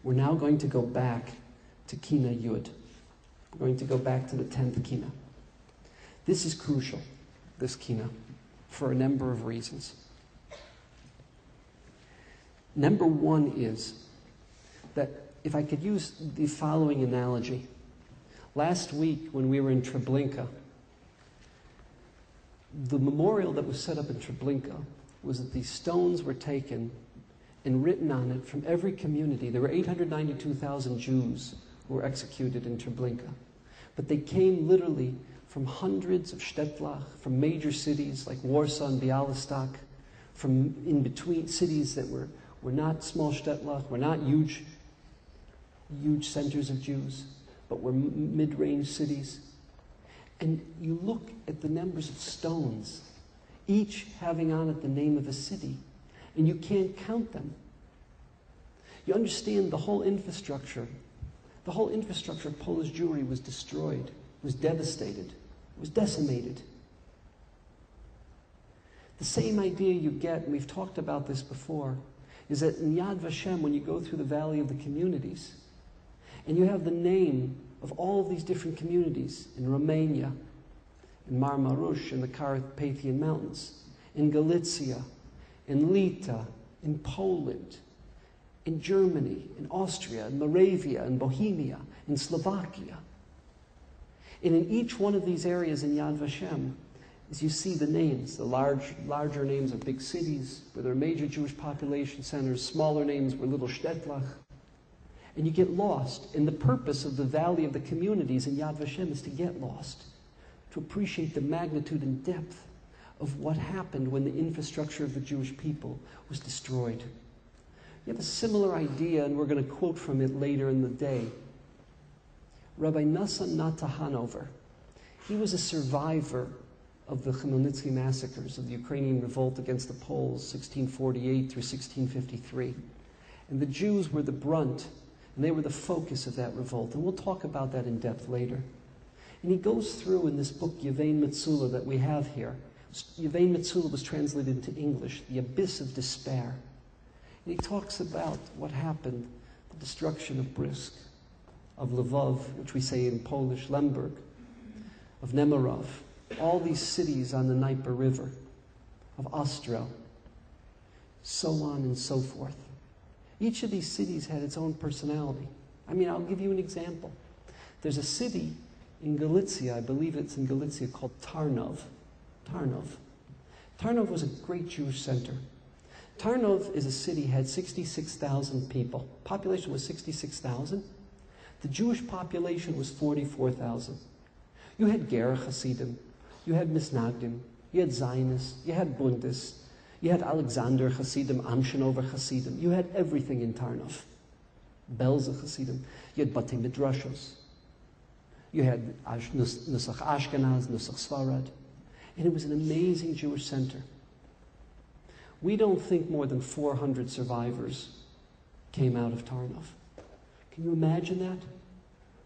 We're now going to go back to Kina Yud. We're going to go back to the 10th Kina. This is crucial, this Kina, for a number of reasons. Number one is that, if I could use the following analogy. Last week when we were in Treblinka, the memorial that was set up in Treblinka was that these stones were taken and written on it from every community. There were 892,000 Jews who were executed in Treblinka. But they came literally from hundreds of shtetl, from major cities like Warsaw and Bialystok, from in between cities that were not small shtetl, were not huge centers of Jews, but were mid-range cities. And you look at the numbers of stones, each having on it the name of a city, and you can't count them. You understand the whole infrastructure of Polish Jewry was destroyed, was devastated, was decimated. The same idea you get, and we've talked about this before, is that in Yad Vashem, when you go through the Valley of the Communities, and you have the name of all of these different communities in Romania, in Marmarush, in the Carpathian Mountains, in Galicia, in Lita, in Poland, in Germany, in Austria, in Moravia, in Bohemia, in Slovakia. And in each one of these areas in Yad Vashem, as you see the names, the larger names of big cities, where there are major Jewish population centers, smaller names were little shtetl, and you get lost. And the purpose of the Valley of the Communities in Yad Vashem is to get lost, to appreciate the magnitude and depth of what happened when the infrastructure of the Jewish people was destroyed. You have a similar idea, and we're going to quote from it later in the day. Rabbi Nassan Nata Hanover, he was a survivor of the Chmielnitsky massacres, of the Ukrainian revolt against the Poles, 1648 through 1653. And the Jews were the brunt, and they were the focus of that revolt. And we'll talk about that in depth later. And he goes through in this book, Yevein Metzula, that we have here. Yevein Metzula was translated into English, The Abyss of Despair. And he talks about what happened, the destruction of Brisk, of Lvov, which we say in Polish, Lemberg, of Nemirov, all these cities on the Dnieper River, of Ostrel, so on and so forth. Each of these cities had its own personality. I mean, I'll give you an example. There's a city in Galicia, I believe it's in Galicia, called Tarnov. Tarnov was a great Jewish center. Tarnov is a city, had 66,000 people. Population was 66,000. The Jewish population was 44,000. You had Ger Hasidim, you had Misnagdim, you had Zionists, you had Bundists, you had Alexander Hasidim, Amshinover Hasidim. You had everything in Tarnov. Belza Hasidim. You had Batei Midrashos. You had Nusach Ashkenaz, Nusach Sfarad. And it was an amazing Jewish center. We don't think more than 400 survivors came out of Tarnov. Can you imagine that?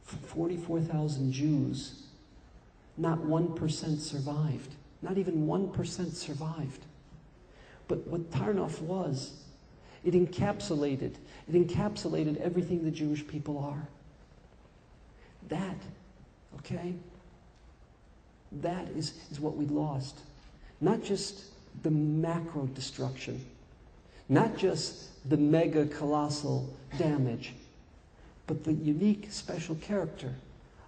From 44,000 Jews, not 1% survived. Not even 1% survived. But what Tarnov was, it encapsulated everything the Jewish people are. That, okay? That is what we lost. Not just the macro destruction, not just the mega colossal damage, but the unique special character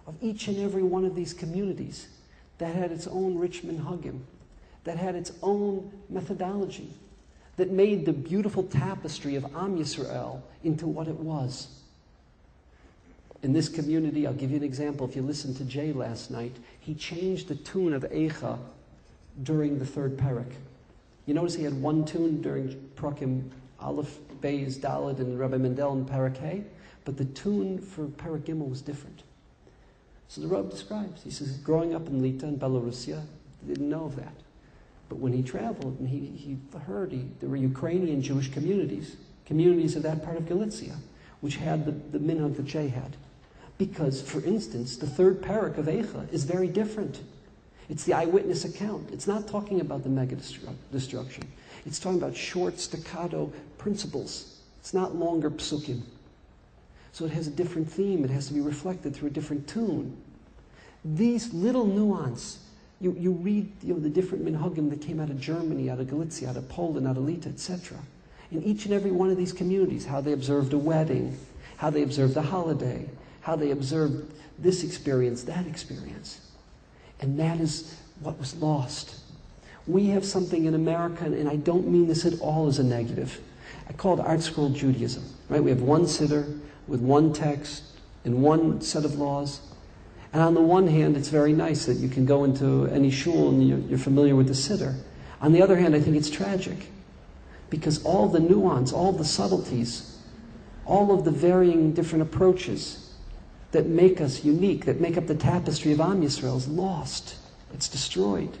of each and every one of these communities that had its own rich minhagim, that had its own methodology, that made the beautiful tapestry of Am Yisrael into what it was. In this community, I'll give you an example. If you listened to Jay last night, he changed the tune of Eicha during the third parak. You notice he had one tune during Prakim Aleph, Beis, Dalet, and Rabbi Mendel in Parak Hey, but the tune for Parak Gimel was different. So the Rabbi describes, he says, growing up in Lita in Belarusia, he didn't know of that. But when he traveled and he heard there were Ukrainian Jewish communities of that part of Galicia, which had the minhag that Jay had. Because, for instance, the third parak of Eicha is very different. It's the eyewitness account. It's not talking about the mega destruction. It's talking about short staccato principles. It's not longer psukim. So it has a different theme. It has to be reflected through a different tune. These little nuance, you read the different minhagim that came out of Germany, out of Galicia, out of Poland, out of Lita, etc. In each and every one of these communities, how they observed a wedding, how they observed a holiday, how they observed this experience, that experience. And that is what was lost. We have something in America, and I don't mean this at all as a negative. I call it Art Scroll Judaism, right? We have one siddur with one text and one set of laws. And on the one hand, it's very nice that you can go into any shul and you're familiar with the siddur. On the other hand, I think it's tragic, because all the nuance, all the subtleties, all of the varying different approaches that make us unique, that make up the tapestry of Am Yisrael is lost. It's destroyed.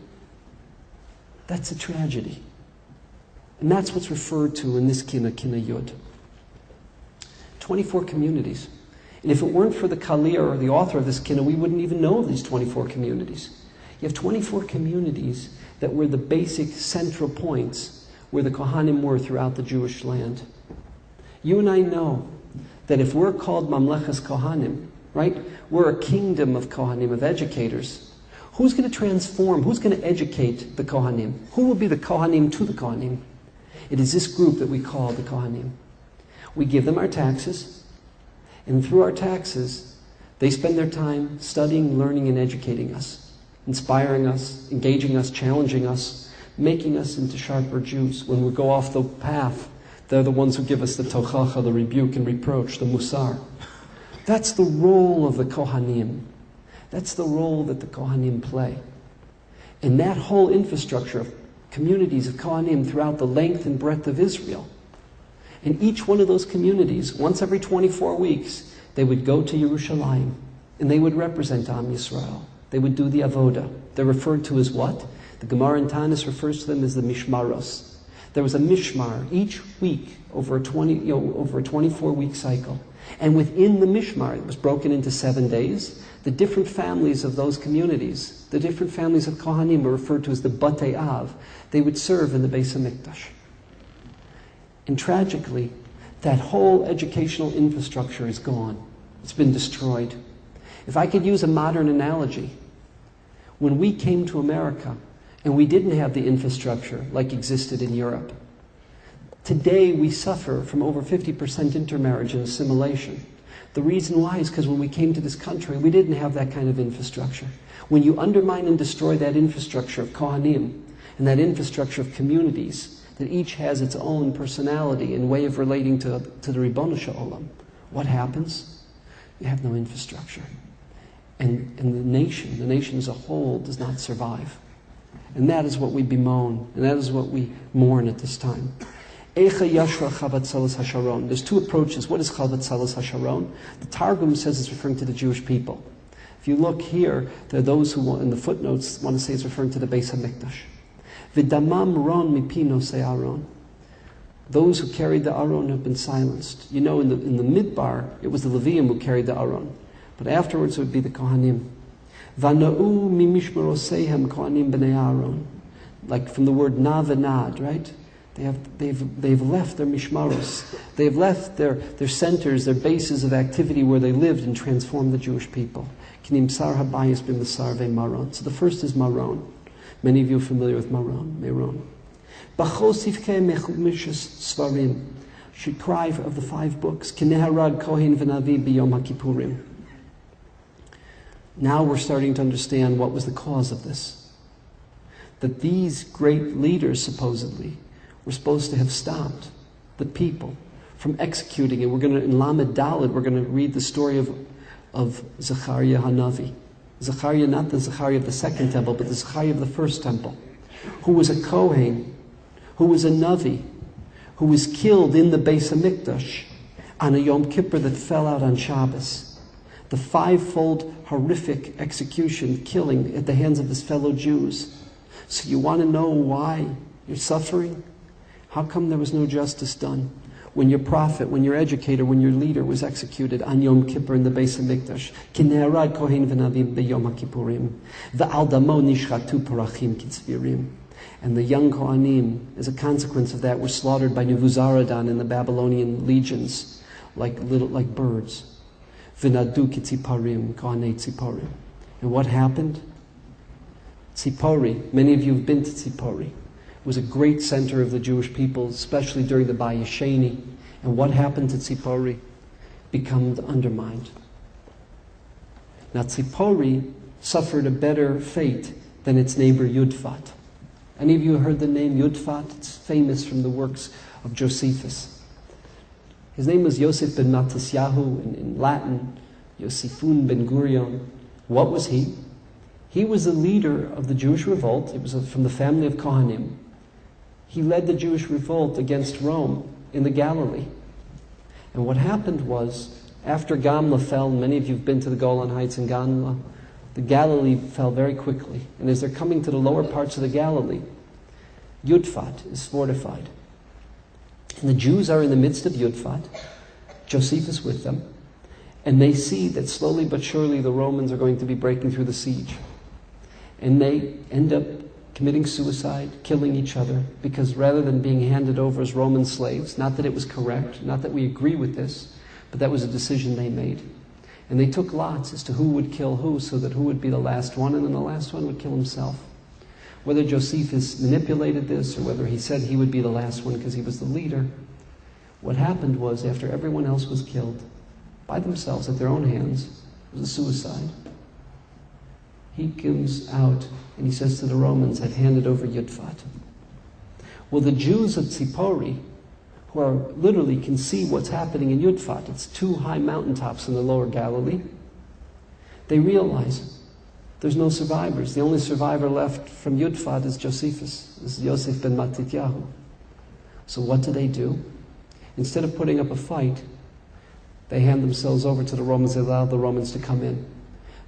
That's a tragedy. And that's what's referred to in this Kinot Yud. 24 communities. And if it weren't for the Kalir, or the author of this Kinot, we wouldn't even know of these 24 communities. You have 24 communities that were the basic central points where the Kohanim were throughout the Jewish land. You and I know that if we're called Mamleches Kohanim, right? We're a kingdom of Kohanim, of educators. Who's going to transform? Who's going to educate the Kohanim? Who will be the Kohanim to the Kohanim? It is this group that we call the Kohanim. We give them our taxes, and through our taxes, they spend their time studying, learning, and educating us, inspiring us, engaging us, challenging us, making us into sharper Jews. When we go off the path, they're the ones who give us the tochacha, the rebuke and reproach, the musar. That's the role of the Kohanim. That's the role that the Kohanim play. And that whole infrastructure of communities of Kohanim throughout the length and breadth of Israel. And each one of those communities, once every 24 weeks, they would go to Yerushalayim, and they would represent Am Yisrael. They would do the avoda. They're referred to as what? The Gemara in Tanis refers to them as the mishmaros. There was a mishmar each week over a 24-week cycle. And within the mishmar, it was broken into 7 days. The different families of those communities, the different families of Kohanim were referred to as the Batei Av. They would serve in the Beis HaMikdash. And tragically, that whole educational infrastructure is gone. It's been destroyed. If I could use a modern analogy, when we came to America and we didn't have the infrastructure like existed in Europe, today we suffer from over 50% intermarriage and assimilation. The reason why is because when we came to this country, we didn't have that kind of infrastructure. When you undermine and destroy that infrastructure of Kohanim and that infrastructure of communities that each has its own personality and way of relating to the Ribono Shel Olam, what happens? You have no infrastructure. And the nation as a whole does not survive. And that is what we bemoan, and that is what we mourn at this time. There's two approaches. What is Chalvat Salas HaSharon? The Targum says it's referring to the Jewish people. If you look here, there are those who, in the footnotes, want to say it's referring to the Beis HaMikdash. V'damam ron mipino se'aron. Those who carried the Aron have been silenced. You know, in the Midbar, it was the Leviim who carried the Aron. But afterwards it would be the Kohanim. V'na'u mimishmarosehem Kohanim b'nei Aron. Like from the word na v'nad, right? They've left their mishmaros. They've left their centers, their bases of activity where they lived and transformed the Jewish people. Kinimsar habayis b'misar ve'maron. So the first is Maron. Many of you are familiar with Maron. B'chosivkei mechumishas svarim. Should cry of the 5 books. Kineharad kohen v'navi b'yom ha'kippurim. Now we're starting to understand what was the cause of this. That these great leaders, supposedly, were supposed to have stopped the people from executing it. We're going to, in Lamed Daled, we're going to read the story of Zechariah Hanavi. Zechariah, not the Zechariah of the second temple, but the Zechariah of the first temple, who was a Kohen, who was a Navi, who was killed in the Beis HaMikdash on a Yom Kippur that fell out on Shabbos. The 5-fold horrific execution, killing at the hands of his fellow Jews. So you want to know why you're suffering? How come there was no justice done when your prophet, when your educator, when your leader was executed on Yom Kippur in the Beis HaMikdash? Kine'arad kohen v'navim b'yom ha'kippurim v'al damo nishchatu parachim kitzvirim. And the young Kohanim, as a consequence of that, were slaughtered by Nebuzaradan and the Babylonian legions like birds. V'nadu kitziparim, kohanei tziparim. And what happened? Tzipori, many of you have been to Tzipori. It was a great center of the Jewish people, especially during the Bayesheni. And what happened to Tzipori? Became undermined. Now Tzipori suffered a better fate than its neighbor Yudfat. Any of you heard the name Yudfat? It's famous from the works of Josephus. His name was Yosef ben Matisyahu, in Latin, Yosifun ben Gurion. What was he? He was the leader of the Jewish revolt. It was from the family of Kohanim. He led the Jewish revolt against Rome in the Galilee. And what happened was, after Gamla fell, many of you have been to the Golan Heights in Gamla, the Galilee fell very quickly. And as they're coming to the lower parts of the Galilee, Yudfat is fortified. And the Jews are in the midst of Yudfat. Josephus with them. And they see that slowly but surely the Romans are going to be breaking through the siege. And they end up committing suicide, killing each other, because rather than being handed over as Roman slaves, not that it was correct, not that we agree with this, but that was a decision they made. And they took lots as to who would kill who, so that who would be the last one, and then the last one would kill himself. Whether Josephus manipulated this, or whether he said he would be the last one because he was the leader, what happened was, after everyone else was killed, by themselves, at their own hands, it was a suicide. He comes out and he says to the Romans, I've handed over Yudfat. Well, the Jews of Tzipori, who are literally can see what's happening in Yudfat, it's two high mountaintops in the lower Galilee, they realize there's no survivors. The only survivor left from Yudfat is Josephus, is Yosef ben Matityahu. So what do? Instead of putting up a fight, they hand themselves over to the Romans. They allow the Romans to come in.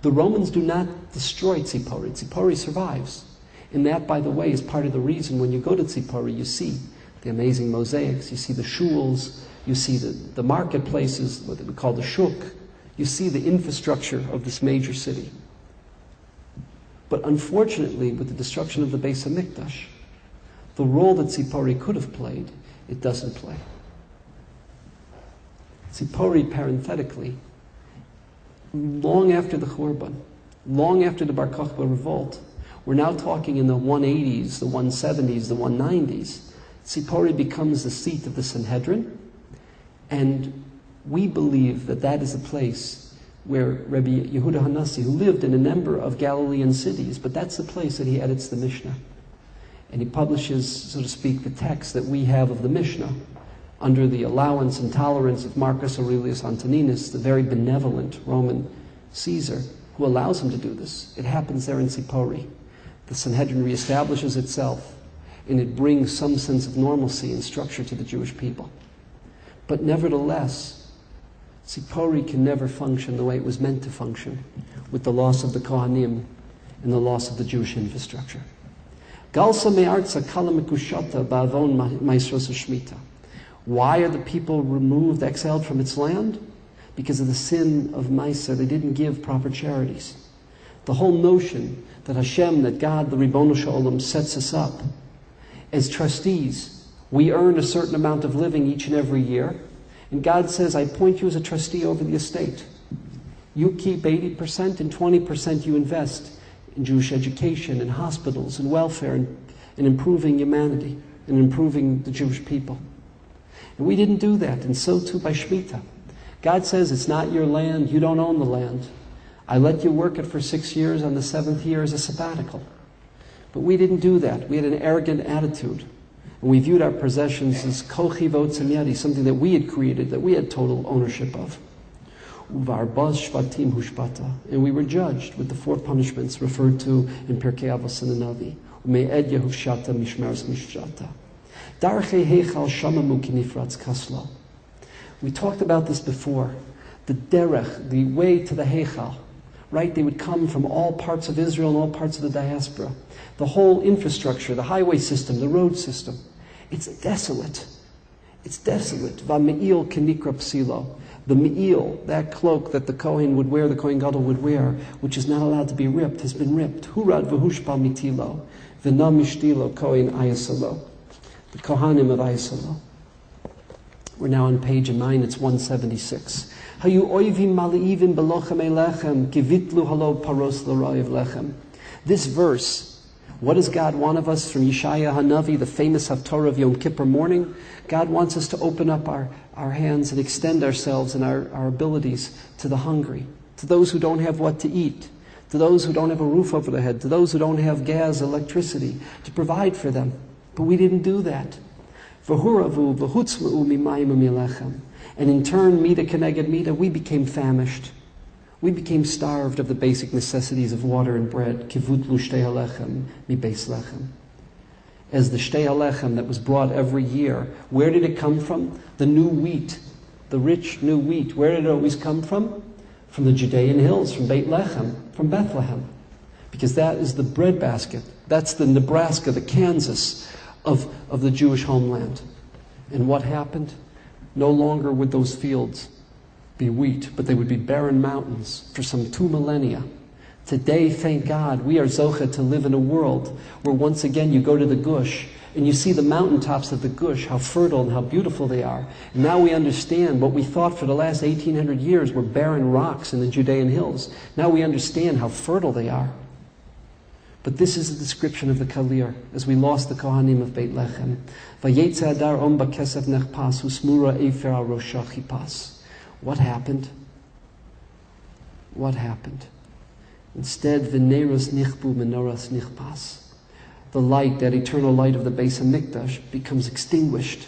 The Romans do not destroy Tzipori. Tzipori survives. And that, by the way, is part of the reason when you go to Tzipori, you see the amazing mosaics, you see the shuls, you see the marketplaces, what we call the shuk, you see the infrastructure of this major city. But unfortunately, with the destruction of the Beis HaMikdash, the role that Tzipori could have played, it doesn't play. Tzipori, parenthetically, long after the Churban, long after the Bar Kokhba revolt, we're now talking in the 180s, the 170s, the 190s, Tzipori becomes the seat of the Sanhedrin, and we believe that that is a place where Rabbi Yehuda Hanassi, who lived in a number of Galilean cities, but that's the place that he edits the Mishnah. And he publishes, so to speak, the text that we have of the Mishnah, under the allowance and tolerance of Marcus Aurelius Antoninus, the very benevolent Roman Caesar, who allows him to do this. It happens there in Tzipori. The Sanhedrin reestablishes itself, and it brings some sense of normalcy and structure to the Jewish people. But nevertheless, Tzipori can never function the way it was meant to function, with the loss of the Kohanim and the loss of the Jewish infrastructure. Galsa me'artza kala mekushata ba'avon ma'isros hashmita. Why are the people removed, exiled from its land? Because of the sin of Meiser. They didn't give proper charities. The whole notion that Hashem, that God, the Ribono Shalom, sets us up as trustees. We earn a certain amount of living each and every year. And God says, I appoint you as a trustee over the estate. You keep 80% and 20% you invest in Jewish education, in hospitals, in welfare, in improving humanity, and improving the Jewish people. And we didn't do that, and so too by Shemitah. God says, it's not your land, you don't own the land. I let you work it for 6 years, on the 7th year as a sabbatical. But we didn't do that. We had an arrogant attitude. And we viewed our possessions as kochi v'otzem yadi, something that we had created, that we had total ownership of. Uvarbaz shvatim hushpata. And we were judged with the 4 punishments referred to in Pirkei Avos and the Navi. Ume'ed yehushata mishmeres mishjata. We talked about this before. The derech, the way to the Heichal, right? They would come from all parts of Israel and all parts of the diaspora. The whole infrastructure, the highway system, the road system. It's desolate. It's desolate. V'me'il kenikra psilo. The me'il, that cloak that the Kohen would wear, the Kohen Gadol would wear, which is not allowed to be ripped, has been ripped. Hurad v'hushpa mitilo. V'na mishtilo Kohen ayasalo. The Kohanim of Ayasalo. We're now on page in mine, it's 176. Hayu oivim maliivim belochem elechem, givitlu halo paros l'roiv lechem. This verse, what does God want of us from Yeshaya Hanavi, the famous Haftorah of Yom Kippur morning? God wants us to open up our hands and extend ourselves and our abilities to the hungry, to those who don't have what to eat, to those who don't have a roof over their head, to those who don't have gas, electricity, to provide for them. But we didn't do that. V'huravu v'hutzma'u mimayim u'milechem. And in turn, mida keneged mida, we became famished. We became starved of the basic necessities of water and bread. Kivutlu shtei halechem mi beis lechem. As the shtei halechem that was brought every year, where did it come from? The new wheat, the rich new wheat. Where did it always come from? From the Judean hills, from Beit Lechem, from Bethlehem. Because that is the breadbasket. That's the Nebraska, the Kansas of the Jewish homeland. And what happened? No longer would those fields be wheat, but they would be barren mountains for some 2 millennia. Today, thank God, we are zocha to live in a world where once again you go to the Gush and you see the mountaintops of the Gush, how fertile and how beautiful they are. And now we understand what we thought for the last 1800 years were barren rocks in the Judean hills. Now we understand how fertile they are. But this is a description of the Kalir, as we lost the Kohanim of Beit Lechem. Vayetze adar om bakesef nechpas, usmura efer al rosha chipas. What happened? What happened? Instead, v'neros nichbu menoras nichpas. The light, that eternal light of the Beis HaMikdash, becomes extinguished.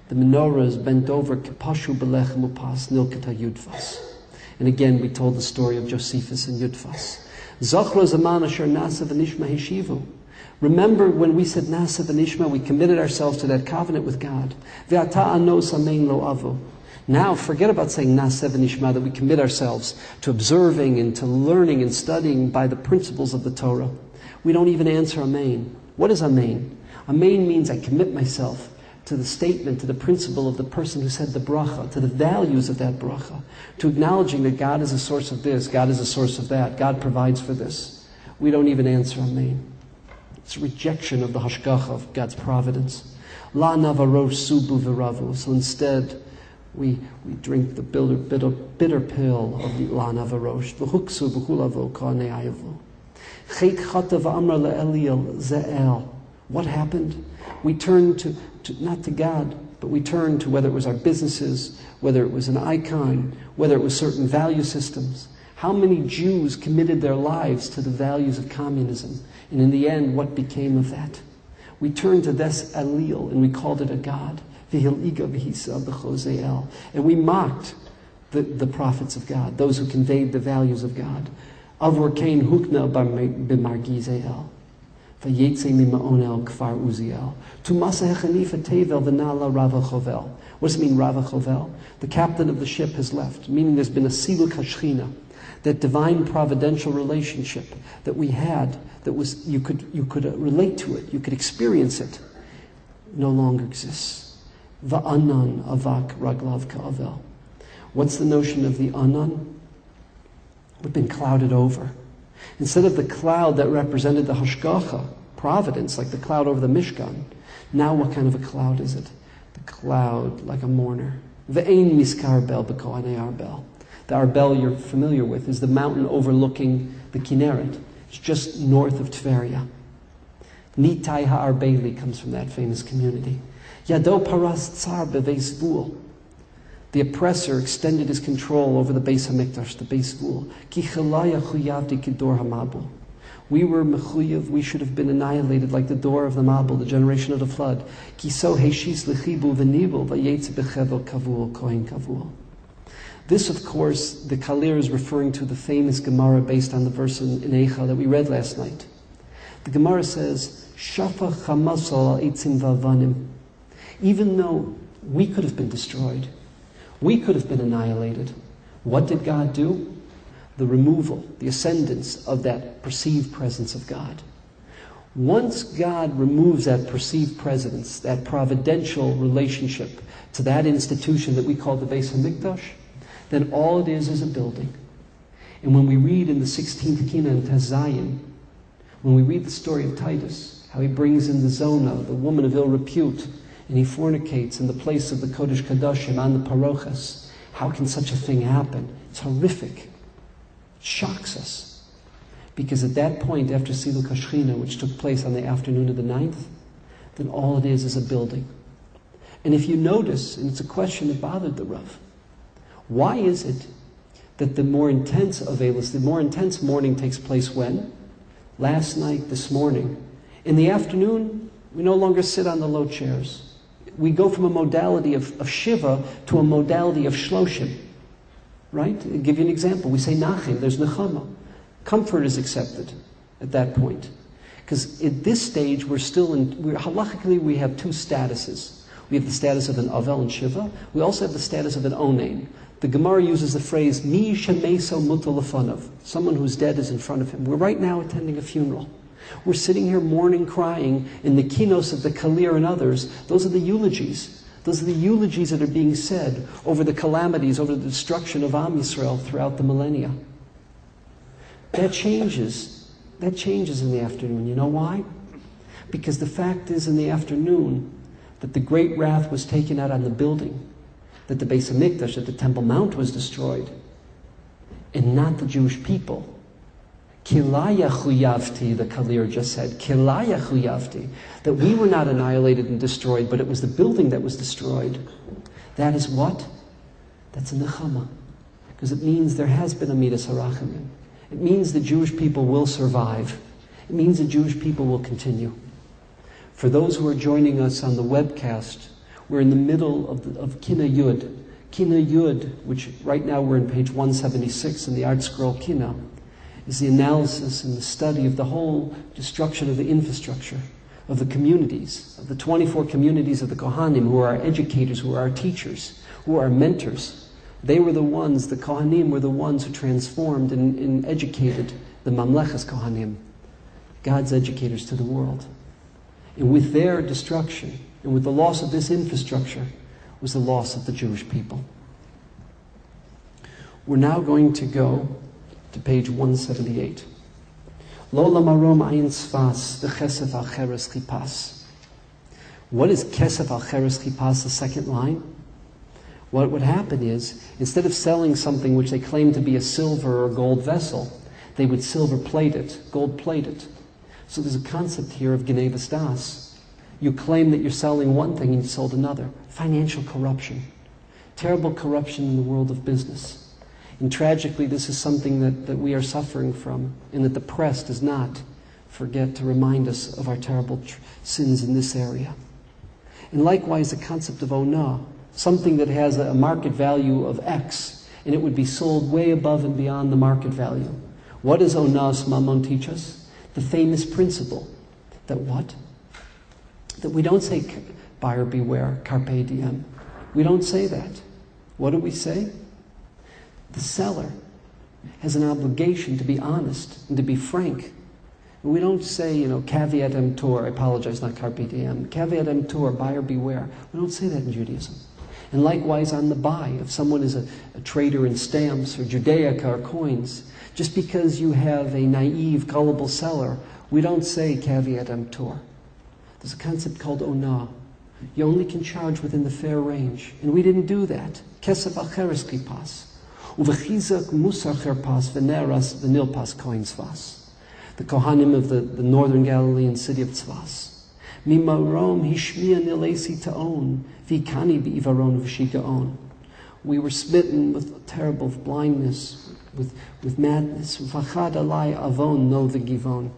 The menorah is bent over, kipashu belechem upas nilkata yudfas. And again, we told the story of Josephus and Yudfas. Zachro zaman asher nasa v'nishma heshivu. Remember when we said nasa v'nishma, we committed ourselves to that covenant with God. Ve'ata anos amein lo avu. Now, forget about saying nasa v'nishma, that we commit ourselves to observing and to learning and studying by the principles of the Torah. We don't even answer amen. What is amen? Amen means I commit myself to the statement, to the principle of the person who said the bracha, to the values of that bracha, to acknowledging that God is a source of this, God is a source of that, God provides for this. We don't even answer amen. It's a rejection of the hashgacha of God's providence. La navarosh subu v'ravu. So instead, we drink the bitter pill of the la navarosh. V'huksu v'hulavo k'anei ayavu. Chet chata v'amra le'eliel ze'el. What happened? We turned to not to God, but we turned to whether it was our businesses, whether it was an icon, whether it was certain value systems. How many Jews committed their lives to the values of communism? And in the end, what became of that? We turned to this Elil and we called it a God. And we mocked the prophets of God, those who conveyed the values of God. Avor kain hukna b'margizeel. Vayetze mima'onel kfar uziel. Tumasa hechanifa tevel v'nala rava chovel. What does it mean, rava chovel? The captain of the ship has left, meaning there's been a siluk hashchina. That divine providential relationship that we had, that was you could relate to it, you could experience it, no longer exists. Va'anan avak raglav ka'avel. What's the notion of the anan? We've been clouded over. Instead of the cloud that represented the hashgacha, providence, like the cloud over the Mishkan, now what kind of a cloud is it? The cloud like a mourner. Ve'ein miskar bel b'kohanei arbel. The Arbel you're familiar with is the mountain overlooking the Kineret. It's just north of Tveria. Nitai ha'arbeli comes from that famous community. Yado paras tsar beveis vul. The oppressor extended his control over the Beis HaMikdash, the Beis Vul. Ki chelaya chuyavdi kidor hamabul. We were mechuyev, we should have been annihilated like the door of the Mabul, the generation of the flood. Ki so heshis lechibu v'nibul v'yetze bechevel kavul kohen kavul. This, of course, the Kalir is referring to the famous Gemara based on the verse in Eicha that we read last night. The Gemara says, Shafa chamasal eitzim vavanim. Even though we could have been destroyed, we could have been annihilated, what did God do? The removal, the ascendance of that perceived presence of God. Once God removes that perceived presence, that providential relationship to that institution that we call the Beis HaMikdash, then all it is a building. And when we read in the 16th Kinot Zion, when we read the story of Titus, how he brings in the Zona, the woman of ill repute, and he fornicates in the place of the Kodesh Kadashim on the Parochas. How can such a thing happen? It's horrific. It shocks us. Because at that point, after Siluk HaShechina, which took place on the afternoon of the 9th, then all it is a building. And if you notice, and it's a question that bothered the Rav, why is it that the more intense mourning takes place when? Last night, this morning. In the afternoon, we no longer sit on the low chairs. We go from a modality of Shiva to a modality of Shloshim. Right? I'll give you an example. We say Nachim, there's Nechama. Comfort is accepted at that point. Because at this stage, halachically, we have two statuses. We have the status of an Avel and Shiva. We also have the status of an Onain. The Gemara uses the phrase, Mi shemeso mutal lefanav. Someone who's dead is in front of him. We're right now attending a funeral. We're sitting here mourning, crying, in the Kinos of the Kalir and others. Those are the eulogies. Those are the eulogies that are being said over the calamities, over the destruction of Am Yisrael throughout the millennia. That changes. That changes in the afternoon. You know why? Because the fact is in the afternoon that the great wrath was taken out on the building, that the Beis HaMikdash, that the Temple Mount was destroyed, and not the Jewish people. Kilaya chuyavti, the Kalir just said. Kilaya chuyavti. That we were not annihilated and destroyed, but it was the building that was destroyed. That is what? That's a nechama. Because it means there has been a midas harachamim. It means the Jewish people will survive. It means the Jewish people will continue. For those who are joining us on the webcast, we're in the middle of Kina Yud. Kina Yud, which right now we're in page 176 in the Art Scroll Kina, is the analysis and the study of the whole destruction of the infrastructure, of the communities, of the 24 communities of the Kohanim, who are our educators, who are our teachers, who are our mentors. They were the ones, the Kohanim were the ones who transformed and educated the Mamlechas Kohanim, God's educators to the world. And with their destruction, and with the loss of this infrastructure, was the loss of the Jewish people. We're now going to go to page 178. Lola marom ayin sfas, the chesef al cheres chipas. What is kesef al cheres chipas, the second line? What would happen is, instead of selling something which they claim to be a silver or gold vessel, they would silver plate it, gold plate it. So there's a concept here of genevas das. You claim that you're selling one thing and you sold another. Financial corruption. Terrible corruption in the world of business. And tragically, this is something that we are suffering from, and that the press does not forget to remind us of our terrible sins in this area. And likewise, the concept of ona, something that has a market value of X, and it would be sold way above and beyond the market value. What does onas mammon teach us? The famous principle that what? That we don't say buyer beware, carpe diem. We don't say that. What do we say? The seller has an obligation to be honest and to be frank. And we don't say, caveat emptor, I apologize, not carpe diem, caveat emptor, buyer beware. We don't say that in Judaism. And likewise on the buy, if someone is a trader in stamps or Judaica or coins, just because you have a naive, gullible seller, we don't say caveat emptor. There's a concept called ona. You only can charge within the fair range. And we didn't do that. Kesef al cheres kipas. Uvechizak musar cherpas veneras venilpas kohen tzvas. The Kohanim of the northern Galilean city of Tzvas. Mimarom hishmiya nilesi ta'on, vikani bi'ivaron v'shikaon. We were smitten with terrible blindness, with madness. V'achad alai avon no the givon.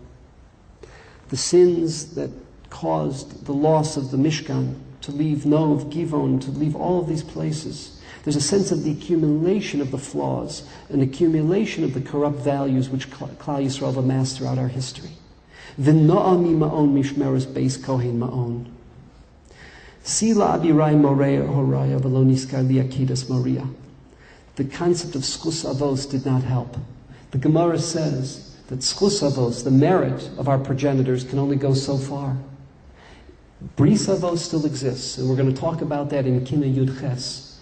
The sins that caused the loss of the Mishkan, to leave Nov, Givon, to leave all of these places. There's a sense of the accumulation of the flaws, an accumulation of the corrupt values which Klal Yisrael have amassed throughout our history. V'no'ami ma'on mishmeres beis kohen ma'on. Sila abirai moreya horaya v'lo niskar liakidas Maria. The concept of schus avos did not help. The Gemara says that schus avos, the merit of our progenitors, can only go so far. Bris avos still exists, and we're going to talk about that in Kina Yud Ches.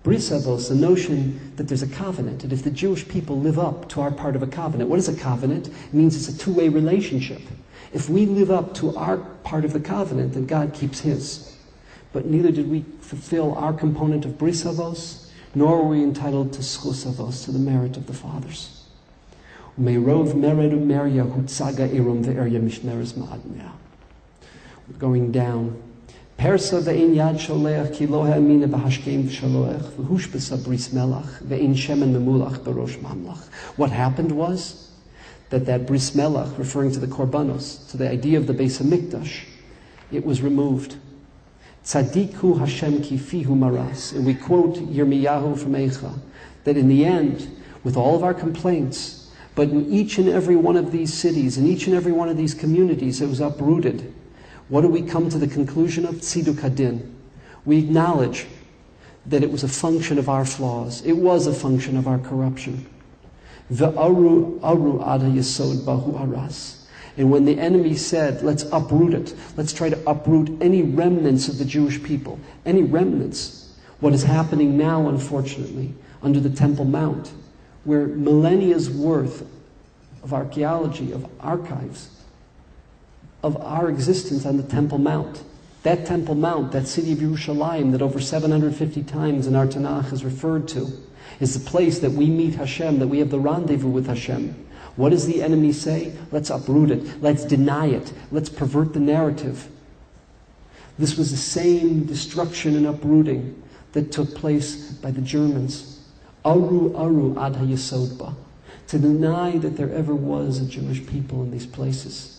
Bris avos, the notion that there's a covenant, and if the Jewish people live up to our part of a covenant. What is a covenant? It means it's a two-way relationship. If we live up to our part of the covenant, then God keeps His. But neither did we fulfill our component of bris avos, nor were we entitled to schus avos, to the merit of the fathers. We're going down. Persa ve'in yad sholech ki lo ha'amina b'hashkem v'shaloech v'hushbesa bris melach ve'in shemen memulach b'rosh mamlach. What happened was that bris melach, referring to the korbanos, to the idea of the Beis HaMikdash, it was removed. Tzadiku Hashem ki fihu maras. And we quote Yirmiyahu from Eicha, that in the end, with all of our complaints, but in each and every one of these cities, in each and every one of these communities, it was uprooted. What do we come to the conclusion of? Tziduk Hadin. We acknowledge that it was a function of our flaws. It was a function of our corruption. Ve'aru ad hayesod bahu aras. And when the enemy said, let's uproot it, let's try to uproot any remnants of the Jewish people, any remnants, what is happening now, unfortunately, under the Temple Mount, where millennia's worth of archaeology, of archives, of our existence on the Temple Mount. That Temple Mount, that city of Yerushalayim that over 750 times in our Tanakh is referred to, is the place that we meet Hashem, that we have the rendezvous with Hashem. What does the enemy say? Let's uproot it. Let's deny it. Let's pervert the narrative. This was the same destruction and uprooting that took place by the Germans. Aru ad hayesod ba. To deny that there ever was a Jewish people in these places.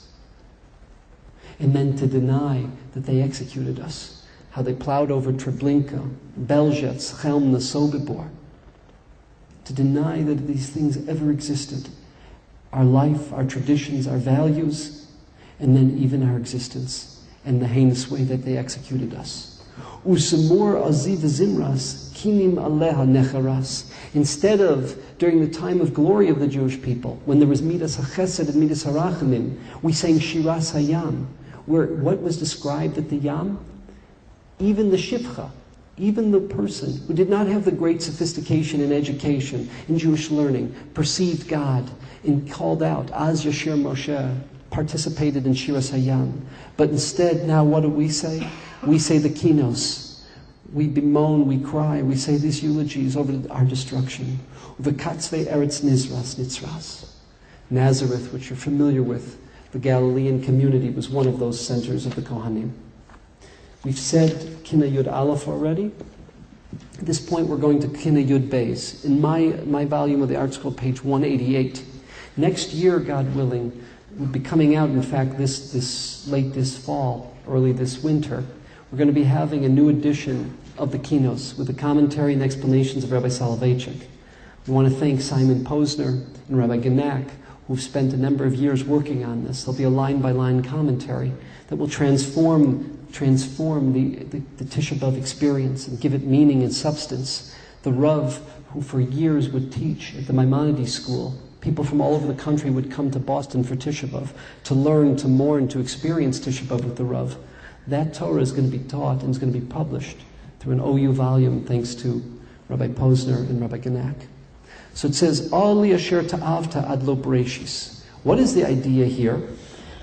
And then to deny that they executed us. How they plowed over Treblinka, Belzec, Chelmna, Sobibor. To deny that these things ever existed. Our life, our traditions, our values, and then even our existence, and the heinous way that they executed us. Usemur aziv zimras kinim aleha necharas. Instead of, during the time of glory of the Jewish people, when there was midas hachesed and midas harachamim, we sang shiras hayam, where what was described at the yam? Even the shivcha, even the person who did not have the great sophistication in education, in Jewish learning, perceived God and called out, Az Yashir Moshe, participated in Shiras Hayam. But instead, now what do we say? We say the Kinos. We bemoan, we cry, we say these eulogies over our destruction. V'katzvei Eretz Nitzras. Nazareth, which you're familiar with, the Galilean community, was one of those centers of the Kohanim. We've said Kinot Yud Aleph already. At this point, we're going to Kinot Yud Beis. In my volume of the Art Scroll, page 188. Next year, God willing, will be coming out, in fact, this late this fall, early this winter. We're going to be having a new edition of the Kinos with the commentary and explanations of Rabbi Soloveitchik. We want to thank Simon Posner and Rabbi Genack, who've spent a number of years working on this. There'll be a line-by-line commentary that will transform the Tisha B'Av experience and give it meaning and substance. The Rav, who for years would teach at the Maimonides School, people from all over the country would come to Boston for Tisha B'Av to learn, to mourn, to experience Tisha B'Av with the Rav. That Torah is going to be taught and is going to be published through an OU volume, thanks to Rabbi Posner and Rabbi Genack. So it says, Ali asher ta'avta ad lo bereshis. What is the idea here?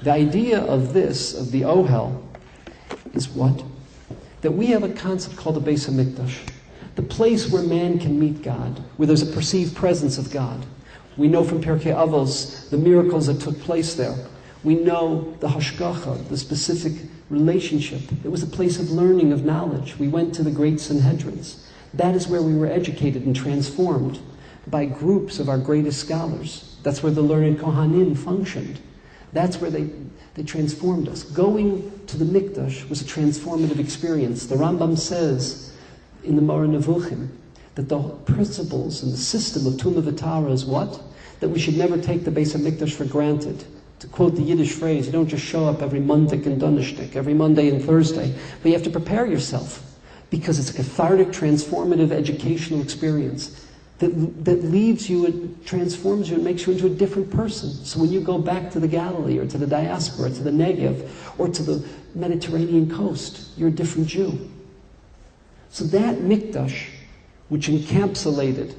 The idea of this, of the Ohel, is what? That we have a concept called the Beis HaMikdash, the place where man can meet God, where there's a perceived presence of God. We know from Pirkei Avos the miracles that took place there. We know the hashgacha, the specific relationship. It was a place of learning, of knowledge. We went to the great Sanhedrins. That is where we were educated and transformed by groups of our greatest scholars. That's where the learned Kohanim functioned. That's where they transformed us. Going to the Mikdash was a transformative experience. The Rambam says in the Moreh Nevuchim that the principles and the system of Tumah V'Tara is what? That we should never take the Beis HaMikdash for granted. To quote the Yiddish phrase, you don't just show up every Monday and Donnerstag, every Monday and Thursday, but you have to prepare yourself, because it's a cathartic, transformative, educational experience that leaves you and transforms you and makes you into a different person. So when you go back to the Galilee or to the diaspora, to the Negev, or to the Mediterranean coast, you're a different Jew. So that Mikdash, which encapsulated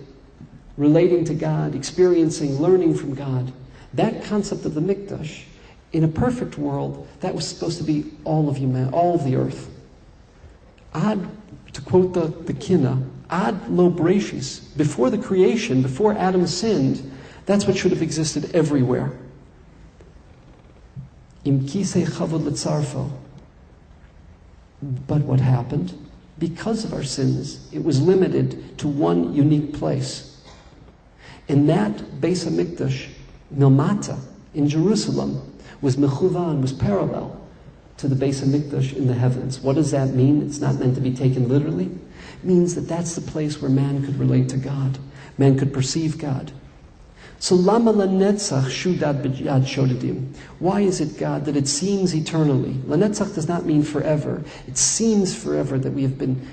relating to God, experiencing, learning from God, that concept of the Mikdash, in a perfect world, that was supposed to be all of humanity, all of the earth. Ad, to quote the Kinot, ad lo brachis, before the creation, before Adam sinned, that's what should have existed everywhere. Im kisei chavod letzarfo. But what happened? Because of our sins, it was limited to one unique place. And that Beis HaMikdash, Milmata, in Jerusalem, was mechuvan, was parallel to the Beis HaMikdash in the heavens. What does that mean? It's not meant to be taken literally. It means that that's the place where man could relate to God. Man could perceive God. So lama lanetzach shudad b'yad shodadim. Why is it, God, that it seems eternally? Lanetzach does not mean forever. It seems forever that we have been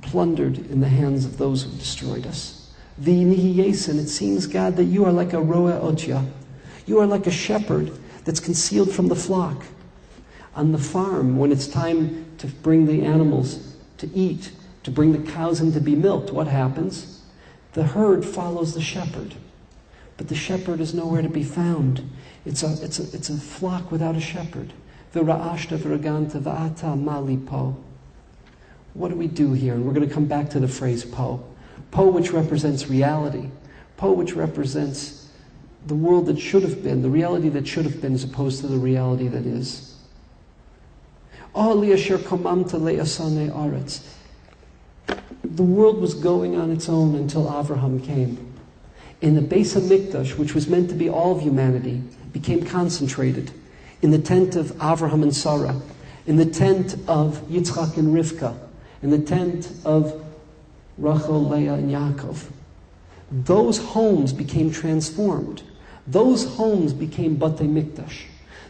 plundered in the hands of those who destroyed us. V'nihiyesin, it seems, God, that you are like a roa otya. You are like a shepherd that's concealed from the flock. On the farm, when it's time to bring the animals to eat, to bring the cows in to be milked, what happens? The herd follows the shepherd. But the shepherd is nowhere to be found. It's a flock without a shepherd. V'ra'ashta v'raganta v'ata mali po. What do we do here? And we're going to come back to the phrase po. Po, which represents reality. Po, which represents the world that should have been, the reality that should have been, as opposed to the reality that is. The world was going on its own until Avraham came. And the Beis HaMikdash, which was meant to be all of humanity, became concentrated in the tent of Avraham and Sarah, in the tent of Yitzchak and Rivka, in the tent of Rachel, Leah, and Yaakov. Those homes became transformed. Those homes became Batei Mikdash.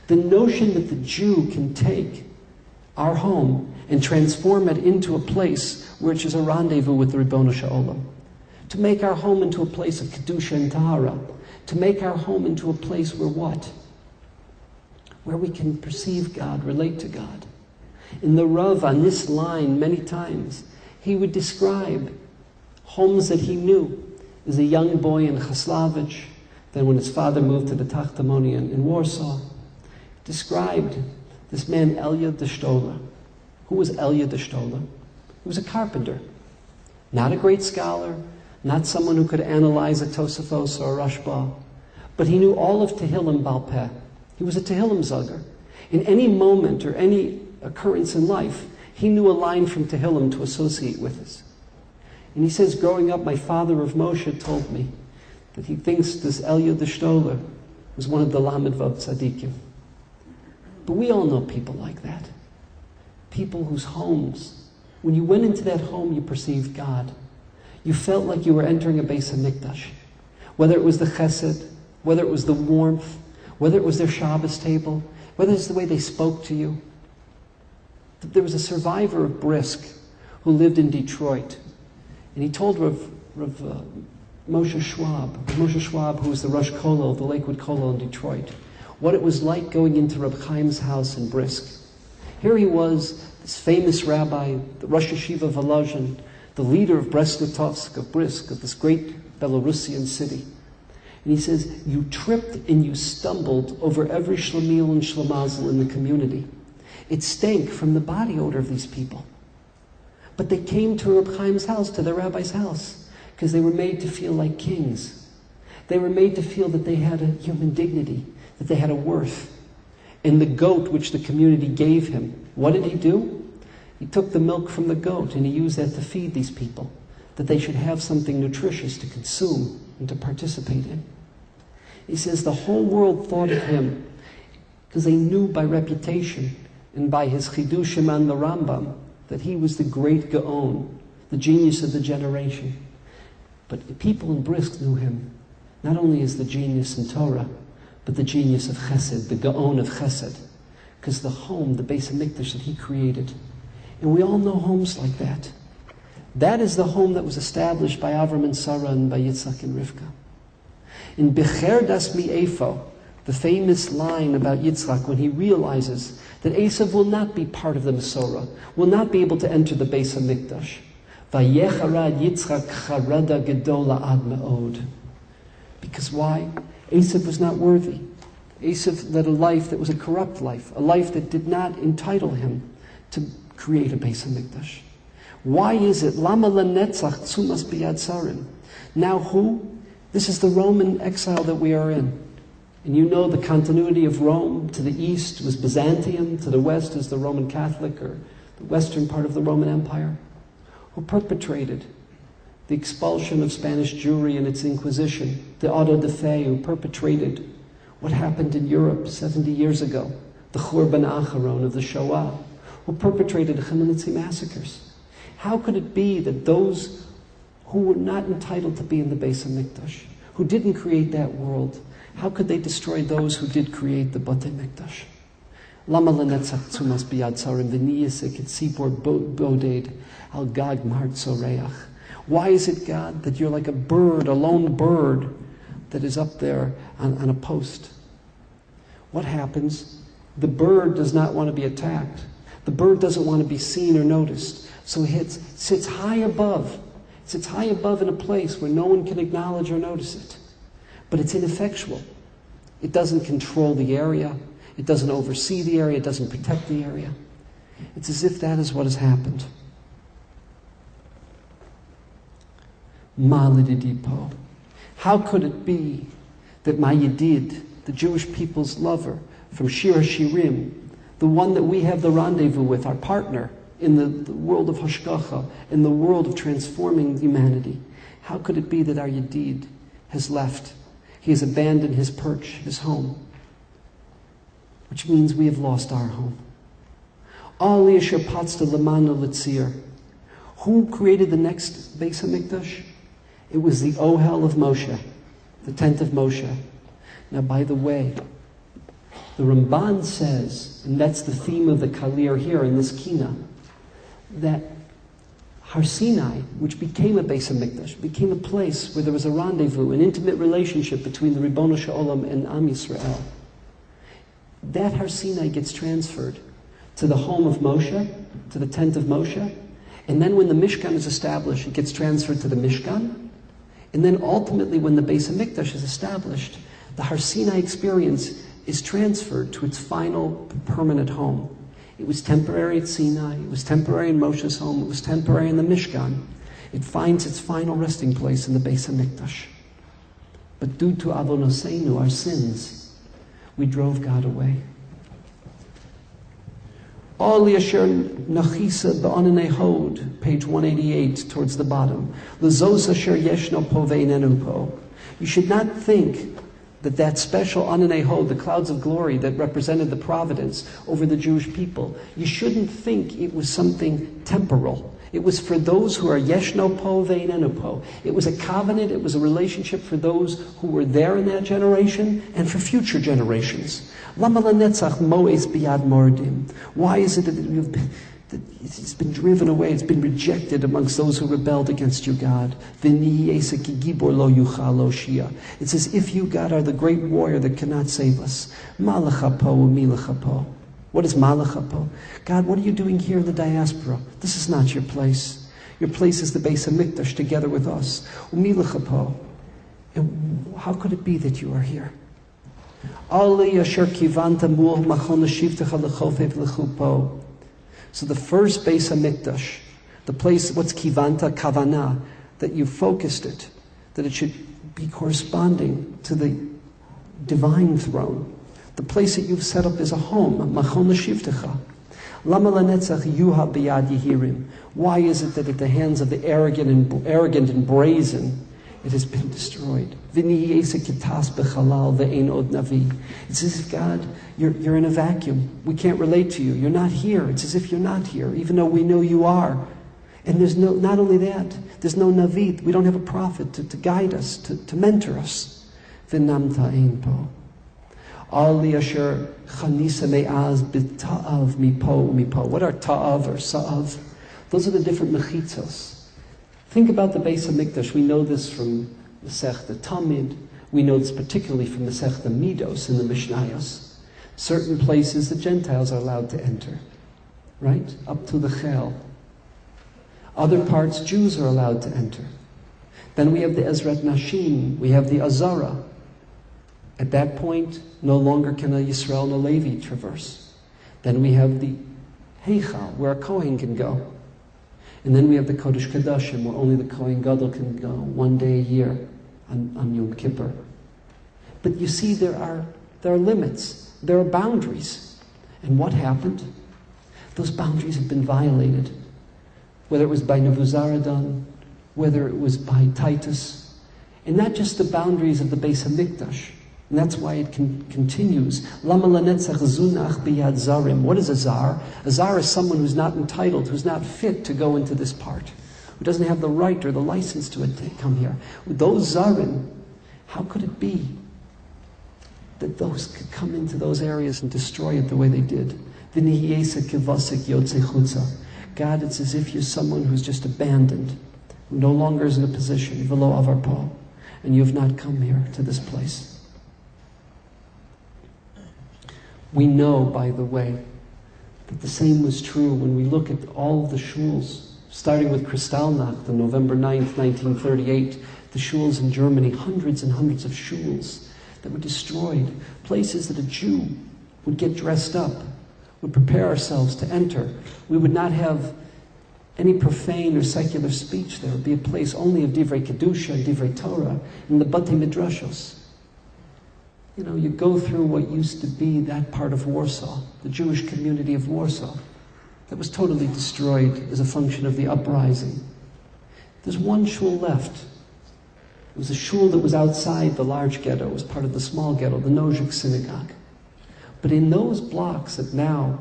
The notion that the Jew can take our home and transform it into a place which is a rendezvous with the Ribbono Shel Olam. To make our home into a place of Kedusha and Tahara. To make our home into a place where what? Where we can perceive God, relate to God. In the Rav, on this line, many times, he would describe homes that he knew as a young boy in Chaslavich, then when his father moved to the Tachtamoni in Warsaw, described this man Elia de Stoller. Who was Elia de Stoller? He was a carpenter. Not a great scholar, not someone who could analyze a Tosafos or a Rashba, but he knew all of Tehillim Baal Peh. He was a Tehillim Zugger. In any moment or any occurrence in life, he knew a line from Tehillim to associate with us. And he says, growing up, my father of Moshe told me that he thinks this Elia de Stoller was one of the Lamed Vav Tzadikim. But we all know people like that. People whose homes, when you went into that home, you perceived God. You felt like you were entering a Beis HaMikdash. Whether it was the chesed, whether it was the warmth, whether it was their Shabbos table, whether it's the way they spoke to you. There was a survivor of Brisk who lived in Detroit. And he told Moshe Schwab, who was the Rosh Kollel, the Lakewood Kollel in Detroit, what it was like going into Reb Chaim's house in Brisk. Here he was, this famous rabbi, the Rosh Yeshiva Volozhin, the leader of Brest-Litovsk, of Brisk, of this great Belarusian city. And he says, you tripped and you stumbled over every shlemiel and shlemazel in the community. It stank from the body odor of these people. But they came to Reb Chaim's house, to the rabbi's house, because they were made to feel like kings. They were made to feel that they had a human dignity, that they had a worth. And the goat which the community gave him, what did he do? He took the milk from the goat and he used that to feed these people, that they should have something nutritious to consume and to participate in. He says the whole world thought of him because they knew by reputation and by his Chidushim and the Rambam that he was the great Gaon, the genius of the generation. But the people in Brisk knew him not only as the genius in Torah, but the genius of Chesed, the Gaon of Chesed, because the home, the Beis HaMikdash that he created. And we all know homes like that. That is the home that was established by Avram and Sarah and by Yitzchak and Rivka. In Becher das mi Ephah, the famous line about Yitzchak when he realizes that Esav will not be part of the Mesorah, will not be able to enter the Beis HaMikdash. Vayecharad Yitzchak charada gedola ad me'od. Because why? Esav was not worthy. Esav led a life that was a corrupt life, a life that did not entitle him to create a Beis HaMikdash. Why is it? Lama lenetzach tzumas biyad sarim. Now who? This is the Roman exile that we are in. And you know the continuity of Rome. To the east was Byzantium, to the west is the Roman Catholic, or the western part of the Roman Empire, who perpetrated the expulsion of Spanish Jewry and its Inquisition, the auto de fe, who perpetrated what happened in Europe 70 years ago, the Churban Acharon of the Shoah, who perpetrated the Chmielnicki massacres. How could it be that those who were not entitled to be in the Beis HaMikdash, who didn't create that world, how could they destroy those who did create the Batei Mikdash? Lama lenetzach tzumas biyad sarim v'niyasek et sipor boded al gag mart soreach. Why is it, God, that you're like a bird, a lone bird, that is up there on a post? What happens? The bird does not want to be attacked. The bird doesn't want to be seen or noticed. So it sits high above. It sits high above in a place where no one can acknowledge or notice it. But it's ineffectual. It doesn't control the area. It doesn't oversee the area. It doesn't protect the area. It's as if that is what has happened. Malididipo. How could it be that my Yedid, the Jewish people's lover from Shir HaShirim, the one that we have the rendezvous with, our partner in the world of Hashgacha, in the world of transforming humanity, how could it be that our Yedid has left? He has abandoned his perch, his home, which means we have lost our home. Ali Asher Patzta Lamanu Litzir. Who created the next Beis HaMikdash? It was the Ohel of Moshe, the tent of Moshe. Now, by the way, the Ramban says, and that's the theme of the Kalir here in this Kinot, that Har Sinai, which became a Beis HaMikdash, became a place where there was a rendezvous, an intimate relationship between the Ribono Shel Olam and Am Yisrael. That Har Sinai gets transferred to the home of Moshe, to the tent of Moshe, and then when the Mishkan is established, it gets transferred to the Mishkan. And then ultimately, when the Beis HaMikdash is established, the Har Sinai experience is transferred to its final permanent home. It was temporary at Sinai, it was temporary in Moshe's home, it was temporary in the Mishkan. It finds its final resting place in the Beis HaMikdash. But due to avonoseinu, our sins, we drove God away. All Asher Nachisa Ba'ananei Hod, page 188, towards the bottom. L'zos Asher Yeshno Po Ve'inenu Po. You should not think that that special Ananei Hod, the clouds of glory that represented the providence over the Jewish people, you shouldn't think it was something temporal. It was for those who are Yeshno Po Ve'inenu Po. It was a covenant, it was a relationship for those who were there in that generation and for future generations. Lama lenetzach moes biyad mordim. Why is it that it's been driven away, it's been rejected amongst those who rebelled against you, God? It's as if you, God, are the great warrior that cannot save us. Malachapo umilachapo. What is malachapo? God, what are you doing here in the diaspora? This is not your place. Your place is the Beis HaMikdash together with us. Umilachapo. And how could it be that you are here? So the first Beis HaMikdash, the place, what's kivanta, kavana, that you focused it, that it should be corresponding to the divine throne. The place that you've set up is a home, machon l'shivtecha. Lama lanetzach yuha biyad yehirim. Why is it that at the hands of the arrogant and brazen, it has been destroyed? It's as if, God, you're in a vacuum. We can't relate to you. You're not here. It's as if you're not here, even though we know you are. And there's not only that, there's no Navi. We don't have a prophet to guide us, to mentor us. Ali asher chanisa me'az b'ta'av mipo. What are ta'av or sa'av? Those are the different mechitzos. Think about the Beis HaMikdash. We know this from the Masechta Tamid. We know this particularly from the Masechta Midos in the Mishnayos. Certain places the Gentiles are allowed to enter, right? Up to the Chel. Other parts Jews are allowed to enter. Then we have the Ezrat Nashim. We have the Azara. At that point, no longer can a Yisrael and a Levi traverse. Then we have the Heichal, where a Kohen can go. And then we have the Kodesh Kodashim, where only the Kohen Gadol can go one day a year on Yom Kippur. But you see, there are limits. There are boundaries. And what happened? Those boundaries have been violated. Whether it was by Nebuzaradan, whether it was by Titus, and not just the boundaries of the Beis HaMikdash. And that's why it continues. Lama lanetzach zunach biyad zarim. What is a zar? A zar is someone who's not entitled, who's not fit to go into this part, who doesn't have the right or the license to come here. With those zarim, how could it be that those could come into those areas and destroy it the way they did? God, it's as if you're someone who's just abandoned, who no longer is in a position, velo avarpo, and you have not come here to this place. We know, by the way, that the same was true when we look at all of the shuls, starting with Kristallnacht on November 9th, 1938, the shuls in Germany, hundreds and hundreds of shuls that were destroyed, places that a Jew would get dressed up, would prepare ourselves to enter. We would not have any profane or secular speech there. It would be a place only of Divrei Kedusha and Divrei Torah and the Batei Midrashos. You know, you go through what used to be that part of Warsaw, the Jewish community of Warsaw, that was totally destroyed as a function of the uprising. There's one shul left. It was a shul that was outside the large ghetto. It was part of the small ghetto, the Nozik synagogue. But in those blocks that now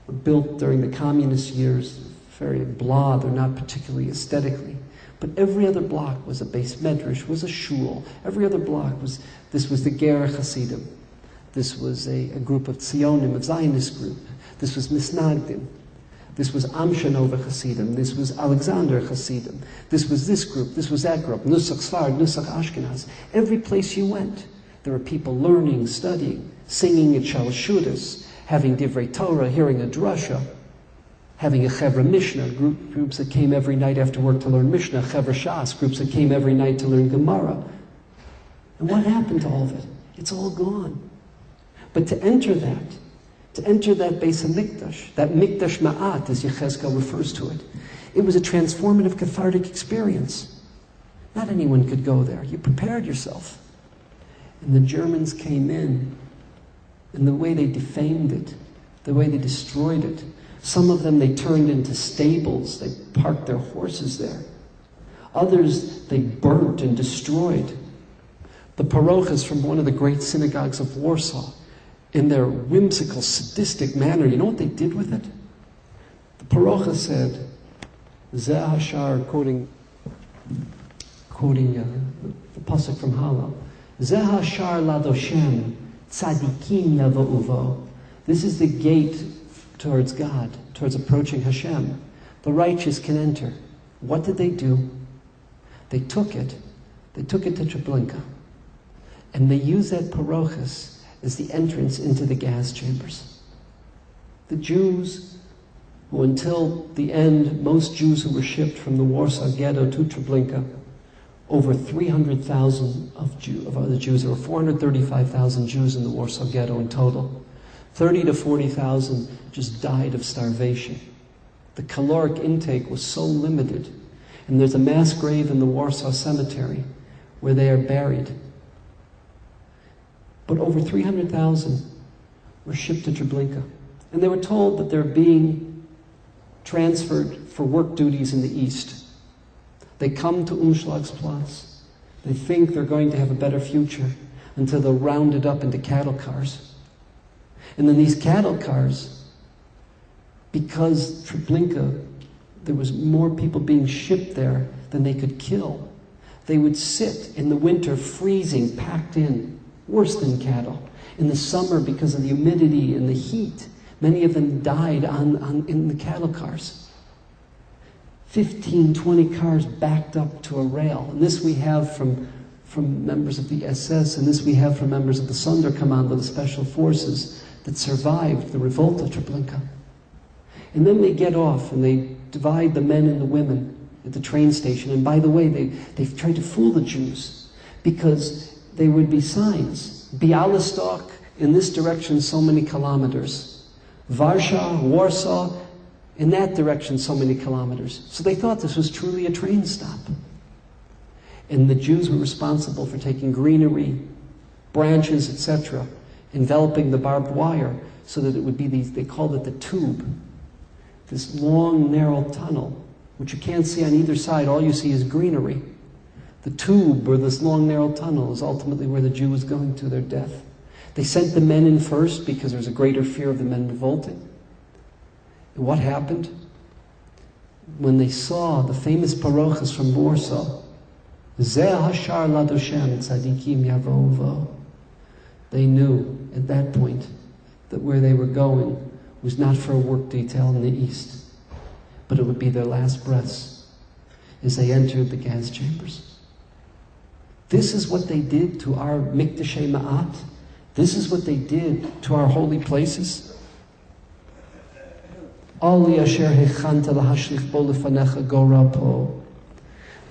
were built during the communist years, very blah, they're not particularly aesthetically, but every other block was a beis medrash, was a shul. Every other block this was the Ger Hasidim. This was a group of Tzionim, of Zionist group. This was Misnagdim. This was Amshanova Hasidim. This was Alexander Hasidim. This was this group. This was that group. Nusach Sfard, Nusach Ashkenaz. Every place you went, there were people learning, studying, singing at Shalashudas, having Divrei Torah, hearing a drasha, having a Chevra Mishnah, groups that came every night after work to learn Mishnah, Chevra Shas, groups that came every night to learn Gemara. And what happened to all of it? It's all gone. But to enter that Beis HaMikdash, that Mikdash Ma'at, as Yechezkel refers to it, it was a transformative, cathartic experience. Not anyone could go there. You prepared yourself. And the Germans came in, and the way they defamed it, the way they destroyed it, some of them they turned into stables, they parked their horses there. Others they burnt and destroyed. The parochas from one of the great synagogues of Warsaw, in their whimsical, sadistic manner, you know what they did with it? The parocha said, Zeh Hashar, quoting the pasuk from Hallel, Zeh Hashar Ladoshem, Tzadikim Yava'uvo. This is the gate towards God, towards approaching Hashem. The righteous can enter. What did they do? They took it to Treblinka, and they used that parochas as the entrance into the gas chambers. The Jews, who until the end, most Jews who were shipped from the Warsaw Ghetto to Treblinka, over 300,000 of other Jews. There were 435,000 Jews in the Warsaw Ghetto in total. 30 to 40,000 just died of starvation. The caloric intake was so limited. And there's a mass grave in the Warsaw Cemetery where they are buried. But over 300,000 were shipped to Treblinka. And they were told that they're being transferred for work duties in the east. They come to Umschlagsplatz. They think they're going to have a better future until they're rounded up into cattle cars. And then these cattle cars, because Treblinka, there was more people being shipped there than they could kill, they would sit in the winter freezing, packed in, worse than cattle. In the summer, because of the humidity and the heat, many of them died in the cattle cars. 15, 20 cars backed up to a rail. And this we have from members of the SS, and this we have from members of the Sonderkommando, the Special Forces, that survived the revolt of Treblinka. And then they get off, and they divide the men and the women at the train station. And by the way, they've tried to fool the Jews, because there would be signs. Bialystok, in this direction, so many kilometers. Warsaw, In that direction, so many kilometers. So they thought this was truly a train stop. And the Jews were responsible for taking greenery, branches, etc., enveloping the barbed wire so that it would be these, they called it the tube, this long, narrow tunnel, which you can't see on either side. All you see is greenery. The tube, or this long, narrow tunnel, is ultimately where the Jew was going to their death. They sent the men in first because there was a greater fear of the men revolting. And what happened? When they saw the famous parochas from Warsaw, Zeh hashar ladoshem tzadikim yavovo, they knew at that point that where they were going was not for a work detail in the east, but it would be their last breaths as they entered the gas chambers. This is what they did to our mikdashei ma'at. This is what they did to our holy places. The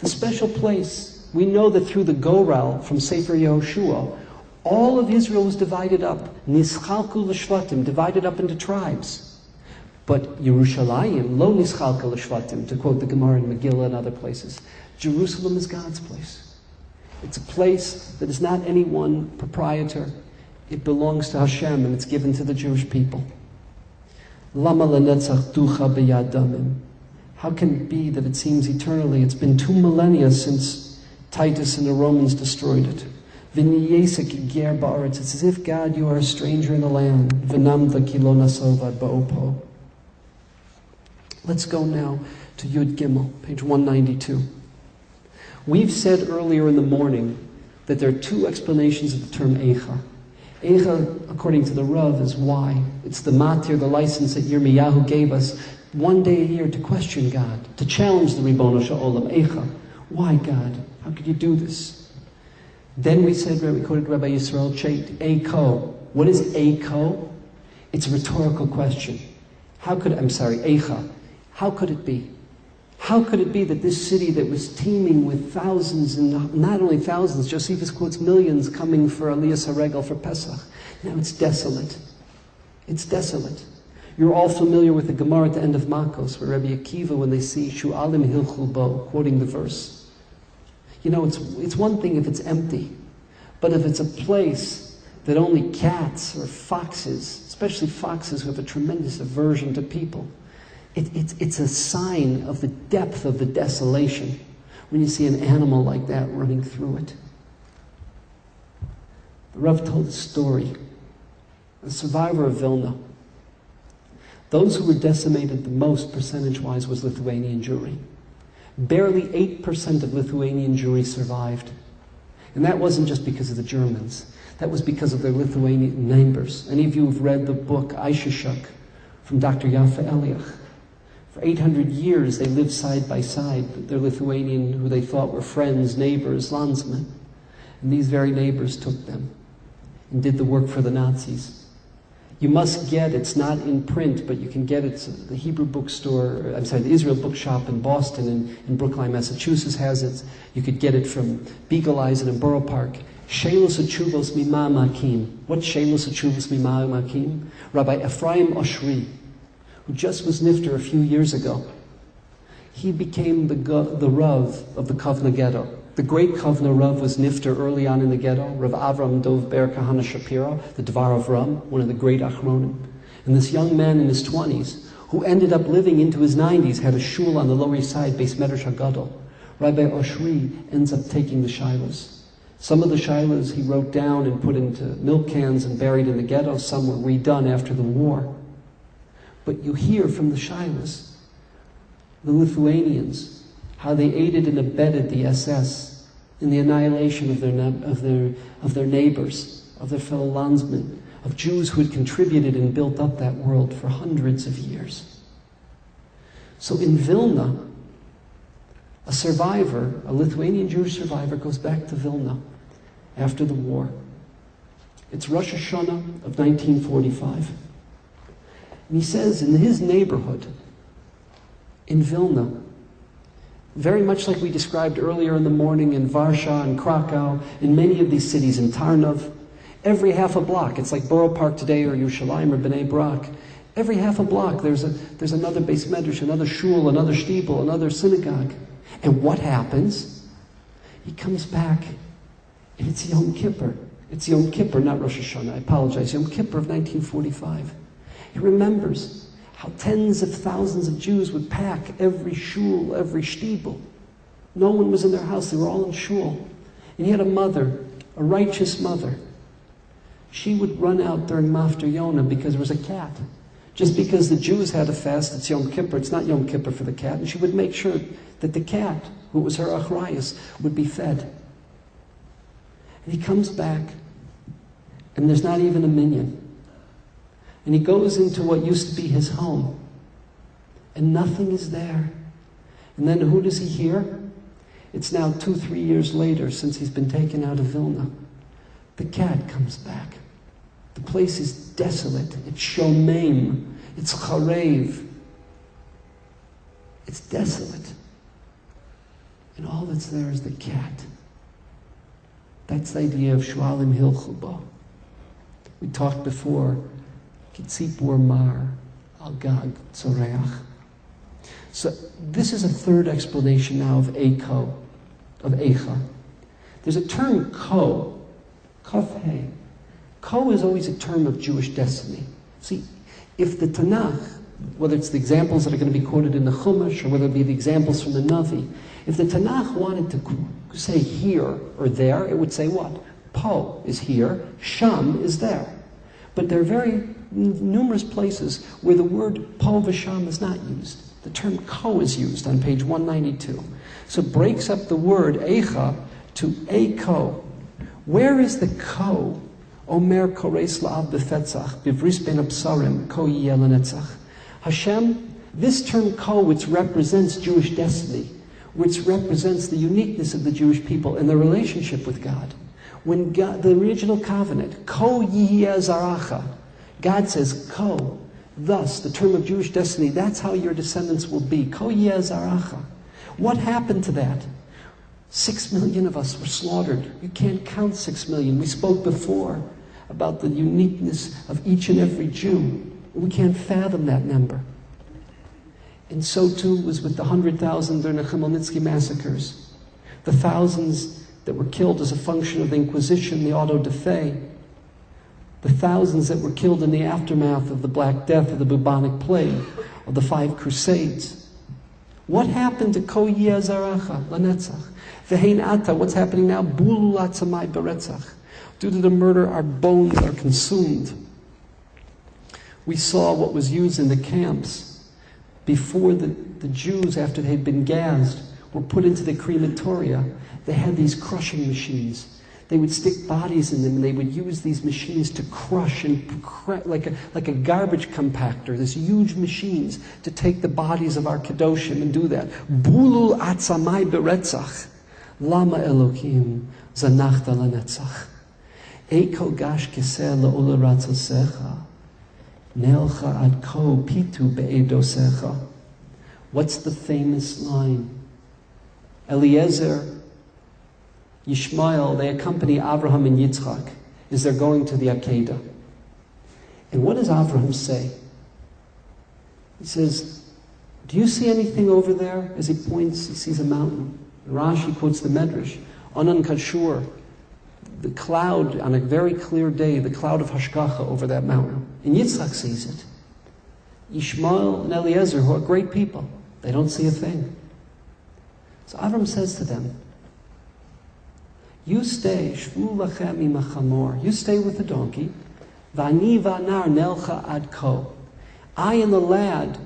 special place, we know that through the Goral from Sefer Yehoshua, all of Israel was divided up, nischalku l'shvatim, divided up into tribes. But Yerushalayim, lo nischalku l'shvatim, to quote the Gemara in Megillah and other places. Jerusalem is God's place. It's a place that is not any one proprietor. It belongs to Hashem and it's given to the Jewish people. Lama lenetzach ducha b'yadamim. How can it be that it seems eternally? It's been 2 millennia since Titus and the Romans destroyed it. V'niyesek ger ba'aretz. It's as if, God, you are a stranger in the land. V'namda ki lo nasovad ba'opo. Let's go now to Yud Gimel, page 192. We've said earlier in the morning that there are 2 explanations of the term Eicha. Eicha, according to the Rav, is why. It's the matir, the license that Yirmiyahu gave us one day a year to question God, to challenge the Ribono Shel Olam. Eicha. Why, God? How could you do this? Then we said, we quoted Rabbi Yisrael Chait, Eiko. What is Eiko? It's a rhetorical question. Eicha. How could it be? How could it be that this city that was teeming with thousands, and not only thousands, Josephus quotes millions coming for Aliyas HaRegel for Pesach, now it's desolate. It's desolate. You're all familiar with the Gemara at the end of Makos, where Rabbi Akiva, when they see Shu'alim Hilchul Bo, quoting the verse. You know, it's one thing if it's empty, but if it's a place that only cats or foxes, especially foxes who have a tremendous aversion to people, it's a sign of the depth of the desolation when you see an animal like that running through it. The Rav told a story. A survivor of Vilna. Those who were decimated the most percentage-wise was Lithuanian Jewry. Barely 8% of Lithuanian Jewry survived. And that wasn't just because of the Germans. That was because of their Lithuanian neighbors. Any of you who've read the book Aishashuk from Dr. Yafa Eliach? For 800 years they lived side by side, their Lithuanian, who they thought were friends, neighbors, landsmen. And these very neighbors took them and did the work for the Nazis. You must get, it's not in print, but you can get it, the Hebrew bookstore, the Israel bookshop in Boston and in Brookline, Massachusetts has it. You could get it from Beagle Eyes and in Borough Park. Shelos Achuvos Mima Makim. What's Shelos Achuvos Mima Makim? Rabbi Ephraim Oshri, who just was nifter a few years ago. He became the Rav of the Kovna ghetto. The great Kovna Rav was nifter early on in the ghetto, Rav Avram Dov Ber Kahana Shapiro, the Dvar of Ram, one of the great Achronim. And this young man in his 20s, who ended up living into his 90s, had a shul on the Lower East Side, Beis Medrash HaGadol. Rabbi Oshri ends up taking the shilas. Some of the shilas he wrote down and put into milk cans and buried in the ghetto. Some were redone after the war. But you hear from the shilas, the Lithuanians, how they aided and abetted the SS in the annihilation of their neighbors, of their fellow landsmen, of Jews who had contributed and built up that world for hundreds of years. So in Vilna, a survivor, a Lithuanian Jewish survivor, goes back to Vilna after the war. It's Rosh Hashanah of 1945. And he says in his neighborhood, in Vilna, very much like we described earlier in the morning in Warsaw and Krakow, in many of these cities, in Tarnov, every half a block, it's like Borough Park today or Yerushalayim or Bnei Brak, Every half a block, there's another beis medrash, another shul, another shtibel, another synagogue. And what happens? He comes back, and it's Yom Kippur. It's Yom Kippur, not Rosh Hashanah. I apologize. Yom Kippur of 1945. He remembers how tens of thousands of Jews would pack every shul, every shtibel. No one was in their house. They were all in shul. And he had a mother, a righteous mother. She would run out during Mafter Yonah because there was a cat. Just because the Jews had a fast, it's Yom Kippur, it's not Yom Kippur for the cat. And she would make sure that the cat, who was her achrayus, would be fed. And he comes back, and there's not even a minyan. And he goes into what used to be his home, and nothing is there. And then who does he hear? It's now 2-3 years later since he's been taken out of Vilna. The cat comes back. The place is desolate. It's shomem. It's charev. It's desolate. And all that's there is the cat. That's the idea of Shualim Hilchu Bo. We talked before, Kitzipur Mar, Al Gag Tzoreach. So this is a third explanation now of Eiko, of Eicha. There's a term Ko, Kaf He. Ko is always a term of Jewish destiny. See, if the Tanakh, whether it's the examples that are going to be quoted in the Chumash, or whether it be the examples from the Navi, if the Tanakh wanted to say here or there, it would say what? Po is here, Sham is there. But there are very numerous places where the word Po v'Sham is not used. The term Ko is used on page 192. So it breaks up the word Eicha to Eiko. Where is the Ko? Omer kores la'av befetzach, bivris ben absarim, ko yiyeh lenetzach. Hashem, this term Ko, which represents Jewish destiny, which represents the uniqueness of the Jewish people and their relationship with God. When God, the original covenant, Ko yiyeh zaracha, God says, Ko, thus, the term of Jewish destiny, that's how your descendants will be. Ko yiyeh zaracha. What happened to that? 6 million of us were slaughtered. You can't count 6 million. We spoke before about the uniqueness of each and every Jew. We can't fathom that number. And so too was with the 100,000 during the Chmielnicki massacres. The thousands that were killed as a function of the Inquisition, the auto-da-fe. The thousands that were killed in the aftermath of the Black Death, of the bubonic plague, of the 5 Crusades. What happened to Ko yiyeh zaracha, lanetzach? V'hein ata, what's happening now? Bulu latzamai beretzach. Due to the murder, our bones are consumed. We saw what was used in the camps before the Jews, after they'd been gassed, were put into the crematoria. They had these crushing machines. They would stick bodies in them, and they would use these machines to crush and like a garbage compactor, these huge machines to take the bodies of our kedoshim and do that. Bulul atzamai beretzach, lama Elokim zanachta lanetzach. Eiko gash keseh la'ula ratzosecha, nelcha ad ko pitu be'edosecha. What's the famous line? Eliezer, Yishmael, they accompany Abraham and Yitzchak as they're going to the Akedah. And what does Abraham say? He says, do you see anything over there? As he points, he sees a mountain. Rashi quotes the Medrash, Anan Kashur, the cloud, on a very clear day, the cloud of Hashgacha over that mountain. And Yitzchak sees it. Yishmael and Eliezer, who are great people, they don't see a thing. So Avram says to them, you stay, shvu lachem im hachamor. You stay with the donkey. Vani vanar nelcha ad ko. I and the lad,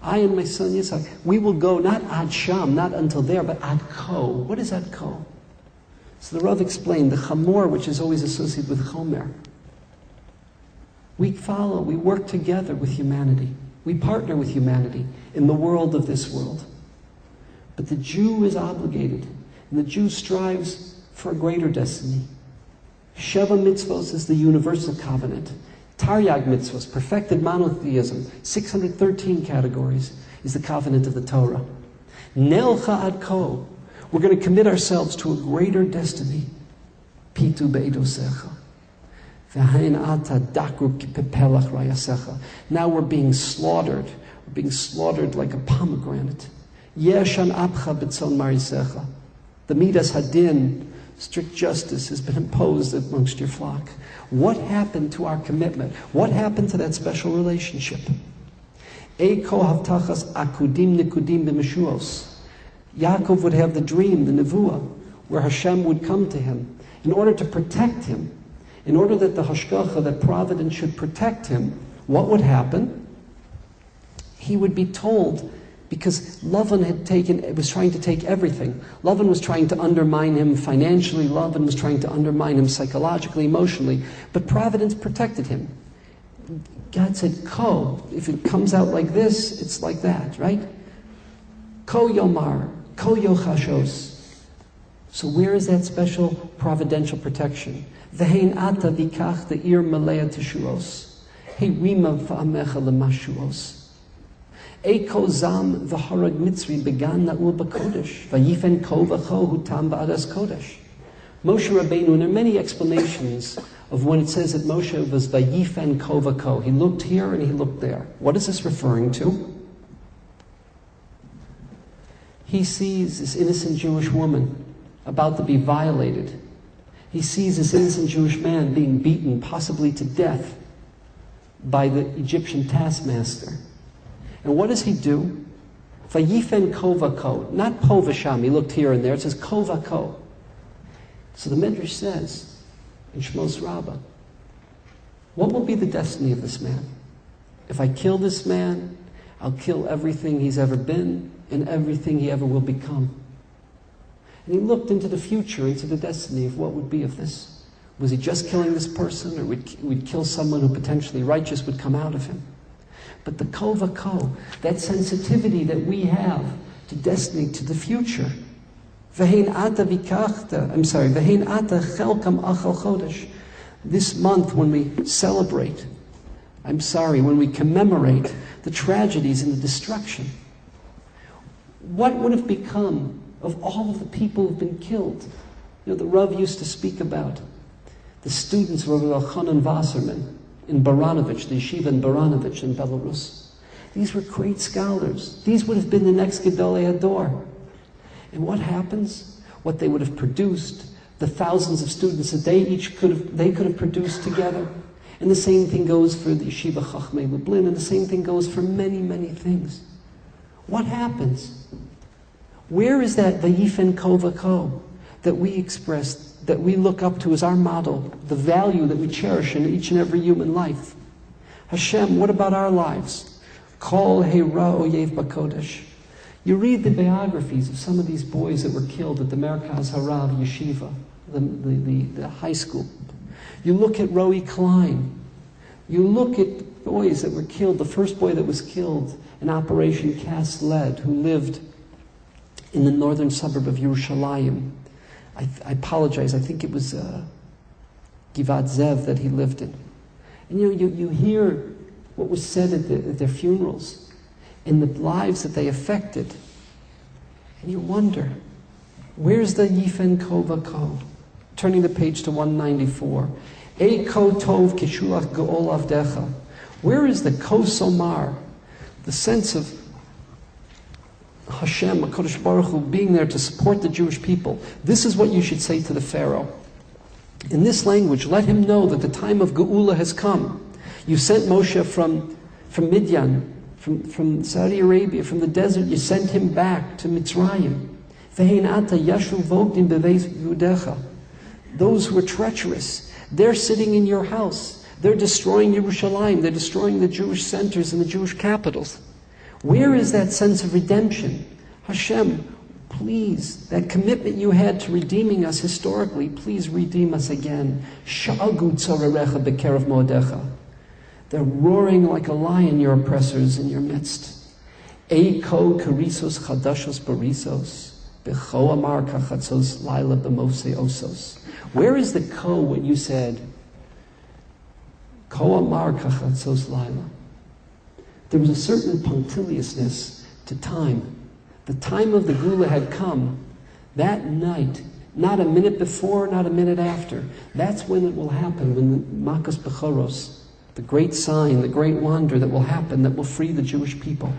I and my son Yitzchak, we will go not ad sham, not until there, but ad ko. What is ad ko? So the Rav explained the chamor, which is always associated with chomer. We follow, we work together with humanity. We partner with humanity in the world of this world. But the Jew is obligated, and the Jew strives for a greater destiny. Sheva mitzvos is the universal covenant. Taryag mitzvos, perfected monotheism, 613 categories, is the covenant of the Torah. Nelcha ad ko, we're going to commit ourselves to a greater destiny. Pitu be'edosecha. Now we're being slaughtered. We're being slaughtered like a pomegranate. The midas hadin, strict justice, has been imposed amongst your flock. What happened to our commitment? What happened to that special relationship? Yaakov would have the dream, the nevuah, where Hashem would come to him in order to protect him, in order that the hashgacha, that providence should protect him. What would happen? He would be told, because Lavan was trying to take everything. Lavan was trying to undermine him financially. Lavan was trying to undermine him psychologically, emotionally. But providence protected him. God said, Ko, if it comes out like this, it's like that, right? Ko yomar, ko yochashos. So where is that special providential protection? V'hein ata vikach the ir malea teshuos. He rima v'amecha lemashuos. Eko zam v'harag mitzri began na'ul b'kodesh. V'yifen ko v'cho hutam ba'adas kodesh. Moshe Rabbeinu, and there are many explanations of when it says that Moshe was v'yifen ko v'ko. He looked here and he looked there. What is this referring to? He sees this innocent Jewish woman about to be violated. He sees this innocent Jewish man being beaten, possibly to death, by the Egyptian taskmaster. And what does he do? Vayifen ko v'ko. Not po v'sham, he looked here and there. It says ko v'ko. So the Midrash says, in Shmos Rabbah, what will be the destiny of this man? If I kill this man, I'll kill everything he's ever been and everything he ever will become. And he looked into the future, into the destiny of what would be of this. Was he just killing this person, or would kill someone who potentially righteous would come out of him? But the ko v'ko, that sensitivity that we have to destiny, to the future. V'hein ata vikachta, v'hein ata chelkam achal chodesh. This month when we celebrate, when we commemorate the tragedies and the destruction, what would have become of all of the people who've been killed? You know, the Rav used to speak about the students of Rabbi Elchanan Wasserman in Baranovich, the yeshiva in Baranovich in Belarus. These were great scholars. These would have been the next Gedolei Hador. And what happens? What they would have produced, the thousands of students that they could have produced together. And the same thing goes for the yeshiva Chachmei Lublin, and the same thing goes for many, many things. What happens? Where is that Vayifen ko v'ko that we express, that we look up to as our model, the value that we cherish in each and every human life? Hashem, what about our lives? Kol heira oyev b'kodesh. You read the biographies of some of these boys that were killed at the Merkaz Harav Yeshiva, the high school. You look at Roe Klein. You look at boys that were killed. The first boy that was killed in Operation Cast Lead, who lived in the northern suburb of Yerushalayim. I apologize, I think it was Givat Zev that he lived in. And you hear what was said at their funerals and the lives that they affected. And you wonder, where's the Yifen Ko V'ko? Turning the page to 194. Eiko Tov Kishuach Geol Avdecha. Where is the Ko Somar, the sense of Hashem, HaKadosh Baruch Hu, being there to support the Jewish people? This is what you should say to the Pharaoh. In this language, let him know that the time of Geula has come. You sent Moshe from Midian, from Saudi Arabia, from the desert. You sent him back to Mitzrayim. Ve'hein ata yashu vogdim beveis yudecha. Those who are treacherous, they're sitting in your house. They're destroying Yerushalayim. They're destroying the Jewish centers and the Jewish capitals. Where is that sense of redemption? Hashem, please, that commitment you had to redeeming us historically, please redeem us again. Sha'agu tzorerecha b'kerev modecha. They're roaring like a lion, your oppressors, in your midst. Eiko karisos chadashos barisos. B'cho amar kachatzos laila b'mose osos. Where is the ko when you said, Ko amar kachatzos laila? There was a certain punctiliousness to time. The time of the Gula had come. That night, Not a minute before, not a minute after. That's when it will happen, when the Makas Bechoros, the great sign, the great wonder that will happen, that will free the Jewish people.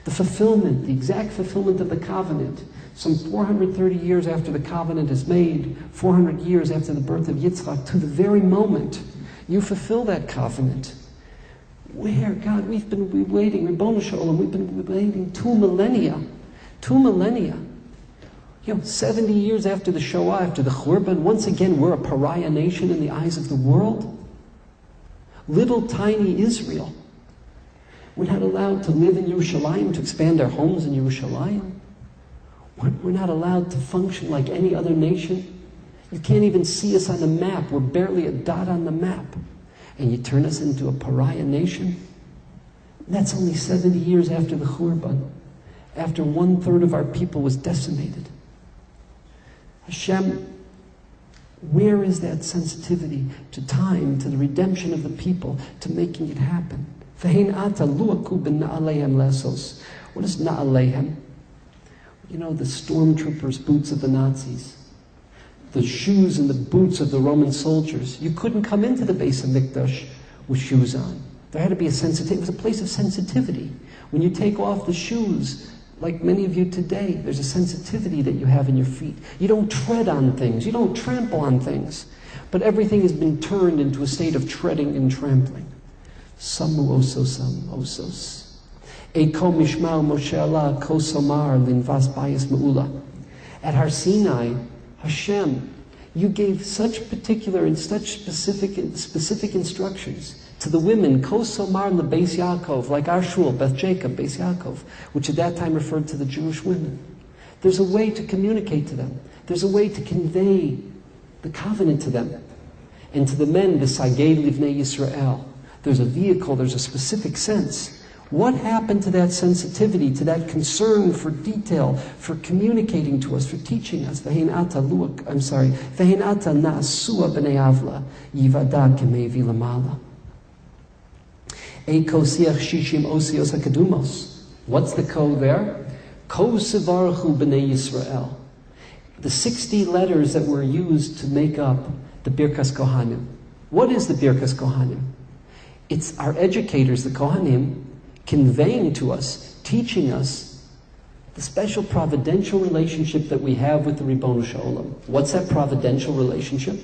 The fulfillment, the exact fulfillment of the covenant, some 430 years after the covenant is made, 400 years after the birth of Yitzchak, to the very moment you fulfill that covenant. Where, God, we've been waiting, Ribono Shel Olam, we've been waiting 2 millennia. 2 millennia. 70 years after the Shoah, after the Churban, once again we're a pariah nation in the eyes of the world. Little tiny Israel. We're not allowed to live in Yerushalayim, to expand our homes in Yerushalayim. We're not allowed to function like any other nation. You can't even see us on the map. We're barely a dot on the map. And you turn us into a pariah nation? That's only 70 years after the Churban, after 1/3 of our people was decimated. Hashem, where is that sensitivity to time, to the redemption of the people, to making it happen? What is na'alehem? The stormtroopers' boots of the Nazis. The shoes and the boots of the Roman soldiers. You couldn't come into the Beis HaMikdash with shoes on. There had to be a sensitivity. It was a place of sensitivity. When you take off the shoes, like many of you today, there's a sensitivity that you have in your feet. You don't tread on things. You don't trample on things. But everything has been turned into a state of treading and trampling. Samu ososam osos. Eko mishmar Moshe Allah kosomar linvas bayis me'ula. At Har Sinai, Hashem, you gave such particular and such specific instructions to the women, kosomar lebeis Yaakov, like our shul, Beth Jacob, Beis Yaakov, which at that time referred to the Jewish women. There's a way to communicate to them. There's a way to convey the covenant to them. And to the men, the Saged Livnei Yisrael. There's a vehicle, there's a specific sense. What happened to that sensitivity, to that concern for detail, for communicating to us, for teaching us? Ve'hein ata na'asua b'nei avla, yivada k'mei vilamala. Eko siach shishim osios hakadumos. What's the code there? Ko sevarchu b'nei Yisrael. The 60 letters that were used to make up the Birkas Kohanim. What is the Birkas Kohanim? It's our educators, the Kohanim, conveying to us, teaching us the special providential relationship that we have with the Ribono Shel Olam. What's that providential relationship?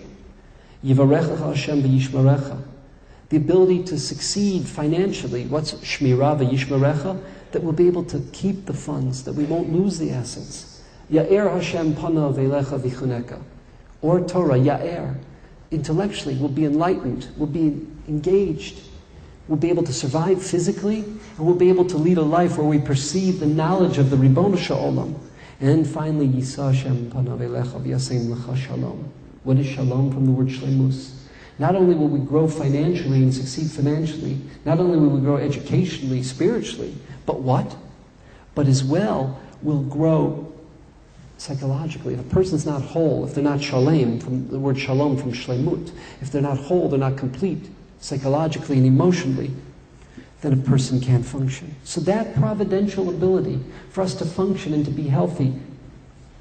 Yivarecha Hashem v'yishmarecha. The ability to succeed financially. What's Shmira v'yishmarecha? That we'll be able to keep the funds, that we won't lose the assets. Ya'er Hashem panav v'elecha v'chuneka. Or Torah, Ya'er. Intellectually, we'll be enlightened, we'll be engaged. We'll be able to survive physically, and we'll be able to lead a life where we perceive the knowledge of the Ribono Shel Olam. And finally, Yisa Hashem panav elecha v'yaseim lecha shalom. What is shalom from the word shlemus? Not only will we grow financially and succeed financially, not only will we grow educationally, spiritually, but what? But as well, we'll grow psychologically. If a person's not whole, if they're not shalem, from the word shalom from shlemut, if they're not whole, they're not complete, psychologically and emotionally, then a person can't function. So that providential ability for us to function and to be healthy,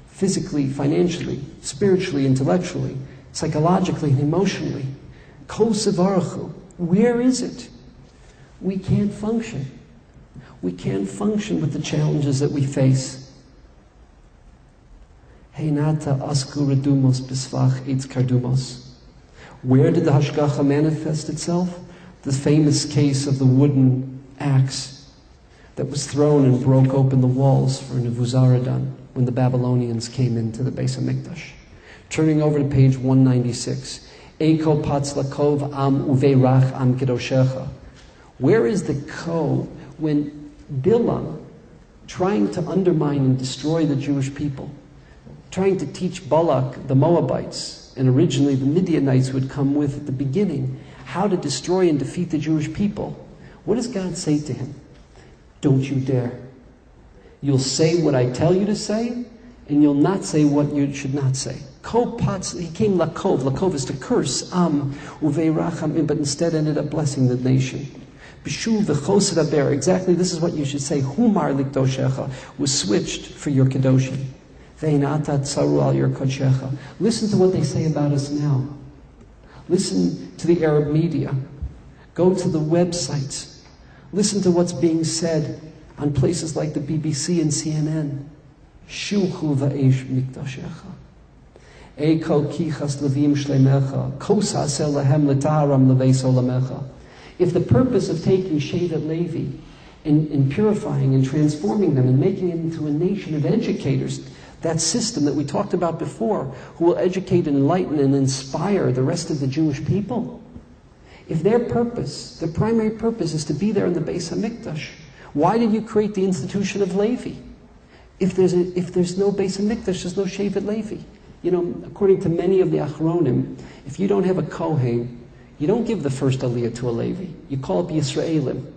physically, financially, spiritually, intellectually, psychologically, and emotionally, kosevarchu, where is it? We can't function. We can't function with the challenges that we face. Heinata asku redumos bisvach eitz kardumos. Where did the Hashgacha manifest itself? The famous case of the wooden axe that was thrown and broke open the walls for Nebuzaradan when the Babylonians came into the Beis HaMikdash. Turning over to page 196. Eko patz lakov am uveirach am kedoshecha. Where is the ko when Bilam, trying to undermine and destroy the Jewish people, trying to teach Balak, the Moabites, and originally the Midianites would come with at the beginning, how to destroy and defeat the Jewish people. What does God say to him? Don't you dare. You'll say what I tell you to say, and you'll not say what you should not say. He came lakov. Lakov is to curse. Uveiracham, but instead ended up blessing the nation. Bishuv v'chos raber. Exactly this is what you should say. Humar likdoshecha was switched for your kedoshim. Listen to what they say about us now. Listen to the Arab media. Go to the websites. Listen to what's being said on places like the BBC and CNN. Shulchu va'esh mikdashecha. Eko kichas levim shleimecha. Kosasel lahem letaharam leveis olamecha. If the purpose of taking Shevet Levi and purifying and transforming them and making it into a nation of educators, that system that we talked about before, who will educate, enlighten, and inspire the rest of the Jewish people, if their purpose, their primary purpose, is to be there in the Beis HaMikdash, why did you create the institution of Levi? If there's no Beis HaMikdash, there's no Shevet Levi. You know, according to many of the Achronim, if you don't have a Kohen, you don't give the first Aliyah to a Levi. You call it Yisraelim.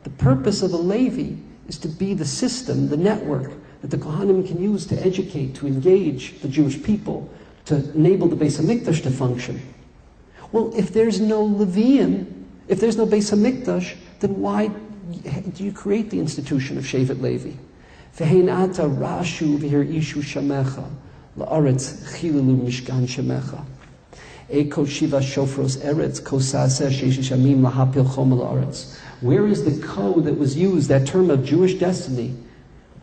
The purpose of a Levi is to be the system, the network, that the Kohanim can use to educate, to engage the Jewish people, to enable the Beis HaMikdash to function. Well, if there's no Leviim, if there's no Beis HaMikdash, then why do you create the institution of Shevet Levi? V'hein ata rashu v'hir ishu shamecha la'aretz chilalu mishkan shamecha eko shiva shofros eretz kosaseh sheshish amim lahapil chom la'aretz. Where is the code that was used, that term of Jewish destiny,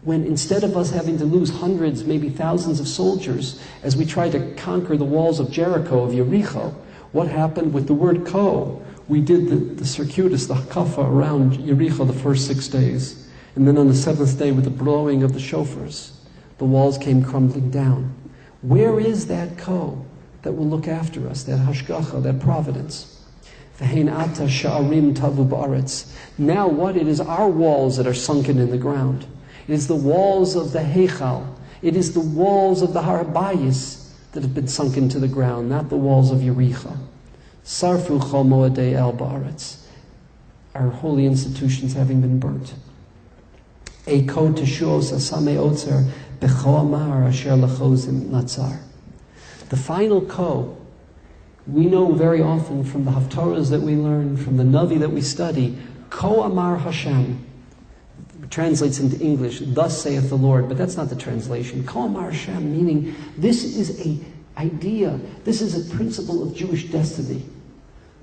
when instead of us having to lose hundreds, maybe thousands of soldiers as we tried to conquer the walls of Jericho, of Yericho, what happened with the word ko? We did the circuitous, the hakafa around Yericho the first 6 days. And then on the 7th day, with the blowing of the shofars, the walls came crumbling down. Where is that ko that will look after us, that hashgacha, that providence? Now what? It is our walls that are sunken in the ground. It is the walls of the Heichal. It is the walls of the Har Habayis that have been sunk into the ground, not the walls of Yericho. Sarfu chol moadei el ba'aretz. Our holy institutions having been burnt. Eko teshuos asame otzer becho amar asher lachozim natzar. The final ko, we know very often from the Haftarahs that we learn, from the Navi that we study, ko amar Hashem. Translates into English, thus saith the Lord, but that's not the translation. Ko amar Hashem, meaning this is a idea, this is a principle of Jewish destiny.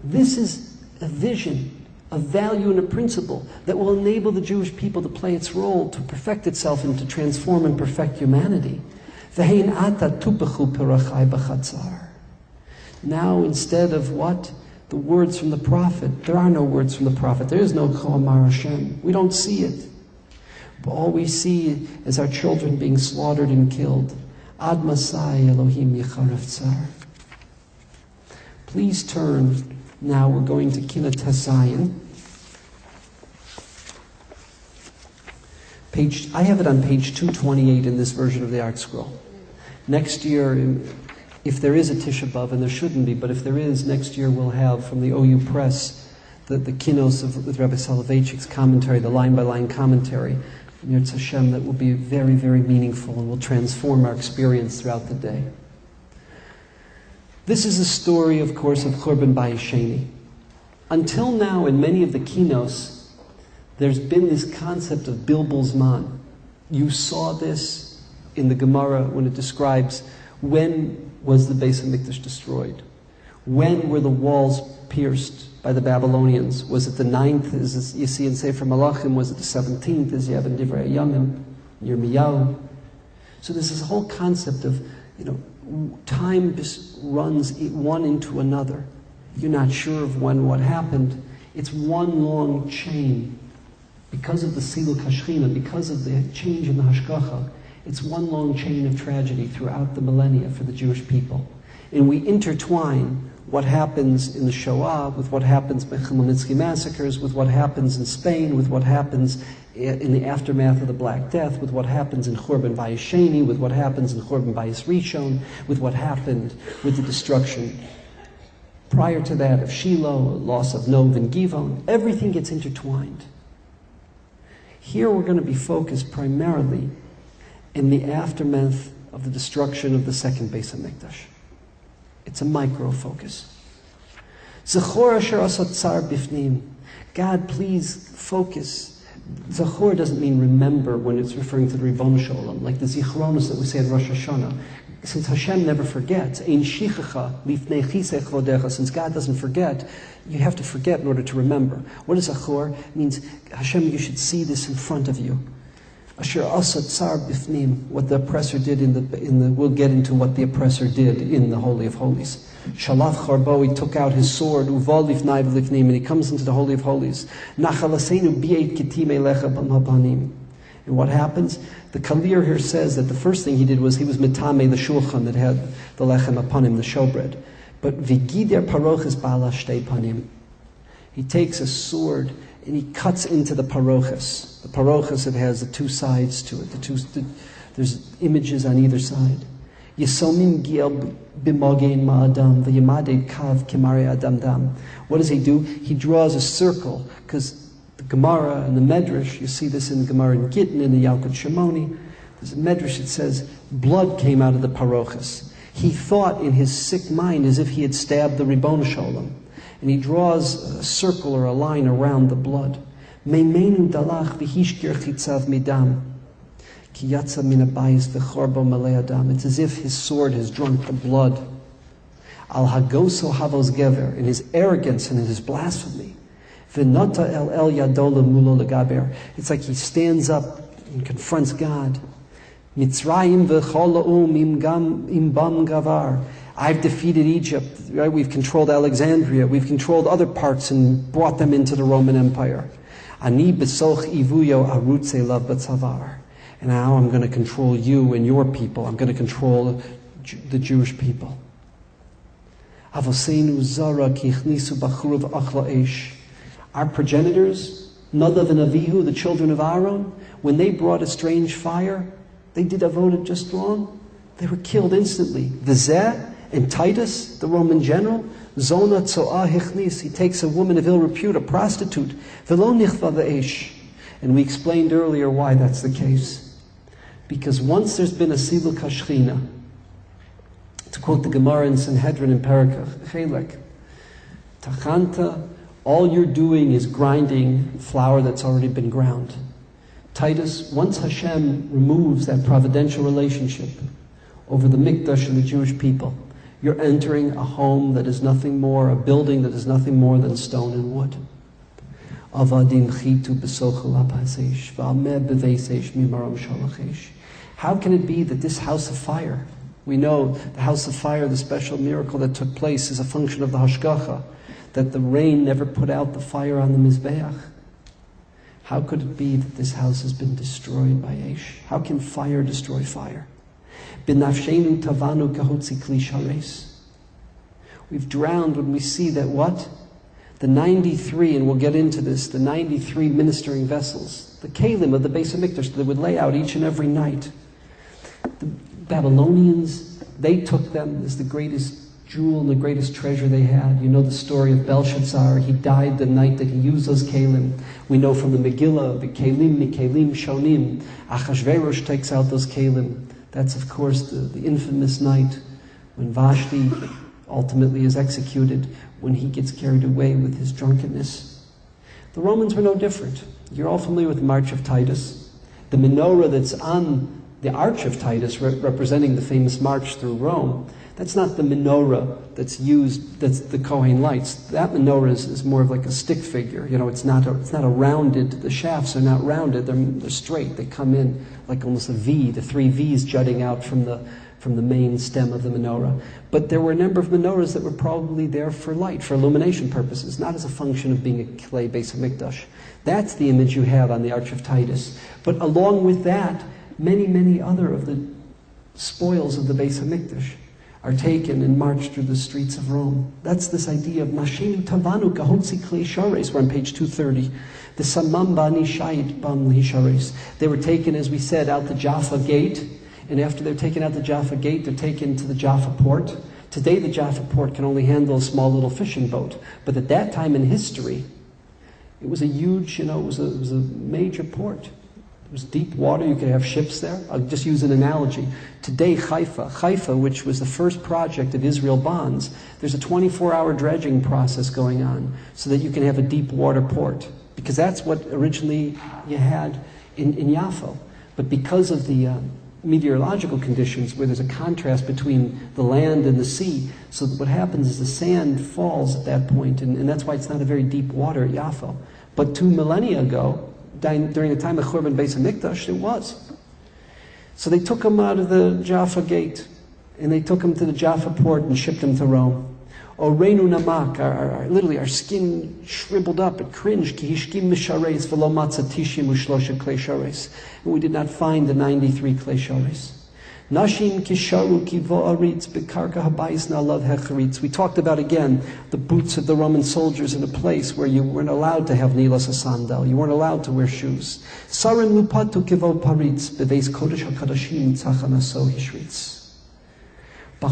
This is a vision, a value and a principle that will enable the Jewish people to play its role, to perfect itself and to transform and perfect humanity. Now, instead of what? The words from the prophet. There are no words from the prophet. There is no Ko amar Hashem. We don't see it. But all we see is our children being slaughtered and killed. Ad Masai Elohim Yicharef Tsar. Please turn. Now we're going to Kinot Tesayin. I have it on page 228 in this version of the Art Scroll. Next year, if there is a Tisha B'Av, and there shouldn't be, but if there is, next year we'll have from the OU Press the Kinos with Rabbi Soloveitchik's commentary, the line-by-line commentary, Yirtz Hashem, that will be very, very meaningful and will transform our experience throughout the day. This is a story, of course, of Churban Bayis Sheni. Until now, in many of the Kinos, there's been this concept of Bilbul Zman. You saw this in the Gemara when it describes when was the Beis HaMikdash destroyed. When were the walls pierced by the Babylonians? Was it the 9th, as you see in Sefer Malachim? Was it the 17th, as you have in Divrei Yamim, Yirmiyahu? So there's this whole concept of, time runs one into another. You're not sure of when what happened. It's one long chain. Because of the Siluk HaShechina, because of the change in the Hashgacha, it's one long chain of tragedy throughout the millennia for the Jewish people. And we intertwine what happens in the Shoah with what happens by Chmielnitsky massacres, with what happens in Spain, with what happens in the aftermath of the Black Death, with what happens in Churban Bayis Sheni, with what happens in Churban Bayis Rishon, with what happened with the destruction prior to that of Shiloh, loss of Nov and Givon. Everything gets intertwined. Here we're going to be focused primarily in the aftermath of the destruction of the second Beis HaMikdash. It's a micro focus. Zechor asher asat tsar bifnim. God, please focus Zachor doesn't mean remember when it's referring to the Ribbono Shel Olam, like the Zichronos that we say at Rosh Hashanah. Since Hashem never forgets, Ein Shichacha Lifnei Chisei Chvodecha, since God doesn't forget, you have to forget in order to remember. What is Zachor? It means, Hashem, you should see this in front of you. Asher Asa Tsar Bifnim, what the oppressor did we'll get into what the oppressor did in the Holy of Holies. Shalaf Charbo, he took out his sword, Uval Lifnai V'Lifnim, and he comes into the Holy of Holies. Nachalasenu Bi'et Kitim Elecha B'Mapanim. And what happens? The Kalir here says that the first thing he did was he was mitame the shulchan that had the lechem upon him, the showbread. But Vigider Paroches Bala Shtei Panim. He takes a sword and he cuts into the paroches. The paroches, it has the two sides to it. There's images on either side. Yisomim Giel Bimogein Ma'adam V'Yamadei Kav Kimari Adam Dam. What does he do? He draws a circle, because the Gemara and the Medrash, you see this in the Gemara in Gittin, in the Yalkut Shimoni. There's a Medrash that says blood came out of the paroches. He thought in his sick mind as if he had stabbed the Ribbono Shel Olam. And he draws a circle or a line around the blood. Meimenu dalach v'hishkir chitzav midam. Ki yatsa min abayis v'chorbo malei adam. It's as if his sword has drunk the blood. Al hagoso havos gever, in his arrogance and in his blasphemy. V'nota el yadola mulo legaber. It's like he stands up and confronts God. Mitzrayim v'chol im bam gavar. I've defeated Egypt, right? We've controlled Alexandria, we've controlled other parts and brought them into the Roman Empire. Ani besoch ivuyo arutze lav batzavar. And now I'm going to control you and your people. I'm going to control the Jewish people. Avosenu zara ki ichnisu bachurav achla eish. Our progenitors, Nadav and Avihu, the children of Aaron, when they brought a strange fire, they did avodah just wrong. They were killed instantly. V'zeh and Titus, the Roman general, Zona tzo'ah hichnis, he takes a woman of ill repute, a prostitute, v'lo nichva v'esh. And we explained earlier why that's the case. Because once there's been a siluk hashchina, to quote the Gemara in Sanhedrin in Parakah, Chelek, Tachanta, all you're doing is grinding flour that's already been ground. Titus, once Hashem removes that providential relationship over the mikdash and the Jewish people, you're entering a home that is nothing more, a building that is nothing more than stone and wood. How can it be that this house of fire, we know the house of fire, the special miracle that took place, is a function of the hashgacha, that the rain never put out the fire on the mizbeach? How could it be that this house has been destroyed by Eish? How can fire destroy fire? B'nafshenu tavanu kahotzi kli shares. We've drowned when we see that what? The 93, and we'll get into this, the 93 ministering vessels, the kalim of the Beis HaMikdash that they would lay out each and every night. The Babylonians, they took them as the greatest jewel and the greatest treasure they had. You know the story of Belshazzar. He died the night that he used those kalim. We know from the Megillah, the kalim mikalim shonim. Achashverosh takes out those kalim. That's, of course, the infamous night when Vashti ultimately is executed, when he gets carried away with his drunkenness. The Romans were no different. You're all familiar with the March of Titus. The menorah that's on the Arch of Titus, representing the famous march through Rome, that's not the menorah that's used, that's the Kohen lights. That menorah is more of like a stick figure. You know, it's not a rounded, the shafts are not rounded, they're straight. They come in like almost a V, the three V's jutting out from the main stem of the menorah. But there were a number of menorahs that were probably there for light, for illumination purposes, not as a function of being a clay Beis HaMikdash. That's the image you have on the Arch of Titus. But along with that, many, many other of the spoils of the Beis HaMikdash are taken and marched through the streets of Rome. That's this idea of Nashenu Tavanu Kahotzi Klei Shares. We're on page 230. The Samam Bani Shait Bam Lishares. They were taken, as we said, out the Jaffa Gate. And after they're taken out the Jaffa Gate, they're taken to the Jaffa Port. Today, the Jaffa Port can only handle a small little fishing boat. But at that time in history, it was a huge, it was a major port. It was deep water. You could have ships there. I'll just use an analogy. Today, Haifa, which was the first project of Israel Bonds, there's a 24-hour dredging process going on so that you can have a deep water port. because that's what originally you had in Yaffo. But because of the meteorological conditions where there's a contrast between the land and the sea, so that what happens is the sand falls at that point, and that's why it's not a very deep water at Yaffo. But 2 millennia ago, during the time of Churban Beis HaMikdash, it was. So they took him out of the Jaffa gate, and they took him to the Jaffa port and shipped him to Rome. Reinu namak, literally our skin shriveled up, it cringed. Ki hishkim mishares v'lo matza tishim u'shlosha klei shares. And we did not find the 93 klei shares. Nashim kisharu ki vo'aritz bekarka habayis na'alav hecharitz. We talked about again the boots of the Roman soldiers in a place where you weren't allowed to have nilas a sandal. You weren't allowed to wear shoes. Sarin lupatu kivo paritz beveis kodesh hakadashim tzachana so hishritz. The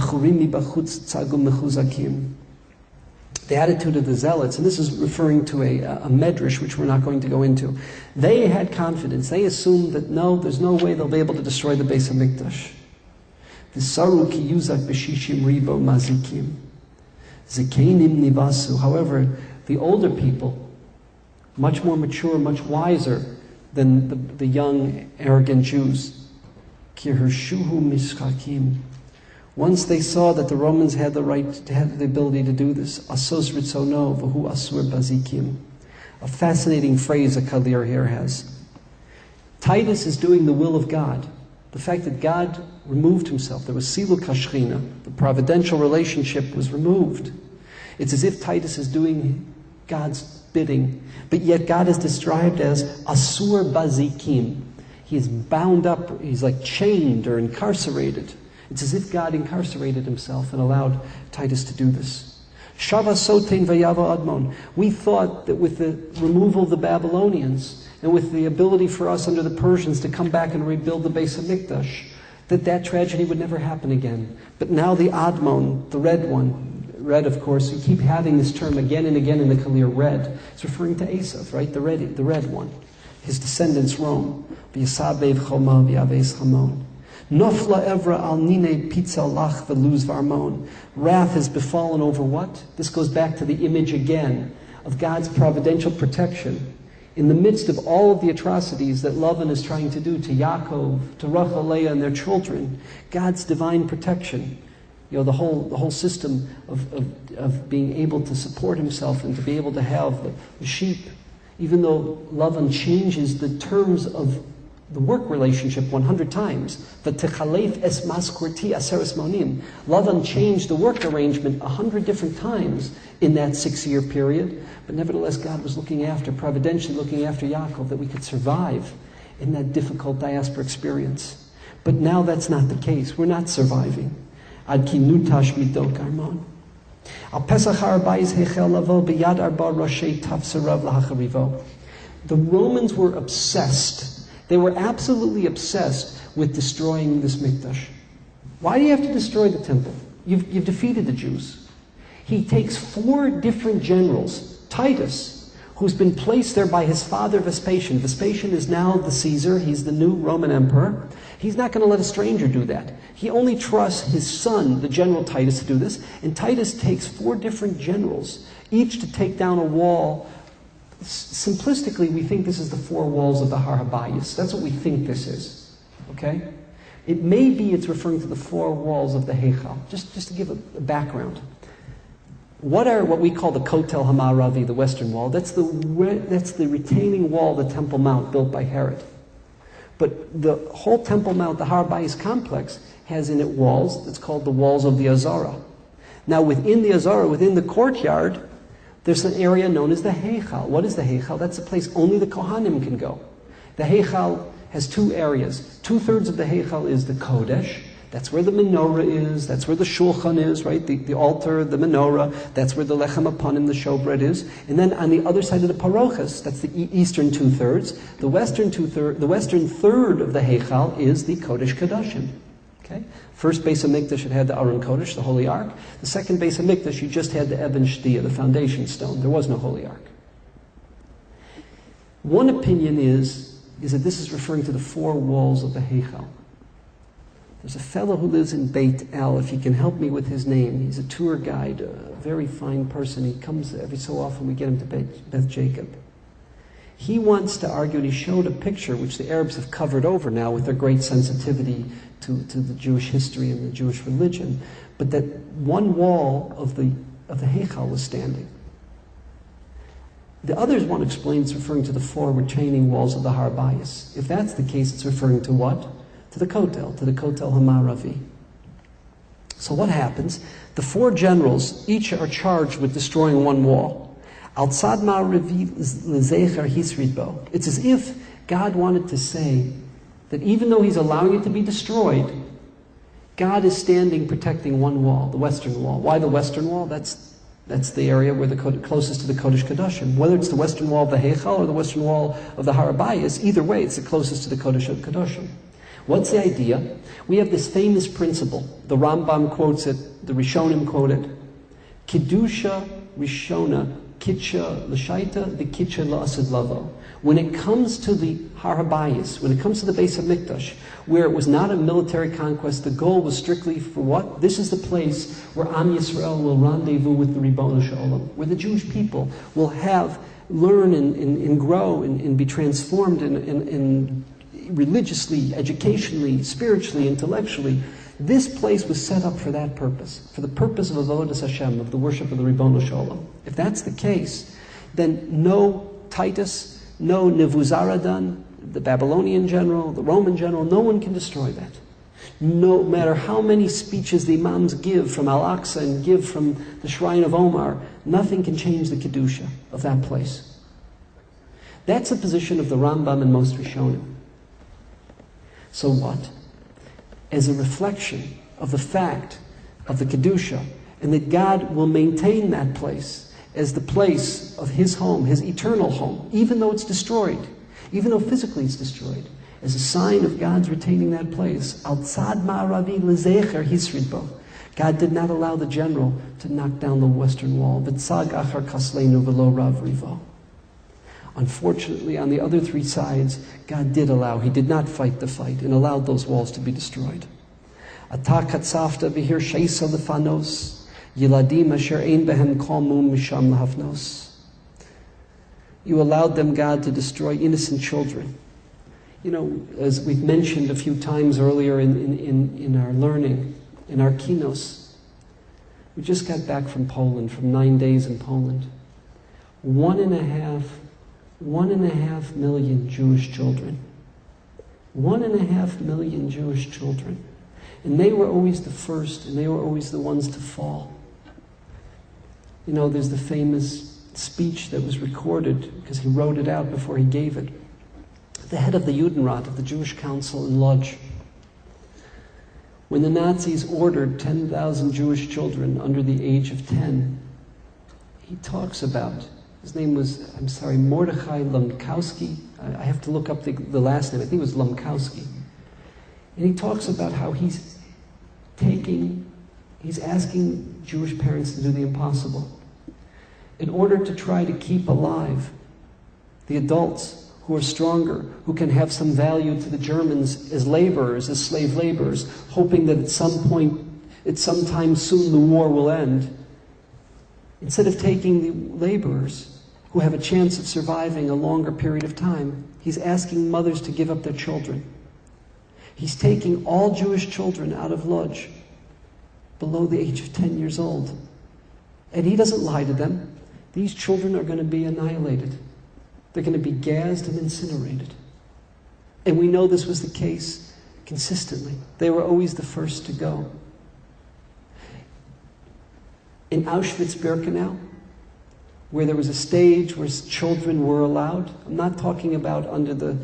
attitude of the zealots, and this is referring to a medrash, which we're not going to go into. They had confidence. They assumed that no, there's no way they'll be able to destroy the Beis HaMikdash. However, the older people, much more mature, much wiser than the young, arrogant Jews, once they saw that the Romans had the right, to have the ability to do this, asos ritzono v'hu asur bazikim. A fascinating phrase that Kalir here has. Titus is doing the will of God. The fact that God removed himself, there was siluk hashchina, the providential relationship was removed. It's as if Titus is doing God's bidding, but yet God is described as asur bazikim. He is bound up, he's like chained or incarcerated. It's as if God incarcerated himself and allowed Titus to do this. Shava sotein vayava admon. We thought that with the removal of the Babylonians and with the ability for us under the Persians to come back and rebuild the Beis HaMikdash, that tragedy would never happen again. But now the Admon, the red one, red of course, you keep having this term again and again in the Kalir, red. It's referring to Esav, right? The red one. His descendants roam. V'yasabev choma v'yaves chamon. Nofla evra al nine pizza lach veluz varmon. Wrath has befallen over what? This goes back to the image again of God's providential protection in the midst of all of the atrocities that Lavan is trying to do to Yaakov, to Rachel, Leah, and their children. God's divine protection. You know, the whole system of being able to support himself and to be able to have the sheep. Even though Lavan changes the terms of the work relationship 100 times. The techalef es maskurti aseres monim. Lavan changed the work arrangement 100 different times in that 6-year period. But nevertheless, God was looking after, providentially looking after Yaakov, that we could survive in that difficult diaspora experience. But now that's not the case. We're not surviving. Ad ki nutash midok armon. Al pesach harabayis hechel lavo b'yad arba roshei tafsarav lahacharivo. The Romans were obsessed. They were absolutely obsessed with destroying this Mikdash. Why do you have to destroy the temple? You've defeated the Jews. He takes 4 different generals. Titus, who's been placed there by his father Vespasian. Vespasian is now the Caesar. He's the new Roman emperor. He's not going to let a stranger do that. He only trusts his son, the general Titus, to do this. And Titus takes 4 different generals, each to take down a wall. Simplistically, we think this is the 4 walls of the Har HaBayis. That's what we think this is. Okay? It may be it's referring to the 4 walls of the Heichal. Just to give a background. What we call the Kotel HaMa'aravi, the Western Wall? That's the retaining wall of the Temple Mount built by Herod. But the whole Temple Mount, the Har HaBayis complex, has in it walls that's called the walls of the Azara. Now within the Azara, within the courtyard, there's an area known as the Heichal. What is the Heichal? That's a place only the Kohanim can go. The Heichal has 2 areas. 2/3 of the Heichal is the Kodesh. That's where the menorah is. That's where the shulchan is, right? The altar, the menorah. That's where the lechem apanim, the showbread is. And then on the other side of the parochas, that's the eastern 2/3. The western third of the Heichal is the Kodesh Kodashim. Okay? First Beis HaMikdash, it had the Aron Kodesh, the Holy Ark. The second Beis HaMikdash, you just had the Eben Shtia, the foundation stone. There was no Holy Ark. One opinion is that this is referring to the 4 walls of the Heichal. There's a fellow who lives in Beit El, if you can help me with his name. He's a tour guide, a very fine person. He comes every so often, we get him to Beth Jacob. He wants to argue, and he showed a picture which the Arabs have covered over now with their great sensitivity to the Jewish history and the Jewish religion, but that one wall of the Heichal was standing. The others want to explain it's referring to the four retaining walls of the Har Bayis. If that's the case, it's referring to what? To the Kotel Hamaravi. So what happens? The four generals, each are charged with destroying one wall. It's as if God wanted to say that even though he's allowing it to be destroyed, God is standing protecting one wall, the western wall. Why the western wall? That's the area where closest to the Kodesh Kodashim. Whether it's the western wall of the Heichal or the western wall of the Har Bayis, either way, it's the closest to the Kodesh Kodashim. What's the idea? We have this famous principle. The Rambam quotes it, the Rishonim quote it. Kedusha Rishona Kitcha L'Shaita, the Kitcha L'Asad Lavo. When it comes to the Har Bayis, when it comes to the Beis HaMikdash, where it was not a military conquest, the goal was strictly for what? This is the place where Am Yisrael will rendezvous with the Ribono Shel Olam, where the Jewish people will learn and grow and be transformed in religiously, educationally, spiritually, intellectually. This place was set up for that purpose, for the purpose of Avodas Hashem, of the worship of the Ribono Shel Olam. If that's the case, then no Titus, no Nebuzaradan, the Babylonian general, the Roman general, no one can destroy that. No matter how many speeches the Imams give from Al-Aqsa and give from the Shrine of Omar, nothing can change the Kedusha of that place. That's the position of the Rambam and most Rishonim. So what? As a reflection of the fact of the Kedusha, and that God will maintain that place as the place of his home, his eternal home, even though it's destroyed, even though physically it's destroyed, as a sign of God's retaining that place. Al-Tzad Ma'aravi L'Zecher Hisridbo. God did not allow the general to knock down the western wall. V'tzag achar kasleinu v'lo rav rivo. Unfortunately, on the other three sides, God did allow. He did not fight the fight and allowed those walls to be destroyed. Ata katzafta v'hir sheisa lefanos. Yiladim asher ein behem kalmum misham lahafnos. You allowed them, God, to destroy innocent children. You know, as we've mentioned a few times earlier in our learning, in our Kinos, we just got back from Poland, from 9 days in Poland. 1.5 million Jewish children. 1.5 million Jewish children. And they were always the first, and they were always the ones to fall. You know, there's the famous speech that was recorded, because he wrote it out before he gave it. The head of the Judenrat, of the Jewish Council in Lodz, when the Nazis ordered 10,000 Jewish children under the age of 10, he talks about, his name was, Mordechai Lomkowski. I have to look up the last name. I think it was Lomkowski. And he talks about how he's asking Jewish parents to do the impossible in order to try to keep alive the adults who are stronger, who can have some value to the Germans as laborers, as slave laborers, hoping that at some time soon the war will end. Instead of taking the laborers who have a chance of surviving a longer period of time, he's asking mothers to give up their children. He's taking all Jewish children out of Lodz below the age of 10 years old. And he doesn't lie to them. These children are going to be annihilated. They're going to be gassed and incinerated. And we know this was the case consistently. They were always the first to go. In Auschwitz-Birkenau, where there was a stage where children were allowed, I'm not talking about under the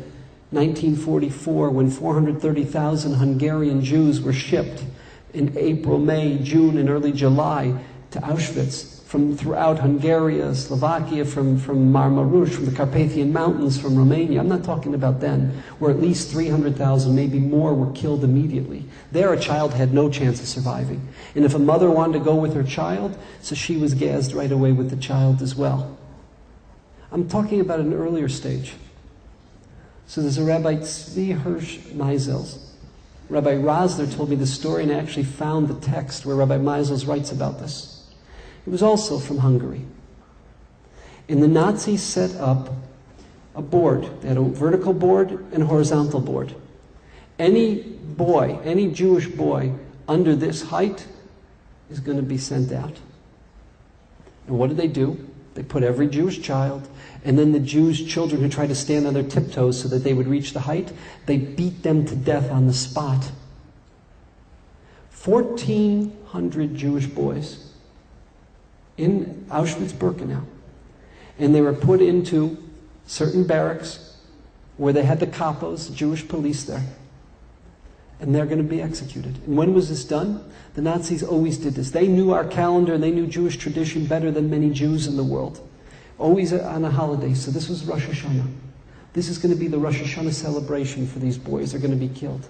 1944 when 430,000 Hungarian Jews were shipped in April, May, June, and early July to Auschwitz from throughout Hungary, Slovakia, from Marmarush, from the Carpathian Mountains, from Romania. I'm not talking about then, where at least 300,000, maybe more, were killed immediately. There a child had no chance of surviving. And if a mother wanted to go with her child, so she was gassed right away with the child as well. I'm talking about an earlier stage. So there's a Rabbi Tzvi Hirsch Meisels. Rabbi Rosler told me the story, and I actually found the text where Rabbi Meisels writes about this. It was also from Hungary. And the Nazis set up a board. They had a vertical board and a horizontal board. Any boy, any Jewish boy under this height is going to be sent out. And what do? They put every Jewish child, and then the Jewish children who tried to stand on their tiptoes so that they would reach the height, they beat them to death on the spot. 1,400 Jewish boys in Auschwitz-Birkenau. And they were put into certain barracks where they had the capos, the Jewish police there. And they're going to be executed. And when was this done? The Nazis always did this. They knew our calendar and they knew Jewish tradition better than many Jews in the world. Always on a holiday. So this was Rosh Hashanah. This is going to be the Rosh Hashanah celebration for these boys. They're going to be killed.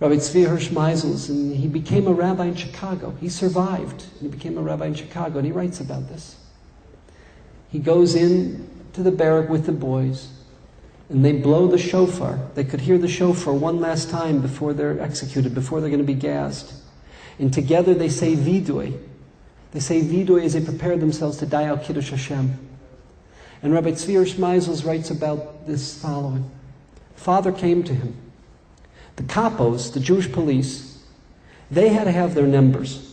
Rabbi Tzvi Hirsch Meisels, and he became a rabbi in Chicago. He survived. And he became a rabbi in Chicago, and he writes about this. He goes in to the barrack with the boys, and they blow the shofar. They could hear the shofar one last time before they're executed, before they're going to be gassed. And together they say vidui. They say vidui as they prepare themselves to die al Kiddush Hashem. And Rabbi Tzvi Hirsch Meisels writes about this following. Father came to him. The capos, the Jewish police, they had to have their numbers.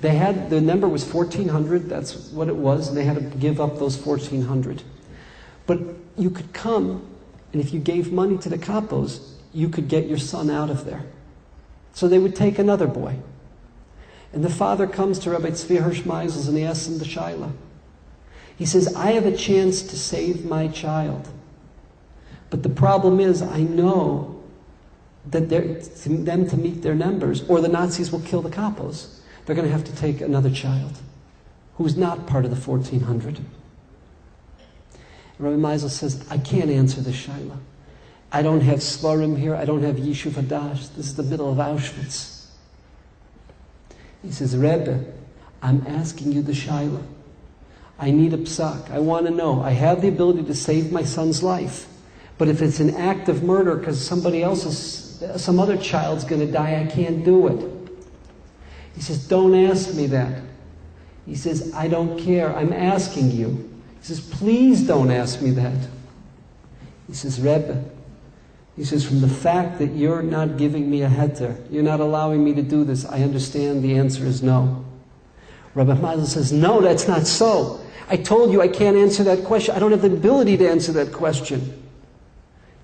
The number was 1,400, that's what it was, and they had to give up those 1,400. But you could come, and if you gave money to the capos, you could get your son out of there. So they would take another boy. And the father comes to Rabbi Tzvi Hirsch Meisels and he asks him the shaila. He says, I have a chance to save my child. But the problem is, I know that them to meet their numbers, or the Nazis will kill the capos. They're going to have to take another child who's not part of the 1,400. Rabbi Meisel says, I can't answer this shaila. I don't have Svarim here. I don't have Yishuv Hadash. This is the middle of Auschwitz. He says, Rebbe, I'm asking you the shaila. I need a psak. I want to know. I have the ability to save my son's life. But if it's an act of murder because some other child's going to die, I can't do it. He says, don't ask me that. He says, I don't care. I'm asking you. He says, please don't ask me that. He says, Rebbe, he says, from the fact that you're not giving me a heter, you're not allowing me to do this, I understand the answer is no. Rabbi Meisel says, no, that's not so. I told you I can't answer that question. I don't have the ability to answer that question.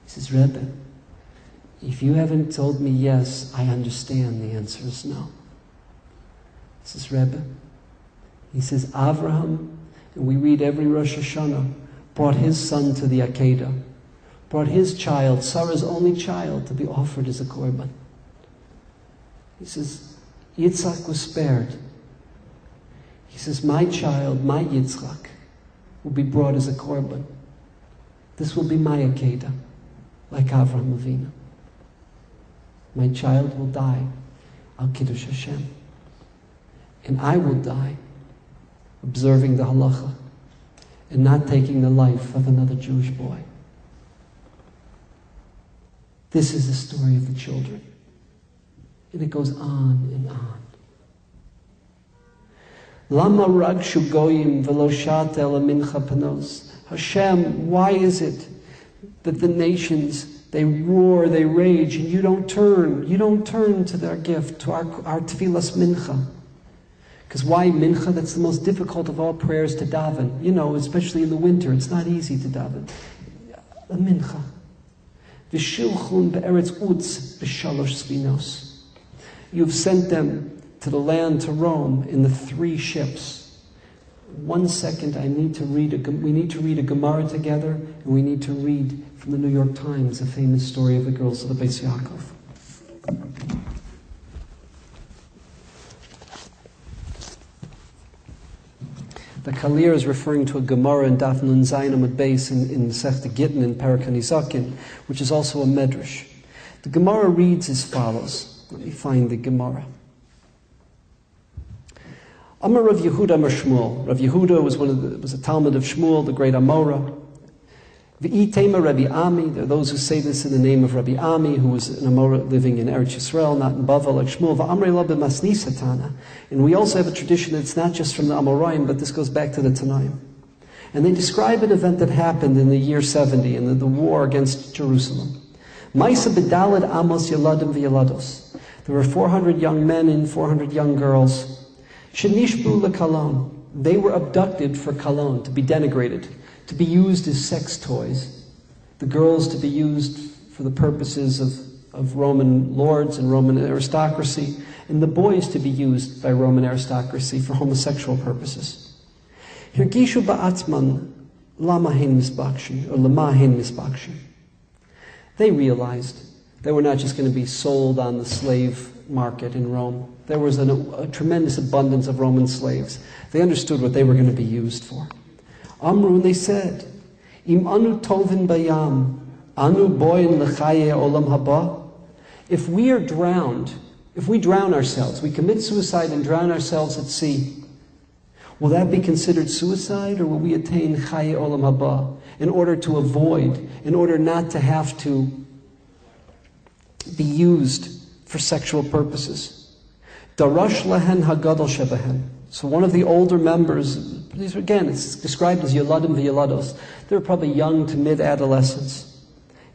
He says, Rebbe, if you haven't told me yes, I understand the answer is no. He says, Rebbe, he says, Avraham, and we read every Rosh Hashanah, brought his son to the Akedah, brought his child, Sarah's only child, to be offered as a korban. He says, Yitzhak was spared. He says, my child, my Yitzhak, will be brought as a korban. This will be my Akedah, like Avraham Avinu. My child will die al Kiddush Hashem. And I will die observing the halacha and not taking the life of another Jewish boy. This is the story of the children. And it goes on and on. Lama ragshu goyim velo shat el mincha panos. Hashem, why is it that the nations, they roar, they rage, and you don't turn to their gift, to our tefillas mincha? Because why mincha? That's the most difficult of all prayers to daven. You know, especially in the winter, it's not easy to daven. A mincha. V'shilchun be'eretz utz b'shalosh sfinos. You've sent them to the land, to Rome, in the 3 ships. 1 second, we need to read a Gemara together, and we need to read from the New York Times a famous story of the girls of the Beis Yaakov. The Kalir is referring to a Gemara in Daf Nun Zayin Amud Beis in Masechta Gittin in Parak HaNizakin, which is also a Medrash. The Gemara reads as follows. Let me find the Gemara. Amar Rav Yehuda Amar Shmuel. Rav Yehuda was a Talmud of Shmuel, the great Amora. V'itema Rabbi Ami. There are those who say this in the name of Rabbi Ami, who was an Amora living in Eretz Yisrael, not in Bavel like Shmuel. V'amrei lo b'masni satana. And we also have a tradition that's not just from the Amoraim, but this goes back to the Tanaim. And they describe an event that happened in the year 70, in the war against Jerusalem. Maisa b'dalad amos yeladim v'yelados. There were 400 young men and 400 young girls. Shenishbu lekalon. They were abducted for kalon, to be denigrated, to be used as sex toys. The girls to be used for the purposes of Roman lords and Roman aristocracy, and the boys to be used by Roman aristocracy for homosexual purposes. Hirgishu ba'atzman lama hein misbakshin, or lama hein misbakshin. They realized they were not just going to be sold on the slave market in Rome. There was a tremendous abundance of Roman slaves. They understood what they were going to be used for. Amru, and they said, Im anu tovin bayam, anu boyin lechaye olam haba. If we are drowned, if we drown ourselves, we commit suicide and drown ourselves at sea, will that be considered suicide, or will we attain chaye olam haba in order to avoid, in order not to have to be used for sexual purposes? Darash lehen hagadol shebehen. So one of the older members, these again, it's described as yeladim v'yelados. They were probably young to mid-adolescents.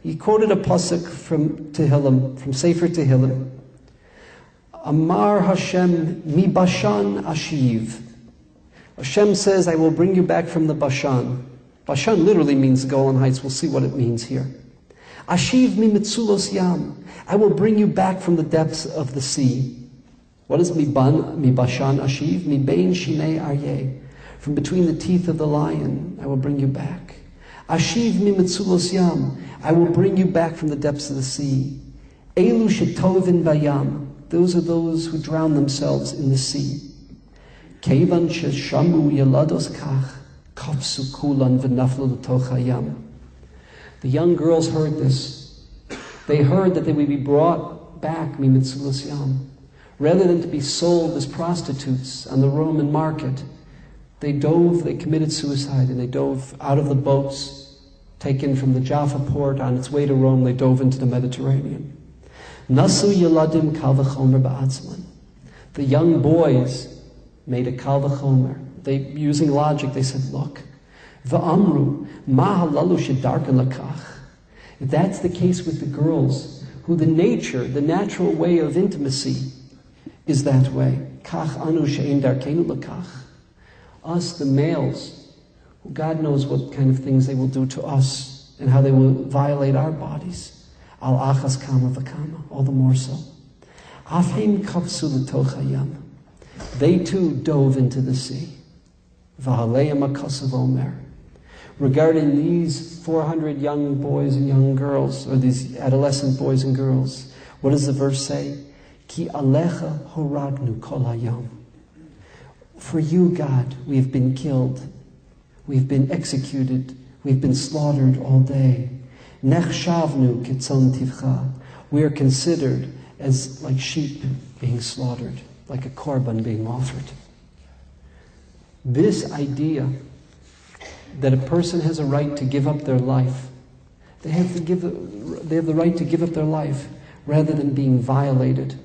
He quoted a pasuk from Tehillim, from Sefer Tehillim. Amar Hashem mi Bashan ashiv. Hashem says, I will bring you back from the Bashan. Bashan literally means the Golan Heights. We'll see what it means here. Ashiv mi mitzulos yam. I will bring you back from the depths of the sea. What is mi Bashan ashiv? Mi bein shinei aryeh. From between the teeth of the lion, I will bring you back. Ashiv mi mitzulos yam. I will bring you back from the depths of the sea. Elu shetovin bayam. Those are those who drown themselves in the sea. Kevan sheshamu yelados kach, kapsu kulan v'naflu l'toch hayam. The young girls heard this. They heard that they would be brought back mimitzulos yam. Rather than to be sold as prostitutes on the Roman market, they committed suicide, and they dove out of the boats taken from the Jaffa port on its way to Rome. They dove into the Mediterranean. Nasu yeladim kal v'chomer ba'atzman. The young boys made a kal v'chomer. They, using logic, they said, look, v'amru ma halalu shedarkan lakach. If that's the case with the girls, who the natural way of intimacy is that way. Kach anu she'en darkenu lakach. Us, the males, who God knows what kind of things they will do to us and how they will violate our bodies. Al achas kama v'kama, all the more so. Afheim kapsu l'toch hayam. They too dove into the sea. V'haleim akasav omer. Regarding these 400 young boys and young girls, or these adolescent boys and girls, what does the verse say? Ki alecha horagnu kol hayam. For you, God, we have been killed. We've been executed. We've been slaughtered all day. Nechshavnu ketzon tivcha. We are considered as like sheep being slaughtered, like a korban being offered. This idea that a person has a right to give up their life, they have the right to give up their life rather than being violated.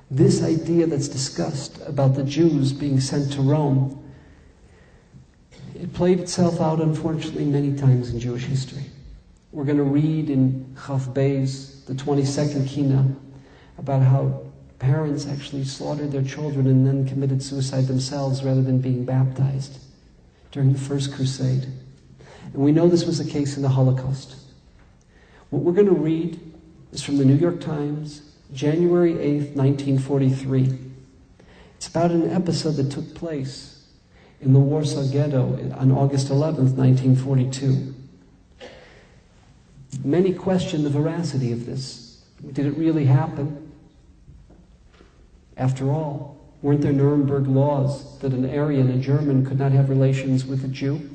This idea that's discussed about the Jews being sent to Rome, it played itself out, unfortunately, many times in Jewish history. We're going to read in Chaf Beis, the 22nd Kinot, about how parents actually slaughtered their children and then committed suicide themselves rather than being baptized during the First Crusade. And we know this was the case in the Holocaust. What we're going to read is from the New York Times, January 8th, 1943. It's about an episode that took place in the Warsaw Ghetto on August 11th, 1942. Many question the veracity of this. Did it really happen? After all, weren't there Nuremberg laws that an Aryan, a German, could not have relations with a Jew?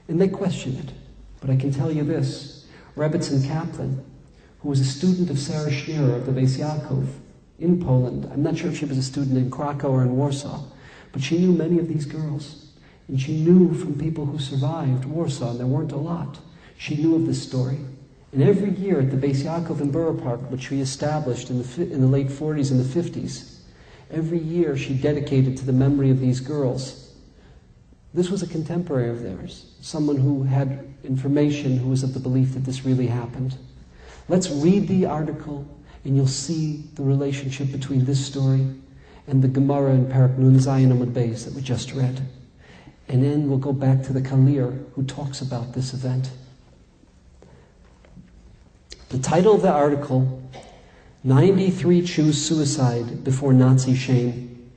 And they question it. But I can tell you this. Rebbetzin Kaplan, who was a student of Sarah Schneer of the Beis Yaakov in Poland. I'm not sure if she was a student in Krakow or in Warsaw, but she knew many of these girls. And she knew from people who survived Warsaw, and there weren't a lot. She knew of this story. And every year at the Beis Yaakov in Borough Park, which we established in the late 40s and the 50s, every year she dedicated to the memory of these girls This was a contemporary of theirs, someone who had information, who was of the belief that this really happened. Let's read the article, and you'll see the relationship between this story and the Gemara in Parak Nun Zayin Amud Beis that we just read. And then we'll go back to the Kalir, who talks about this event. The title of the article, 93 Choose Suicide Before Nazi Shame.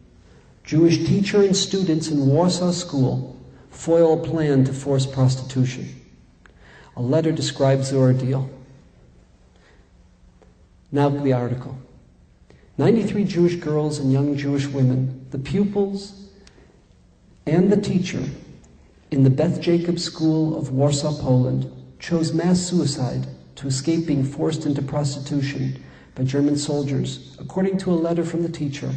Jewish teacher and students in Warsaw School foil a plan to force prostitution. A letter describes the ordeal. Now the article. 93 Jewish girls and young Jewish women, the pupils and the teacher in the Beth Jacob School of Warsaw, Poland, chose mass suicide to escape being forced into prostitution by German soldiers, according to a letter from the teacher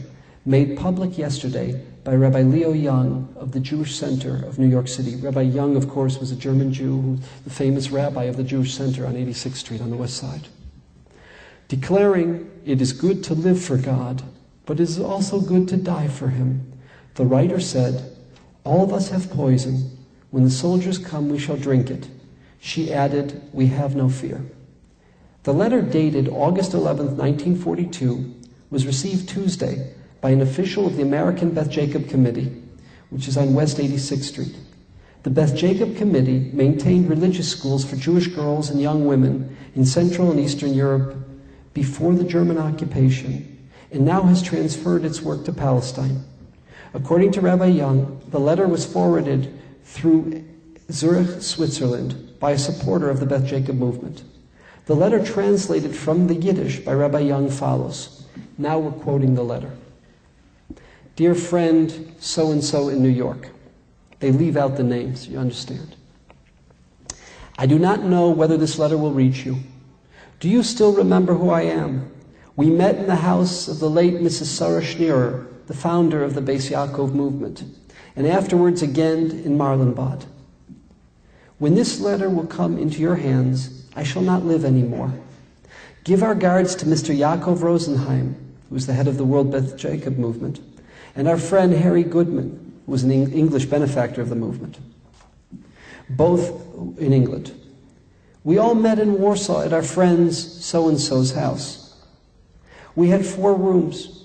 made public yesterday by Rabbi Leo Young of the Jewish Center of New York City. Rabbi Young, of course, was a German Jew, the famous rabbi of the Jewish Center on 86th Street on the west side. Declaring, "It is good to live for God, but it is also good to die for Him," the writer said, "All of us have poison. When the soldiers come, we shall drink it." She added, "We have no fear." The letter, dated August 11, 1942, was received Tuesday by an official of the American Beth Jacob Committee, which is on West 86th Street. The Beth Jacob Committee maintained religious schools for Jewish girls and young women in Central and Eastern Europe before the German occupation, and now has transferred its work to Palestine. According to Rabbi Young, the letter was forwarded through Zurich, Switzerland, by a supporter of the Beth Jacob movement. The letter, translated from the Yiddish by Rabbi Young, follows. Now we're quoting the letter. "Dear friend, so-and-so in New York." They leave out the names, you understand. "I do not know whether this letter will reach you. Do you still remember who I am? We met in the house of the late Mrs. Sarah Schneerer, the founder of the Beis Yaakov movement, and afterwards again in Marlenbad. When this letter will come into your hands, I shall not live anymore. Give our regards to Mr. Yaakov Rosenheim, who is the head of the World Beth Jacob movement, and our friend Harry Goodman, who was an English benefactor of the movement, both in England. We all met in Warsaw at our friend's so-and-so's house. We had 4 rooms.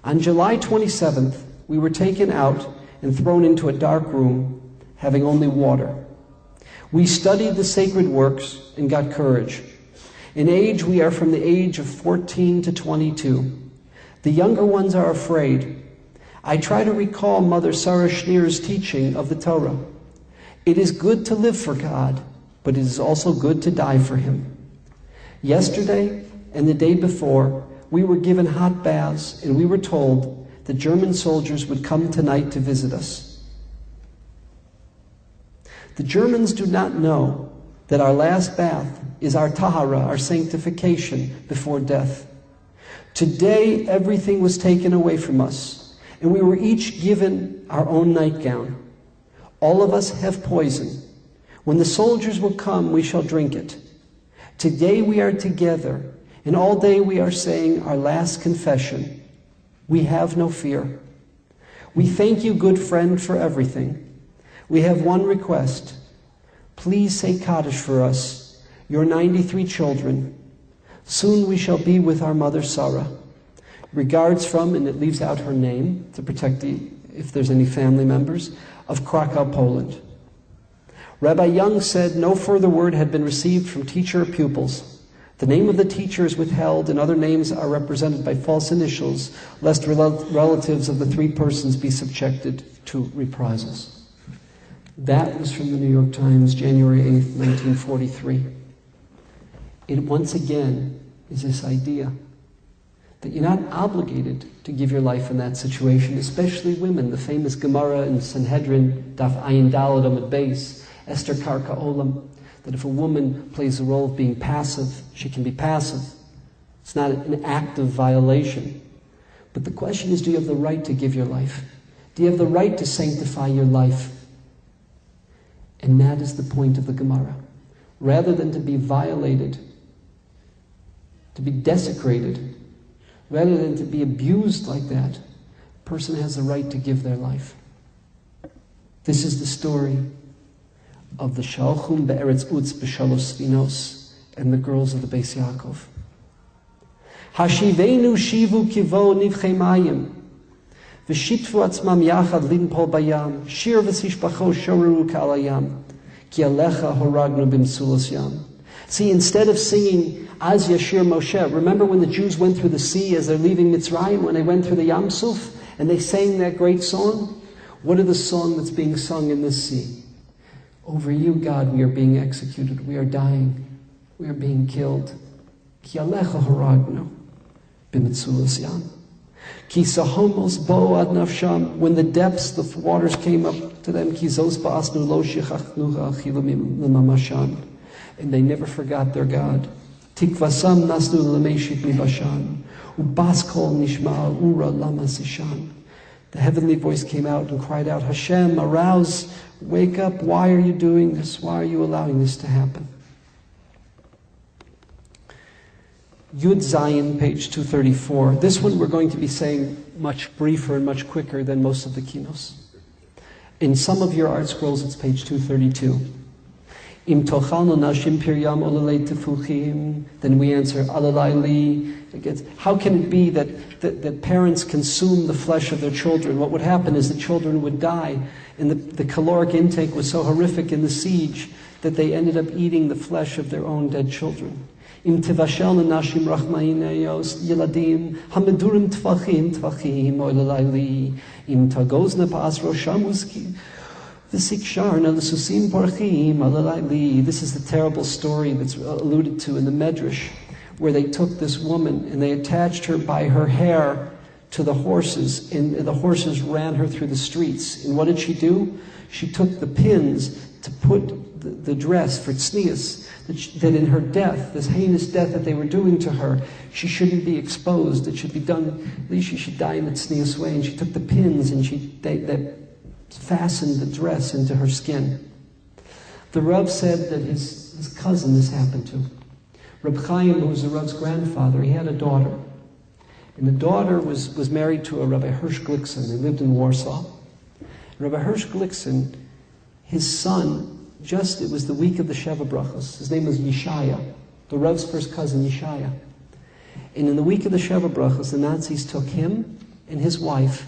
On July 27th, we were taken out and thrown into a dark room, having only water. We studied the sacred works and got courage. In age, we are from the age of 14 to 22. The younger ones are afraid. I try to recall Mother Sarah Schneer's teaching of the Torah. It is good to live for God, but it is also good to die for Him. Yesterday and the day before, we were given hot baths, and we were told that German soldiers would come tonight to visit us. The Germans do not know that our last bath is our tahara, our sanctification before death. Today, everything was taken away from us, and we were each given our own nightgown. All of us have poison. When the soldiers will come, we shall drink it. Today we are together, and all day we are saying our last confession. We have no fear. We thank you, good friend, for everything. We have one request. Please say Kaddish for us, your 93 children. Soon we shall be with our mother Sarah. Regards from," and it leaves out her name to protect if there's any family members, "of Krakow, Poland." Rabbi Young said no further word had been received from teacher or pupils. The name of the teacher is withheld, and other names are represented by false initials, lest relatives of the 3 persons be subjected to reprisals. That was from the New York Times, January 8th, 1943. It once again is this idea that you're not obligated to give your life in that situation, especially women. The famous Gemara in Sanhedrin, Daf Ayin Daled Amud Beis, Esther Karka Olam, that if a woman plays the role of being passive, she can be passive. It's not an active violation. But the question is, do you have the right to give your life? Do you have the right to sanctify your life? And that is the point of the Gemara. Rather than to be violated, to be desecrated, rather than to be abused like that, a person has the right to give their life. This is the story of the Shalchum Be'eretz Utz B'Shalosh Sfinos and the girls of the Beis Yaakov. Hashivenu shivu kivo nivchei mayim v'shitvu atzmam yachad linpol bayam shir v'sishpacho shoreru k'alayam ki alecha horagnu b'msulos yam. See, instead of singing Az Yashir Moshe, remember when the Jews went through the sea as they're leaving Mitzrayim, when they went through the Yam Suf, and they sang that great song? What are the song that's being sung in this sea? Over you, God, we are being executed. We are dying. We are being killed. Ki alecha horagnu b'mitzulas yam. Ki sahomos bo ad nafsham. When the depths, the waters came up to them, ki zos ba'asnu lo shechachnucha achilum l'mamashan. And they never forgot their God. Tikvasam nasnu l'meishik mibashan. Ubas kol nishma ura lama sishan. The heavenly voice came out and cried out, Hashem, arouse, wake up, why are you doing this? Why are you allowing this to happen? Yud Zayin, page 234. This one we're going to be saying much briefer and much quicker than most of the Kinos. In some of your art scrolls, it's page 232. Im tochalno nashim piryam olalei tefuchim. Then we answer, alalai li. How can it be that parents consume the flesh of their children? What would happen is the children would die, and the caloric intake was so horrific in the siege that they ended up eating the flesh of their own dead children. Im tivashelna nashim rachmainayos yeladim hamidurim tfachim olalai li. Im tagozna pa'as rosham uski. This is the terrible story that's alluded to in the Medrash, where they took this woman and they attached her by her hair to the horses, and the horses ran her through the streets. And what did she do? She took the pins to put the dress for tznius, that in her death, this heinous death that they were doing to her, she shouldn't be exposed. It should be done, at least she should die in a tznius way. And she took the pins and they fastened the dress into her skin. The Rav said that his cousin this happened to. Reb Chaim, who was the Rav's grandfather, he had a daughter. And the daughter was married to a Rabbi Hirsch Glickson. They lived in Warsaw. Rabbi Hirsch Glickson, his son, it was the week of the Sheva Brachos. His name was Yeshaya, the Rav's first cousin, Yeshaya. And in the week of the Sheva Brachos, the Nazis took him and his wife.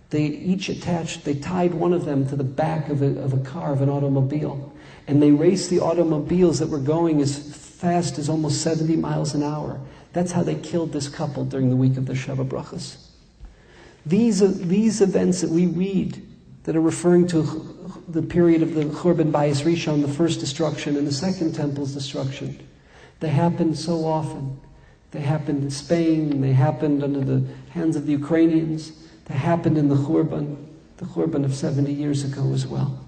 They each they tied one of them to the back of a car, of an automobile. And they raced the automobiles that were going as fast as almost 70 miles an hour. That's how they killed this couple during the week of the Sheva Brachos. These events that we read that are referring to the period of the Churban Bayis Rishon, the first destruction, and the second temple's destruction, they happened so often. They happened in Spain, they happened under the hands of the Ukrainians. That happened in the Churban of 70 years ago as well.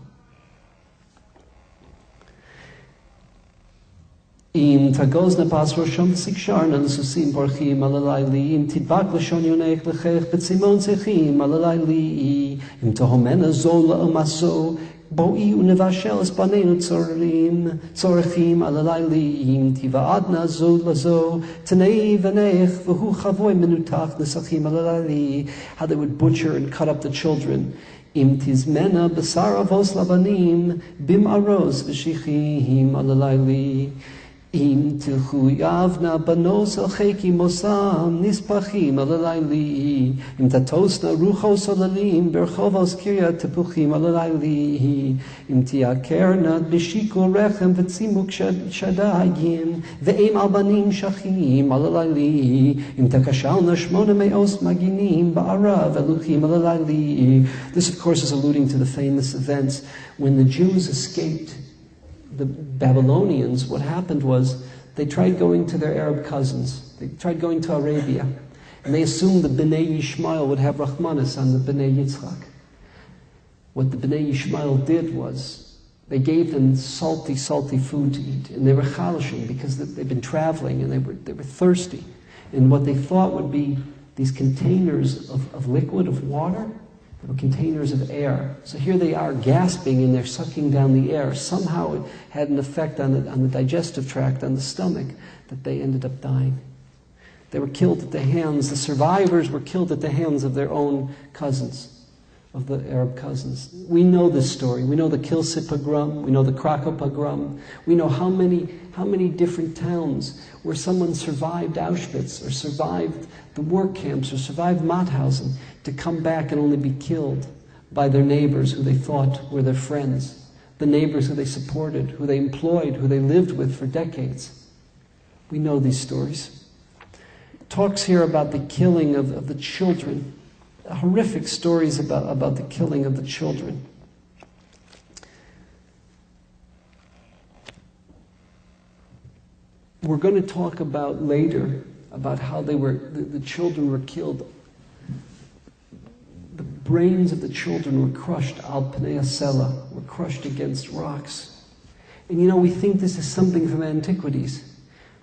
Im tagozna pas rosham siksharna l'susim borchim alalai li im tidbak l'shon yonech l'chech b'tzimon zechim alalai li im tohomena zo la'amaso boi unevashel es banenu tzorechim alalai li im tiva'adna zo lazo tenei v'nech v'hu chavoy menutach nesachim alalai li. How they would butcher and cut up the children. Im tizmena b'sar avos labanim bim aros v'shichim alalai li. Im tilchu yavna banos al cheki mosam nispachim alalai li. Im tatosna ruchos alalim berchovos kirya tepuchim alalai li. Im tiakerna b'shikul rechem v'tzimuk shadayim ve'im albanim shachim alalai li. Im takashalna shmona me'os maginim ba'ara ve'luchim alalai li. This, of course, is alluding to the famous events when the Jews escaped the Babylonians. What happened was they tried going to their Arab cousins. They tried going to Arabia. And they assumed the Bnei Yishmael would have Rahmanas on the Bnei Yitzchak. What the Bnei Yishmael did was they gave them salty food to eat. And they were chalashim because they'd been traveling and they were thirsty. And what they thought would be these containers of liquid, of water, containers of air. So here they are gasping and they're sucking down the air. Somehow it had an effect on the digestive tract, on the stomach, that they ended up dying. They were killed at the hands, the survivors were killed at the hands of their own cousins. of the Arab cousins. We know this story. We know the Kilsit pogrom. We know the Krakow pogrom. We know how many different towns where someone survived Auschwitz or survived the work camps or survived Mauthausen to come back and only be killed by their neighbors who they thought were their friends, the neighbors who they supported, who they employed, who they lived with for decades. We know these stories. It talks here about the killing of the children, horrific stories about the killing of the children. We're going to talk about later about how the children were killed. The brains of the children were crushed, al pnei sela, were crushed against rocks. And we think this is something from antiquities.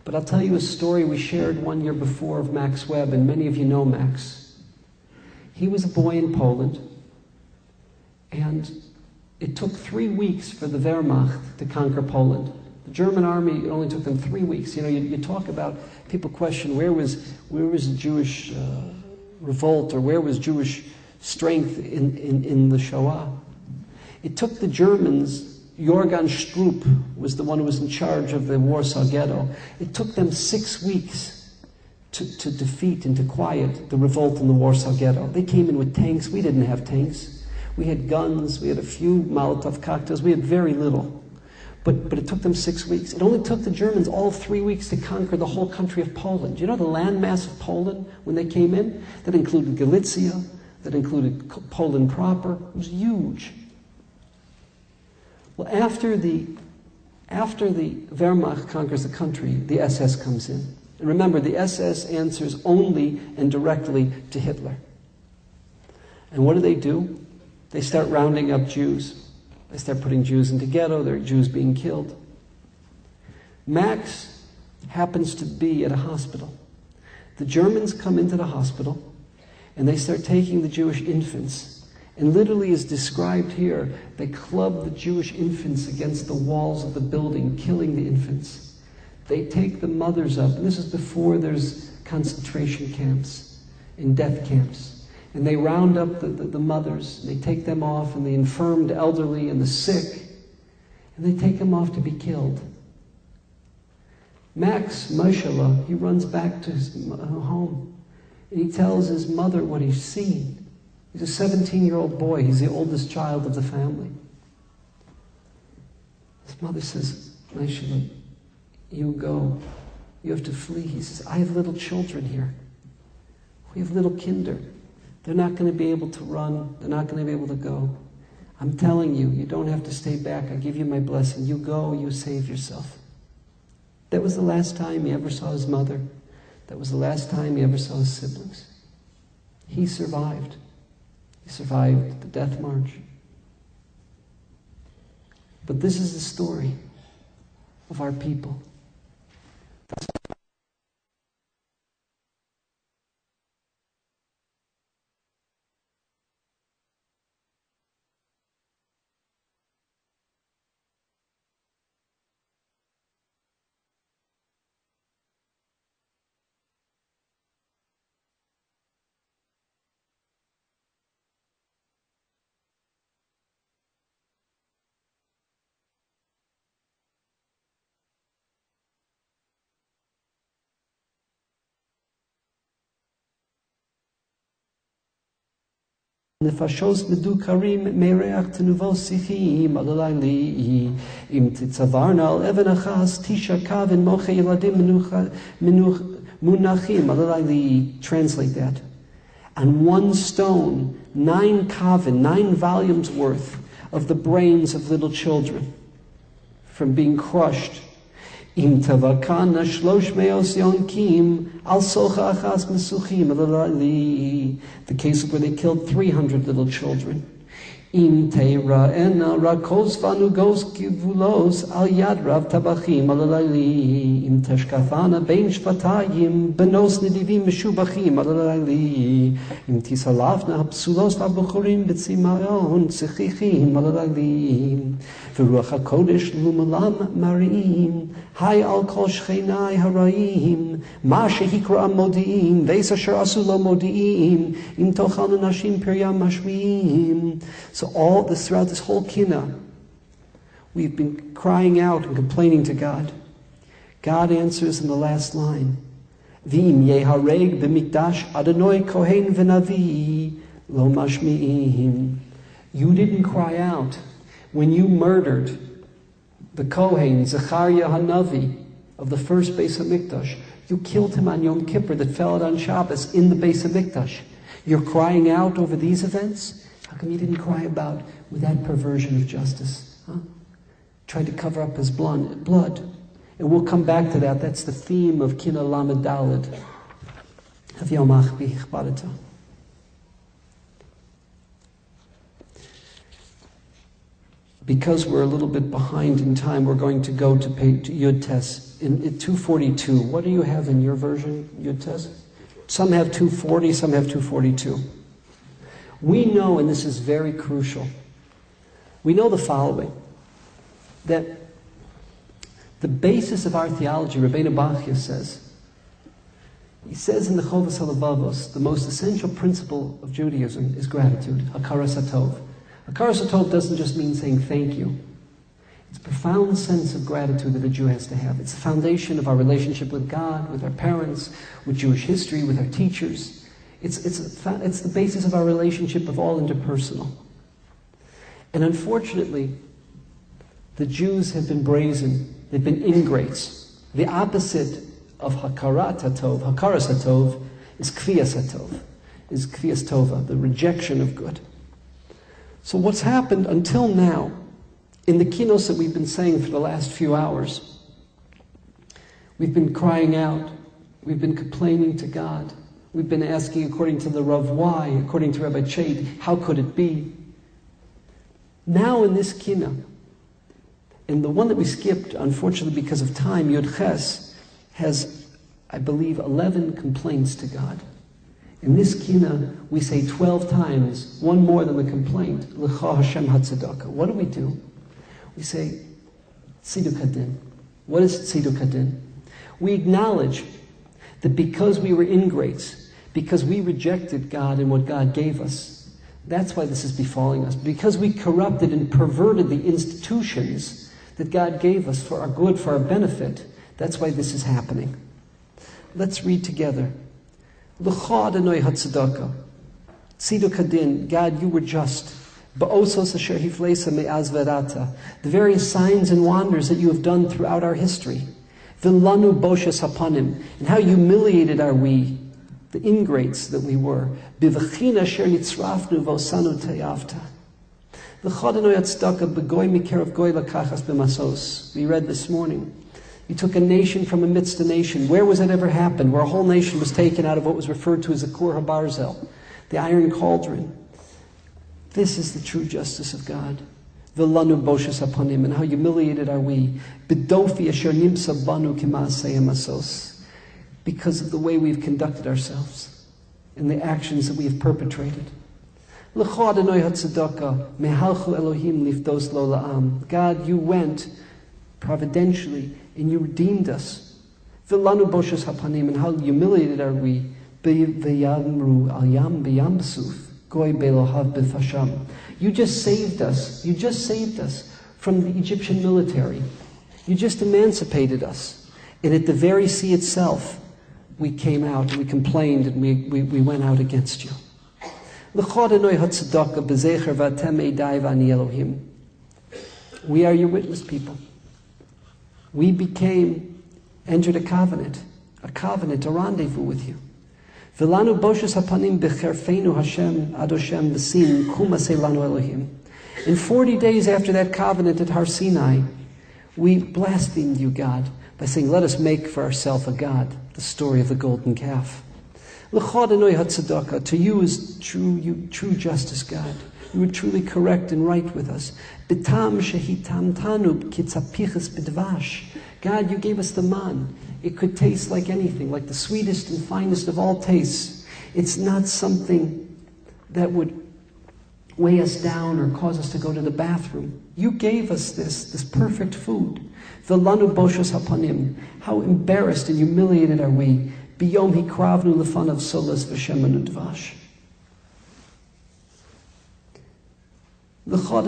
But I'll tell you a story we shared 1 year before of Max Webb, and many of you know Max. He was a boy in Poland, and it took 3 weeks for the Wehrmacht to conquer Poland. The German army, it only took them 3 weeks. You talk about, people question where was Jewish revolt, or where was Jewish strength in the Shoah. It took the Germans, Jorgen Stroop was the one who was in charge of the Warsaw Ghetto. It took them 6 weeks to defeat and to quiet the revolt in the Warsaw Ghetto. They came in with tanks. We didn't have tanks. We had guns. We had a few Molotov cocktails. We had very little. But it took them 6 weeks. It only took the Germans all 3 weeks to conquer the whole country of Poland. You know the landmass of Poland when they came in? That included Galicia. That included Poland proper. It was huge. Well, after the Wehrmacht conquers the country, the SS comes in. And remember, the SS answers only and directly to Hitler. And what do? They start rounding up Jews. They start putting Jews into ghetto. There are Jews being killed. Max happens to be at a hospital. The Germans come into the hospital, and they start taking the Jewish infants. And literally is described here, they club the Jewish infants against the walls of the building, killing the infants. They take the mothers up, and this is before there's concentration camps and death camps. And they round up the mothers, and they take them off, and the infirmed elderly and the sick, and they take them off to be killed. Max, mashallah, he runs back to his home, and he tells his mother what he's seen. He's a 17-year-old boy. He's the oldest child of the family. His mother says, Maisha, you go. You have to flee. He says, I have little children here. We have little kinder. They're not going to be able to run. They're not going to be able to go. I'm telling you, you don't have to stay back. I give you my blessing. You go, you save yourself. That was the last time he ever saw his mother. That was the last time he ever saw his siblings. He survived. He survived the death march. But this is the story of our people. נפשות מדוכרים מריח תנובות שיחים על הלילי אם תצברנה על אבן אחת תשע כוון מוחי ילדים מונחים על הלילי. Translate that. On one stone, 9 kavin, 9 volumes worth of the brains of little children from being crushed. Im tavakana shlosh meos yonkim al socha achas mesuchim alali. The case where they killed 300 little children. Im teira ena rakos vanu gos givulos al yad rav tabachim alalali. Im teshkafana bein shvatayim benos nedivim meshubachim alalali. Im tisalafna hapsulos vabuchurim betzimayon tzichichim alalali. V'ruach hakodesh lumalam mariim. Hai al kol shchenai haraim. Ma shehikra modiim. Veis asher asu lo modiim. Im tochanu nashim piryam mashviim. So all this, throughout this whole Kinot, we've been crying out and complaining to God. God answers in the last line. V'im yehareg b'mikdash Adonai kohen v'navi lo mashmi'im. You didn't cry out when you murdered the Kohen, Zechariah Hanavi, of the first Beis HaMikdash. You killed him on Yom Kippur that fell out on Shabbos in the Beis HaMikdash. You're crying out over these events? How come you didn't cry about with that perversion of justice? Huh? Tried to cover up his blood. And we'll come back to that. That's the theme of Kinot Lamed Daled. Of Yom Achbi. Because we're a little bit behind in time, we're going to go to page Yud Tes in 242. What do you have in your version, Yud Tes? Some have 240, some have 242. We know, and this is very crucial, we know the following, that the basis of our theology, Rabbeinu Bachya says, he says in the Chovas HaLevavos, the most essential principle of Judaism is gratitude, Hakaras HaTov. Hakaras HaTov doesn't just mean saying thank you. It's a profound sense of gratitude that a Jew has to have. It's the foundation of our relationship with God, with our parents, with Jewish history, with our teachers. It's the basis of our relationship of all interpersonal. And unfortunately, the Jews have been brazen. They've been ingrates. The opposite of Hakarat HaTov, Hakaras HaTov, is Kvias HaTov, is Kvias Tova, the rejection of good. So what's happened until now, in the kinos that we've been saying for the last few hours, we've been crying out, we've been complaining to God, we've been asking according to the Rav why, according to Rabbi Chait, how could it be? Now in this Kinot, and the one that we skipped, unfortunately because of time, Yud Ches, has, I believe, 11 complaints to God. In this Kinot, we say 12 times, one more than the complaint, L'cha Hashem HaTzedakah. What do? We say, Tziduk Hadin. What is Tziduk Hadin? We acknowledge that because we were ingrates, because we rejected God and what God gave us, that's why this is befalling us. Because we corrupted and perverted the institutions that God gave us for our good, for our benefit, that's why this is happening. Let's read together. L'cha Adonai HaTzedakah. Tziduk Hadin. God, you were just. Ba'osos asher hifleisa me'az verata. The various signs and wonders that you have done throughout our history. V'lanu boshes hapanim. And how humiliated are we, the ingrates that we were. B'v'china asher nitzrafnu v'osanu teyavta. L'cha Adonai HaTzedakah b'goy mikerav goy lakachas b'masos. We read this morning. You took a nation from amidst a nation. Where was that ever happened? Where a whole nation was taken out of what was referred to as the Kur HaBarzel, the Iron Cauldron. This is the true justice of God. V'lanu boshes hapanim, and how humiliated are we. B'dofi asher nimsa banu kimasei masos, because of the way we've conducted ourselves and the actions that we have perpetrated. L'cha Adonai HaTzedakah mehalchu Elohim lifdos lo la'am. God, you went providentially and you redeemed us. V'lanu boshes hapanim, and how humiliated are we. V'yamru al yam b'yam b'suf. You just saved us. You just saved us from the Egyptian military. You just emancipated us. And at the very sea itself, we came out and we complained and we went out against you. We are your witness people. We entered a covenant, a rendezvous with you. V'lanu boshes hapanim b'cherfeinu Hashem ad Hashem b'sin kumasei lanu Elohim. In 40 days after that covenant at Har Sinai, we blasphemed you, God, by saying, let us make for ourselves a God, the story of the golden calf. L'cha Adonai HaTzedakah, to you is true justice, God. You were truly correct and right with us. Bitam shehitam tanub kitzapichas bidvash. God, you gave us the man. It could taste like anything, like the sweetest and finest of all tastes. It's not something that would weigh us down or cause us to go to the bathroom. You gave us this perfect food. V'lanu boshos hapanim. How embarrassed and humiliated are we. Biyom hikravnu lefanav solas v'shemanu dvash. God,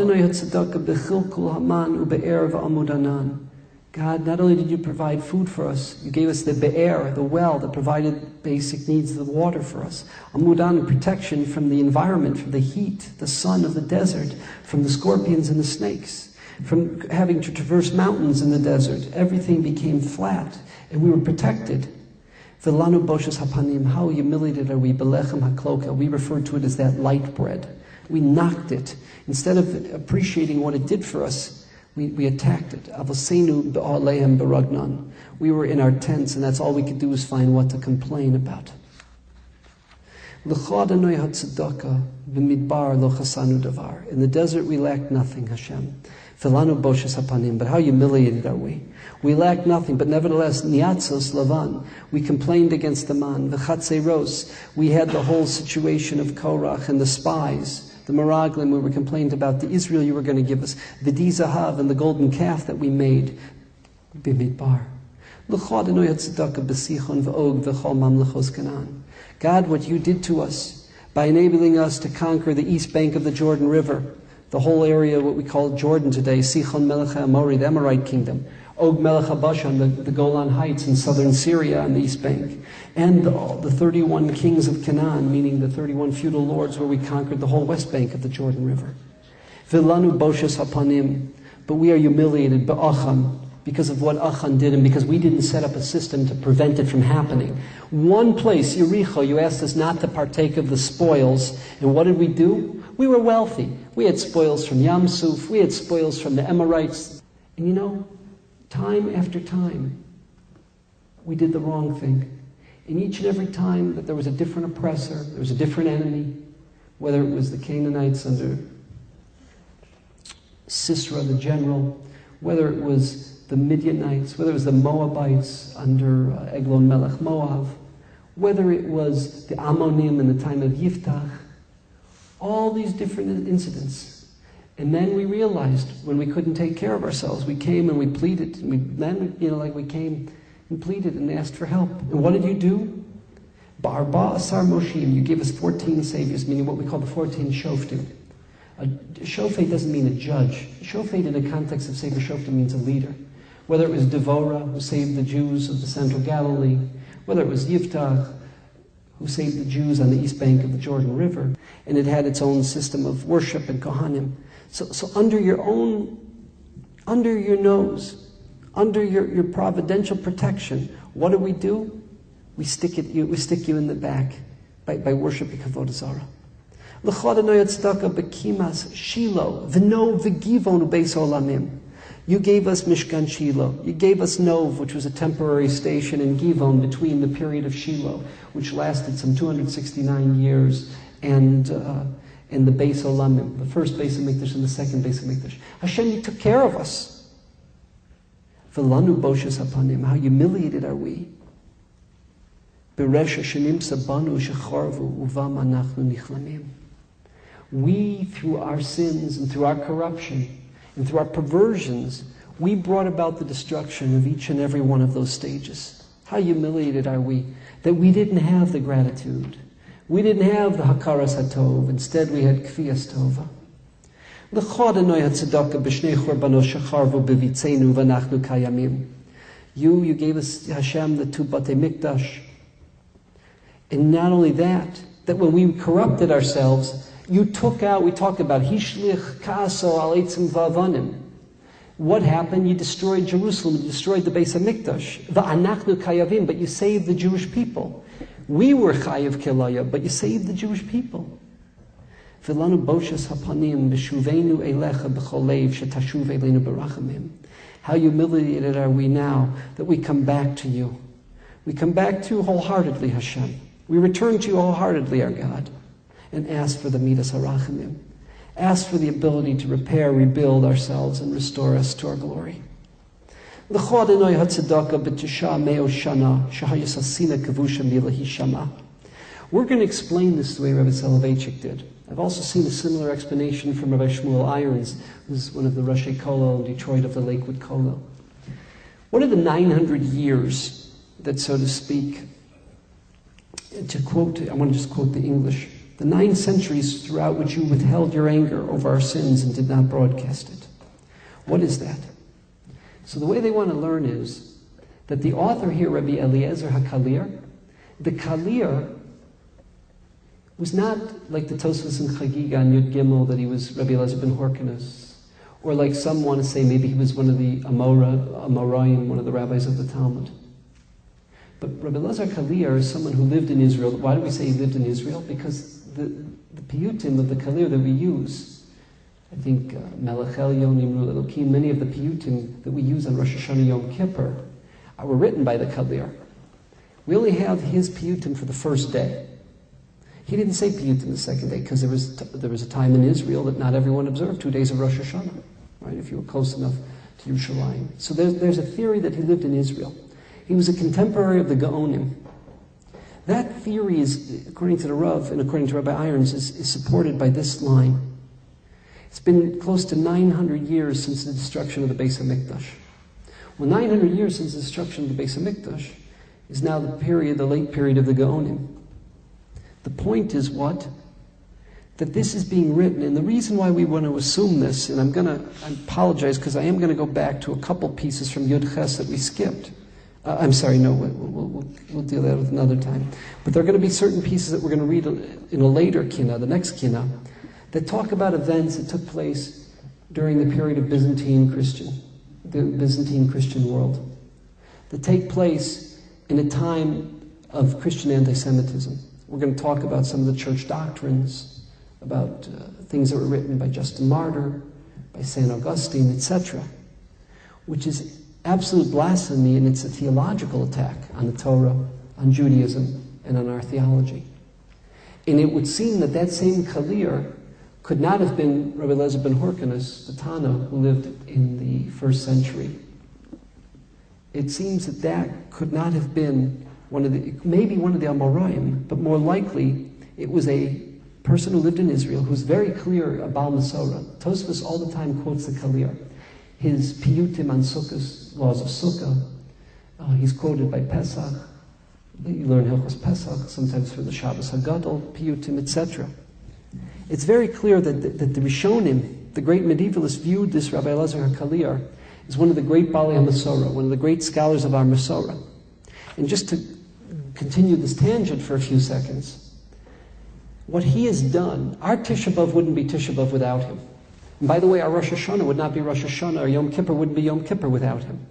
not only did you provide food for us, you gave us the be'er, the well that provided basic needs of the water for us. Amudan, protection from the environment, from the heat, the sun of the desert, from the scorpions and the snakes, from having to traverse mountains in the desert. Everything became flat, and we were protected. V'lanu boshas hapanim, how humiliated are we, belechem hakloka. We refer to it as that light bread. We knocked it. Instead of appreciating what it did for us, we attacked it. Avosenu be'alehem beragnan. We were in our tents, and that's all we could do was find what to complain about. In the desert we lacked nothing, Hashem. Filanu boshes hapanim. But how humiliated are we? We lacked nothing, but nevertheless, niatzos lavan. We complained against the man. V'chatzeros. We had the whole situation of Korach and the spies. The Meraglim, we were complained about, the Israel you were going to give us, the Dizahav and the golden calf that we made. Bimidbar. God, what you did to us by enabling us to conquer the east bank of the Jordan River, the whole area, what we call Jordan today, Sichon Melech HaAmori, the Amorite kingdom, Og Melech HaBashan, the Golan Heights in southern Syria on the east bank, and the 31 kings of Canaan, meaning the 31 feudal lords where we conquered the whole west bank of the Jordan River. Vilanu Boshes Hapanim, but we are humiliated, Ba'acham, because of what Achan did and because we didn't set up a system to prevent it from happening. One place, Yericho, you asked us not to partake of the spoils, and what did we do? We were wealthy. We had spoils from Yam Suf, we had spoils from the Amorites, and you know, time after time, we did the wrong thing. And each and every time that there was a different oppressor, there was a different enemy, whether it was the Canaanites under Sisera, the general, whether it was the Midianites, whether it was the Moabites under Eglon Melech Moab, whether it was the Ammonim in the time of Yiftach, all these different incidents. And then we realized when we couldn't take care of ourselves, we came and we pleaded. And we came and pleaded and asked for help. And what did you do? Ba'arba asar moshim. You gave us 14 saviors, meaning what we call the 14 shoftim. A shofet doesn't mean a judge. Shofet in the context of Sefer Shoftim means a leader. Whether it was Devorah, who saved the Jews of the central Galilee, whether it was Yiftach, who saved the Jews on the east bank of the Jordan River, and it had its own system of worship and Kohanim. So under your nose, under your providential protection, what do? We stick you in the back by worshiping Avodah Zarah. You gave us Mishkan Shiloh. You gave us Nov, which was a temporary station in Givon between the period of Shiloh, which lasted some 269 years, and the Beis Olamim, the first Beis HaMikdash and the second Beis HaMikdash. Hashem, you took care of us. V'lanu boshes hapanim, how humiliated are we? Beresha shenimsa banu shecharvu uvam anachnu nichlamim. We, through our sins and through our corruption and through our perversions, we brought about the destruction of each and every one of those stages. How humiliated are we that we didn't have the gratitude. We didn't have the Hakaras HaTov. Instead, we had Kfiyas Tova. You gave us, Hashem, the 2 Batei Mikdash. And not only that when we corrupted ourselves, you took out, we talked about Hishlich Kaso Al Eitzim Vavanim. What happened? You destroyed Jerusalem, you destroyed the Beis HaMikdash. Va'anachnu Kayavim, but you saved the Jewish people. We were Chayav Kilaya, but you saved the Jewish people. V'lanu boshes hapanim b'shuvenu elecha b'cholev shetashuv eleinu b'rachamim. How humiliated are we now that we come back to you. We come back to you wholeheartedly, Hashem. We return to you wholeheartedly, our God, and ask for the midas harachamim. ask for the ability to repair, rebuild ourselves, and restore us to our glory. We're going to explain this the way Rabbi Soloveitchik did. I've also seen a similar explanation from Rabbi Shmuel Irons, who's one of the Roshei Kollel in Detroit of the Lakewood Kollel. What are the 900 years that, so to speak, I want to just quote the English, the 9 centuries throughout which you withheld your anger over our sins and did not broadcast it? What is that? So the way they want to learn is that the author here, Rabbi Eliezer HaKalir, the Kalir was not like the Tosfos and Chagiga and Yud Gimel that he was Rabbi Eliezer ben Horkanus, or like some want to say maybe he was one of the Amoraim, one of the rabbis of the Talmud. But Rabbi Eliezer Kalir is someone who lived in Israel. Why do we say he lived in Israel? Because the piyutim of the Kalir that we use, I think Melech Elyon, Nimrul Elokim, many of the piyutim that we use on Rosh Hashanah Yom Kippur were written by the Kalir. We only have his piyutim for the first day. He didn't say piyutim the second day because there was a time in Israel that not everyone observed 2 days of Rosh Hashanah, right? If you were close enough to Yerushalayim. So there's a theory that he lived in Israel. He was a contemporary of the Gaonim. That theory is, according to the Rav and according to Rabbi Irons, is supported by this line. It's been close to 900 years since the destruction of the Beis HaMikdash. Well, 900 years since the destruction of the Beis HaMikdash is now the late period of the Gaonim. The point is what? That this is being written, and the reason why we want to assume this, and I apologize because I am going to go back to a couple pieces from Yud Ches that we skipped. We'll deal with that with another time. But there are going to be certain pieces that we're going to read in a later Kinot, the next Kinot, that talk about events that took place during the period of the Byzantine Christian world, that take place in a time of Christian anti-Semitism. We're going to talk about some of the church doctrines, about things that were written by Justin Martyr, by St. Augustine, etc., which is absolute blasphemy, and it's a theological attack on the Torah, on Judaism, and on our theology. And it would seem that same Kalir could not have been Rabbi Eliezer ben Horkanus, the Tana, who lived in the 1st century. It seems that could not have been maybe one of the Amoraim, but more likely it was a person who lived in Israel who's very clear about Masorah. Tosfos all the time quotes the Kalir. His piyutim on Sukkah's laws of Sukkah. He's quoted by Pesach. You learn Hilchos Pesach, sometimes for the Shabbos Hagadol, piyutim, etc. It's very clear that the Rishonim, the great medievalists, viewed this Rabbi Eliezer HaKalir as one of the great Balei HaMasorah, one of the great scholars of our Masorah. And just to continue this tangent for a few seconds, what he has done, our Tisha B'Av wouldn't be Tisha B'Av without him. And by the way, our Rosh Hashanah would not be Rosh Hashanah, or Yom Kippur wouldn't be Yom Kippur without him.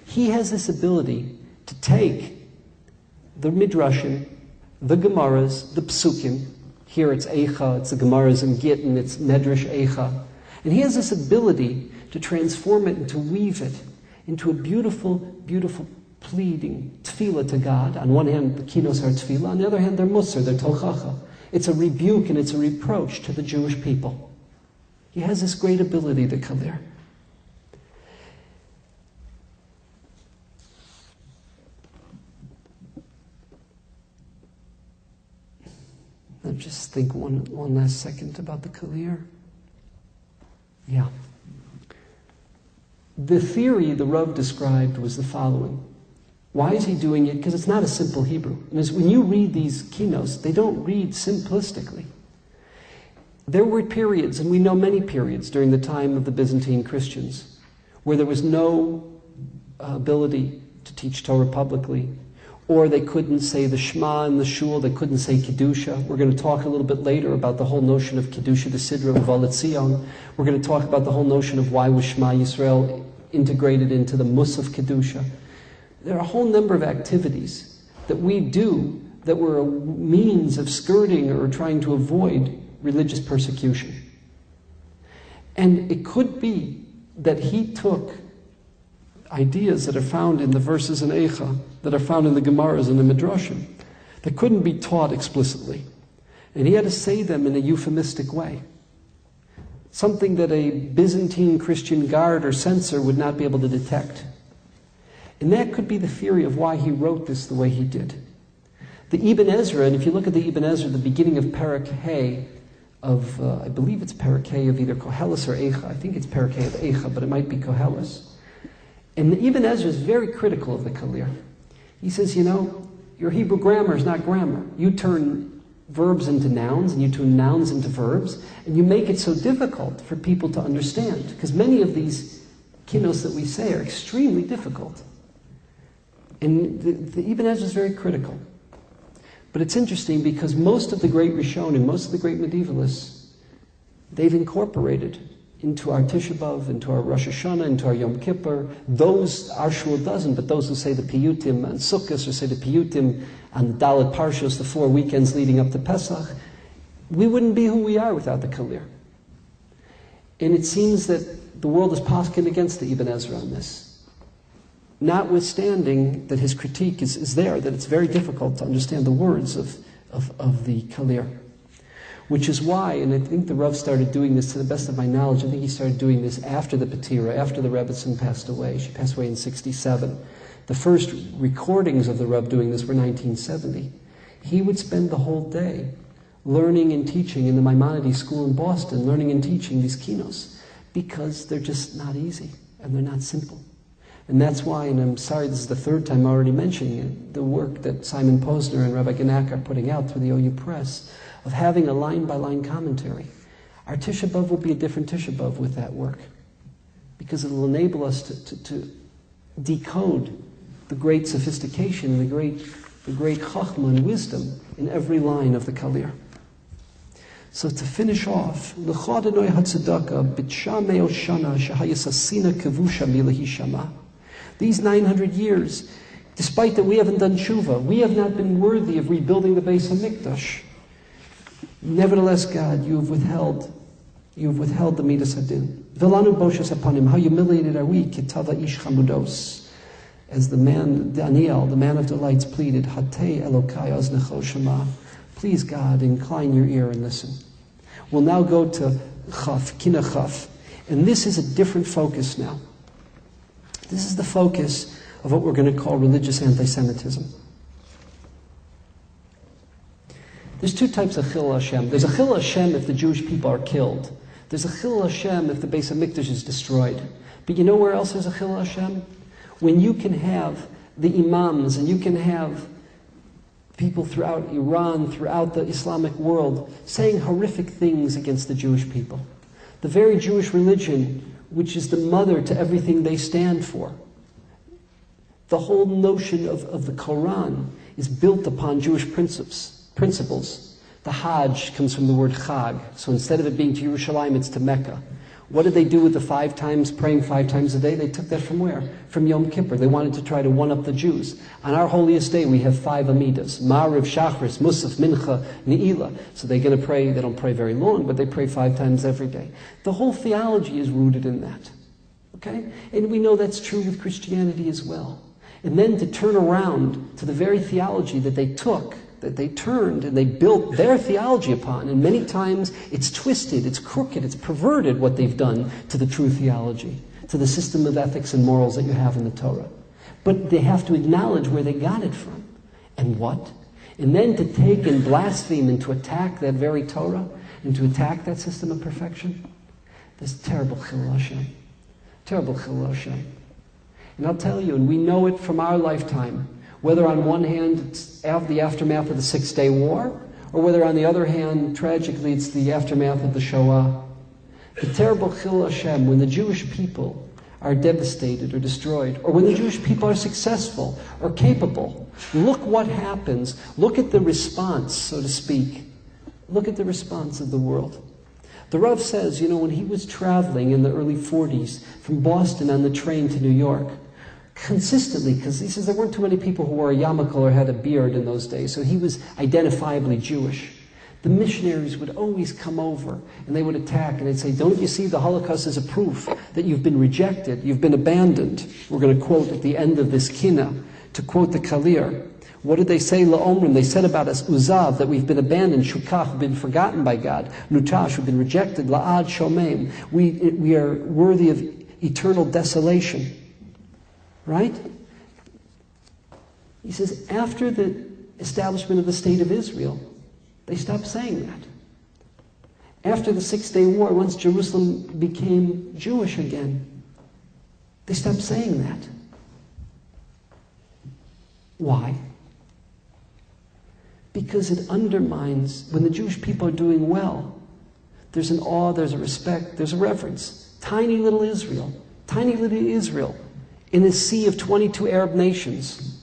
He has this ability to take the Midrashim, the Gemaras, the Psukim, here it's Eicha, it's the Gemaras and Gittin, it's Medrash Eicha, and he has this ability to transform it and to weave it into a beautiful, beautiful pleading tefillah to God. On one hand, the Kinos are tefillah, on the other hand, they're Musar, they're Tolchacha. It's a rebuke and it's a reproach to the Jewish people. He has this great ability, the Kalir. Let's just think one last second about the Kalir. Yeah. The theory the Rav described was the following. Why is he doing it? Because it's not a simple Hebrew. And when you read these Kinos, they don't read simplistically. There were periods, and we know many periods during the time of the Byzantine Christians, where there was no ability to teach Torah publicly, or they couldn't say the Shema in the shul, they couldn't say Kedusha. We're going to talk a little bit later about the whole notion of Kedusha de Sidra and Valet Zion. We're going to talk about the whole notion of why was Shema Yisrael integrated into the Musaf Kedusha. There are a whole number of activities that we do that were a means of skirting or trying to avoid religious persecution. And it could be that he took ideas that are found in the verses in Eicha, that are found in the Gemaras and the Midrashim, that couldn't be taught explicitly. And he had to say them in a euphemistic way. something that a Byzantine Christian guard or censor would not be able to detect. And that could be the theory of why he wrote this the way he did. The Ibn Ezra, and if you look at the Ibn Ezra, the beginning of Perek Hay of, I believe it's Perek Hay of either Koheles or Eicha. I think it's Perek Hay of Eicha, but it might be Koheles. And the Ibn Ezra is very critical of the Kalir. He says, your Hebrew grammar is not grammar. You turn verbs into nouns, and you turn nouns into verbs, and you make it so difficult for people to understand, because many of these kinos that we say are extremely difficult. And the Ibn Ezra is very critical. But it's interesting because most of the great Rishonim, most of the great medievalists, they've incorporated into our Tisha B'Av, into our Rosh Hashanah, into our Yom Kippur. Those, our shul doesn't, but those who say the Piyutim and Sukkot, or say the Piyutim and the Dalet Parshos, the 4 weekends leading up to Pesach, we wouldn't be who we are without the Kalir. And it seems that the world is posking against the Ibn Ezra on this. Notwithstanding that his critique is there, that it's very difficult to understand the words of the Kalir. Which is why, and I think the Rav started doing this to the best of my knowledge, I think he started doing this after the Patira, after the Rebbetzin passed away. She passed away in 1967. The first recordings of the Rav doing this were 1970. He would spend the whole day learning and teaching in the Maimonides school in Boston, learning and teaching these kinos, because they're just not easy, and they're not simple. And that's why, and I'm sorry this is the third time already mentioning it, the work that Simon Posner and Rabbi Genack are putting out through the OU Press, of having a line-by-line commentary. Our Tisha B'Av will be a different Tisha B'Av with that work, because it will enable us to decode the great sophistication, the great chachma and wisdom in every line of the Kalir. So to finish off, L'chodanoi hatzedakah b'tshamei oshana shehayasasina kavusha milahi shama. These 900 years, despite that we haven't done tshuva, we have not been worthy of rebuilding the Beis HaMikdash. Nevertheless, God, you have withheld the Midas Hadin. Velanu boshas apanim, how humiliated are we, kitava ish chamudos. As the man, Daniel, the man of delights, pleaded, Hatei Elokai oznecho shema. Please, God, incline your ear and listen. We'll now go to Chaf, Kina Chaf. And this is a different focus now. This is the focus of what we're going to call religious anti-Semitism. There's 2 types of Chilul Hashem. There's a Chilul Hashem if the Jewish people are killed. There's a Chilul Hashem if the Beis HaMikdash is destroyed. But you know where else there's a Chilul Hashem? When you can have the imams and you can have people throughout Iran, throughout the Islamic world, saying horrific things against the Jewish people. The very Jewish religion, which is the mother to everything they stand for. The whole notion of the Quran is built upon Jewish principles. The Hajj comes from the word Chag. So instead of it being to Yerushalayim, it's to Mecca. What did they do with the 5 times, praying 5 times a day? They took that from where? From Yom Kippur. They wanted to try to one-up the Jews. On our holiest day, we have 5 Amidas. Ma'ariv, Shachris, Musaf, Mincha, Ne'ilah. So they're going to pray, they don't pray very long, but they pray 5 times every day. The whole theology is rooted in that. Okay? And we know that's true with Christianity as well. And then to turn around to the very theology that they took, that they turned and they built their theology upon, and many times it's twisted, it's crooked, it's perverted what they've done to the true theology, to the system of ethics and morals that you have in the Torah. But they have to acknowledge where they got it from. And what? And then to take and blaspheme and to attack that very Torah and to attack that system of perfection, this terrible Chilul Hashem. Terrible Chilul Hashem. And I'll tell you, and we know it from our lifetime, whether on one hand it's the aftermath of the 6-Day War, or whether on the other hand, tragically, it's the aftermath of the Shoah. The terrible Chilul Hashem, when the Jewish people are devastated or destroyed, or when the Jewish people are successful or capable, look what happens. Look at the response, so to speak. Look at the response of the world. The Rav says, when he was traveling in the early 40s from Boston on the train to New York, consistently, because he says there weren't too many people who wore a yarmulke or had a beard in those days, so he was identifiably Jewish. The missionaries would always come over and they would attack and they'd say, don't you see the Holocaust is a proof that you've been rejected, you've been abandoned. We're going to quote at the end of this kina, to quote the Kalir, What did they say? La'omrim, they said about us, uzav, that we've been abandoned, shukach, been forgotten by God, nutash, we've been rejected, la'ad shomem, we are worthy of eternal desolation. Right? He says, after the establishment of the state of Israel, they stopped saying that. After the 6-Day War, once Jerusalem became Jewish again, they stopped saying that. Why? Because it undermines, when the Jewish people are doing well, there's an awe, there's a respect, there's a reverence. Tiny little Israel in a sea of 22 Arab nations.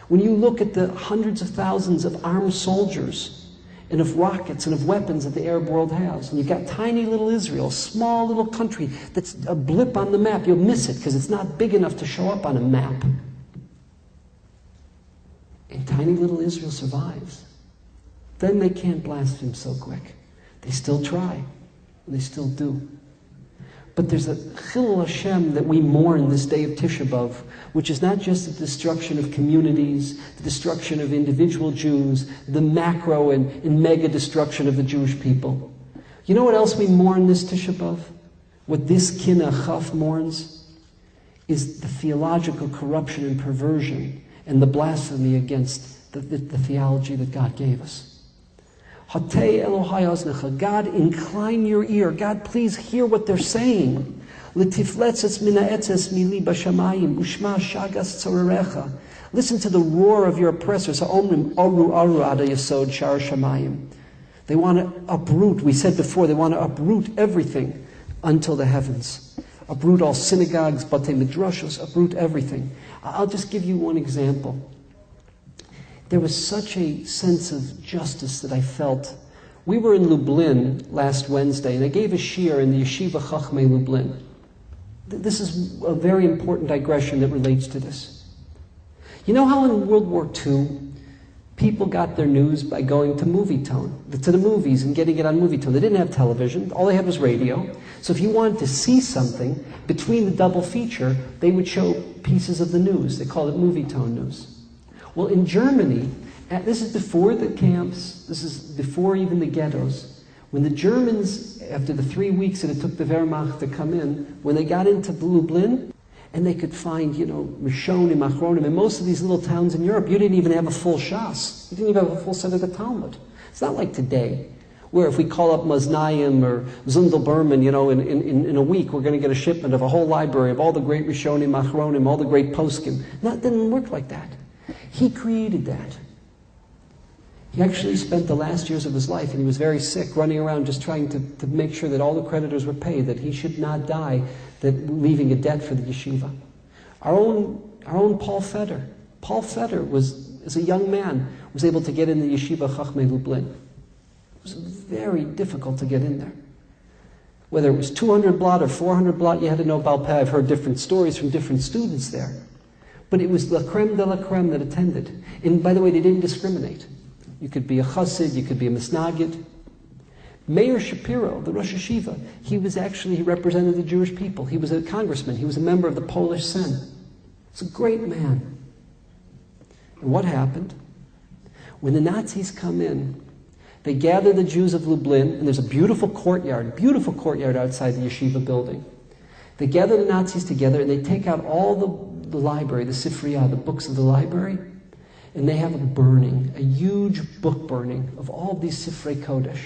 When you look at the hundreds of thousands of armed soldiers and of rockets and of weapons that the Arab world has, and you've got tiny little Israel, a small little country that's a blip on the map, you'll miss it because it's not big enough to show up on a map. And tiny little Israel survives. Then they can't blaspheme so quick. They still try, and they still do. But there's a Chilul Hashem that we mourn this day of Tisha B'Av, which is not just the destruction of communities, the destruction of individual Jews, the macro and mega destruction of the Jewish people. You know what else we mourn this Tisha B'Av? What this Kinot Chaf mourns is the theological corruption and perversion and the blasphemy against the theology that God gave us. Hatei Elohai Oznecha, God, incline your ear. God, please hear what they're saying. L'tifletzes mina etzes mili b'shamayim, ushma shagas tzorerecha. Listen to the roar of your oppressors. Ha'omrim aru aru ada yasod shar shamayim. They want to uproot, we said before, they want to uproot everything until the heavens. Uproot all synagogues, batei midrashos, uproot everything. I'll just give you one example. There was such a sense of justice that I felt. We were in Lublin last Wednesday, and I gave a shiur in the Yeshiva Chachmei Lublin. This is a very important digression that relates to this. You know how in World War II, people got their news by going to the movies and getting it on Movietone. They didn't have television. All they had was radio. So if you wanted to see something, between the double feature, they would show pieces of the news. They called it Movietone news. Well, in Germany, this is before the camps, this is before even the ghettos, when the Germans, after the 3 weeks that it took the Wehrmacht to come in, when they got into Lublin, and they could find, Rishonim, Achronim, in most of these little towns in Europe, you didn't even have a full Shas. You didn't even have a full set of the Talmud. It's not like today, where if we call up Maznayim or Zundel Berman, in a week, we're going to get a shipment of a whole library of all the great Rishonim, Achronim, all the great Poskim. No, it didn't work like that. He created that. He actually spent the last years of his life, and he was very sick, running around just trying to make sure that all the creditors were paid, that he should not die, leaving a debt for the yeshiva. Our own Paul Feder. Paul Feder as a young man, was able to get in the Yeshiva Chachmei Lublin. It was very difficult to get in there. Whether it was 200 blot or 400 blot, you had to know Baal Peh. I've heard different stories from different students there. But it was la creme de la creme that attended. And by the way, they didn't discriminate. You could be a chassid, you could be a misnagid. Meir Shapiro, the Rosh Yeshiva, he represented the Jewish people. He was a congressman. He was a member of the Polish Senate. He's a great man. And what happened? When the Nazis come in, they gather the Jews of Lublin, and there's a beautiful courtyard outside the yeshiva building. They gather the Nazis together, and they take out all the library, the Sifriyah, the books of the library, and they have a huge book burning of all of these Sifrei Kodesh.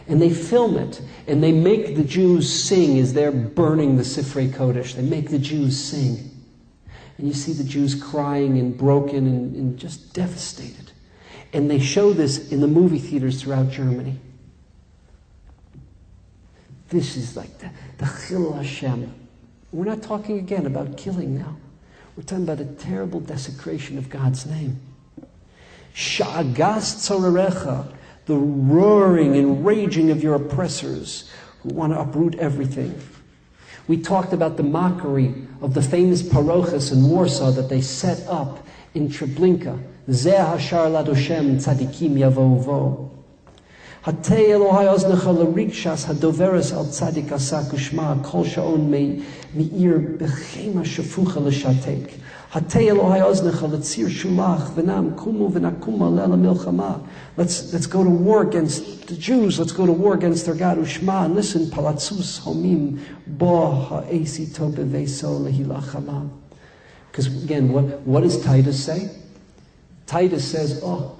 And they film it, and they make the Jews sing as they're burning the Sifrei Kodesh. They make the Jews sing. And you see the Jews crying and broken and just devastated. And they show this in the movie theaters throughout Germany. This is like the Chilul Hashem. We're not talking again about killing now. We're talking about a terrible desecration of God's name. Sha'agas tzorerecha, the roaring and raging of your oppressors who want to uproot everything. We talked about the mockery of the famous parochas in Warsaw that they set up in Treblinka. Zeh hashar ladoshem tzadikim yavovo. Hatei Elohai oznecha l'rikshas hadoveres al tzadik asak ushma kol sha'on me'ir b'chema shafucha l'shatek. Hatei Elohai oznecha l'tzir shulach v'nam kumu v'nakuma lela milchama. Let's go to war against the Jews. Let's go to war against their God Ushma. And listen, palatzus homim bo ha'esi to beveso lehilachama. Because again, what does Titus say? Titus says, oh,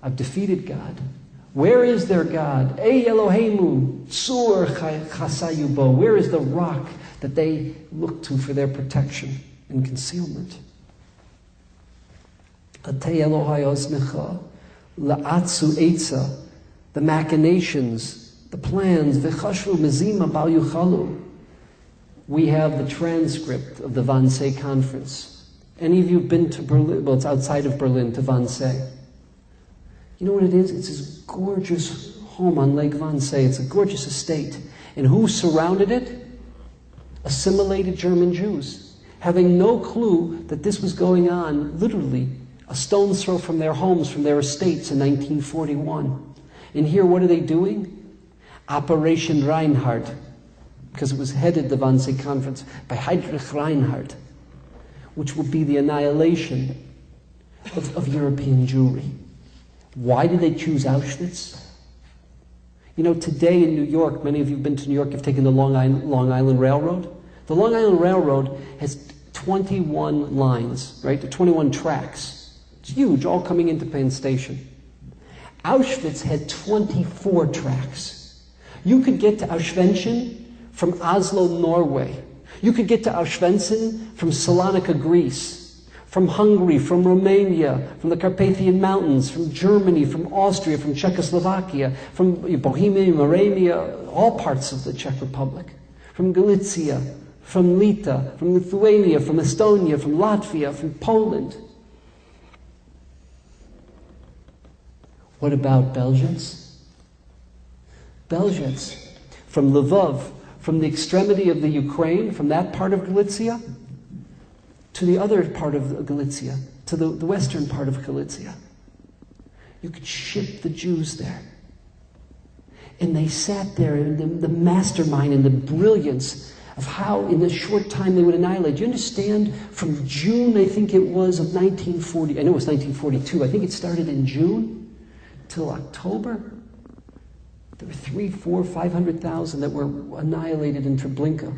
I've defeated God. Where is their God? Ey Elohemu, Tzur Chasayubo. Where is the rock that they look to for their protection and concealment? Atei Elohai Oznecha, La'atzu Eitza, the machinations, the plans, V'chashvu Mezima Bal Yuchalu. We have the transcript of the Wannsee conference. Any of you have been to Berlin? Well, it's outside of Berlin, to Wannsee. You know what it is? It's this gorgeous home on Lake Wannsee. It's a gorgeous estate. And who surrounded it? Assimilated German Jews, having no clue that this was going on, literally, a stone's throw from their homes, from their estates in 1941. And here, what are they doing? Operation Reinhardt, because it was headed, the Wannsee Conference, by Heinrich Reinhardt, which will be the annihilation of European Jewry. Why did they choose Auschwitz? You know, today in New York, many of you have been to New York, you've taken the Long Island Railroad. The Long Island Railroad has 21 lines, right? 21 tracks. It's huge, all coming into Penn Station. Auschwitz had 24 tracks. You could get to Auschwitz from Oslo, Norway. You could get to Auschwitz from Salonika, Greece. From Hungary, from Romania, from the Carpathian Mountains, from Germany, from Austria, from Czechoslovakia, from Bohemia, Moravia, all parts of the Czech Republic, from Galicia, from Lita, from Lithuania, from Estonia, from Latvia, from Poland. What about Belgians? Belgians, from Lvov, from the extremity of the Ukraine, from that part of Galicia, to the other part of Galicia, to the western part of Galicia. You could ship the Jews there. And they sat there in the mastermind and the brilliance of how in a short time they would annihilate. Do you understand? From June, I think it was, of 1940, I know it was 1942, I think it started in June, till October. There were 300,000, 400,000, 500,000 that were annihilated in Treblinka.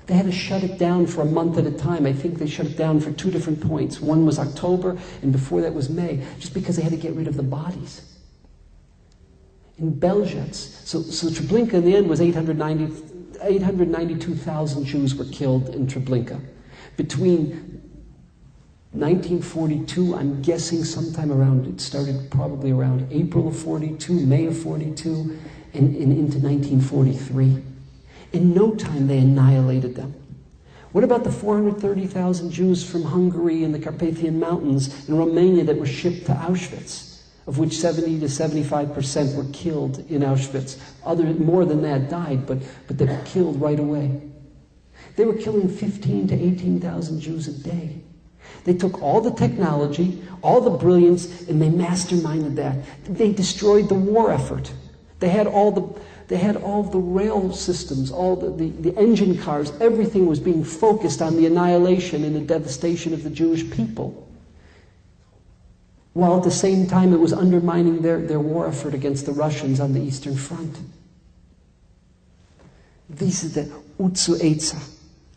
They had to shut it down for a month at a time. I think they shut it down for 2 different points. One was October, and before that was May, just because they had to get rid of the bodies. In Belgium, so Treblinka in the end was 892,000 Jews were killed in Treblinka. Between 1942, I'm guessing sometime around, it started probably around April of 42, May of 42, and into 1943. In no time, they annihilated them. What about the 430,000 Jews from Hungary and the Carpathian Mountains and Romania that were shipped to Auschwitz, of which 70 to 75% were killed in Auschwitz? More than that died, but they were killed right away. They were killing 15 to 18,000 Jews a day. They took all the technology, all the brilliance, and they masterminded that. They destroyed the war effort. They had all the rail systems, all the engine cars, everything was being focused on the annihilation and the devastation of the Jewish people. While at the same time it was undermining their war effort against the Russians on the Eastern Front. This is the Utsu Eitza.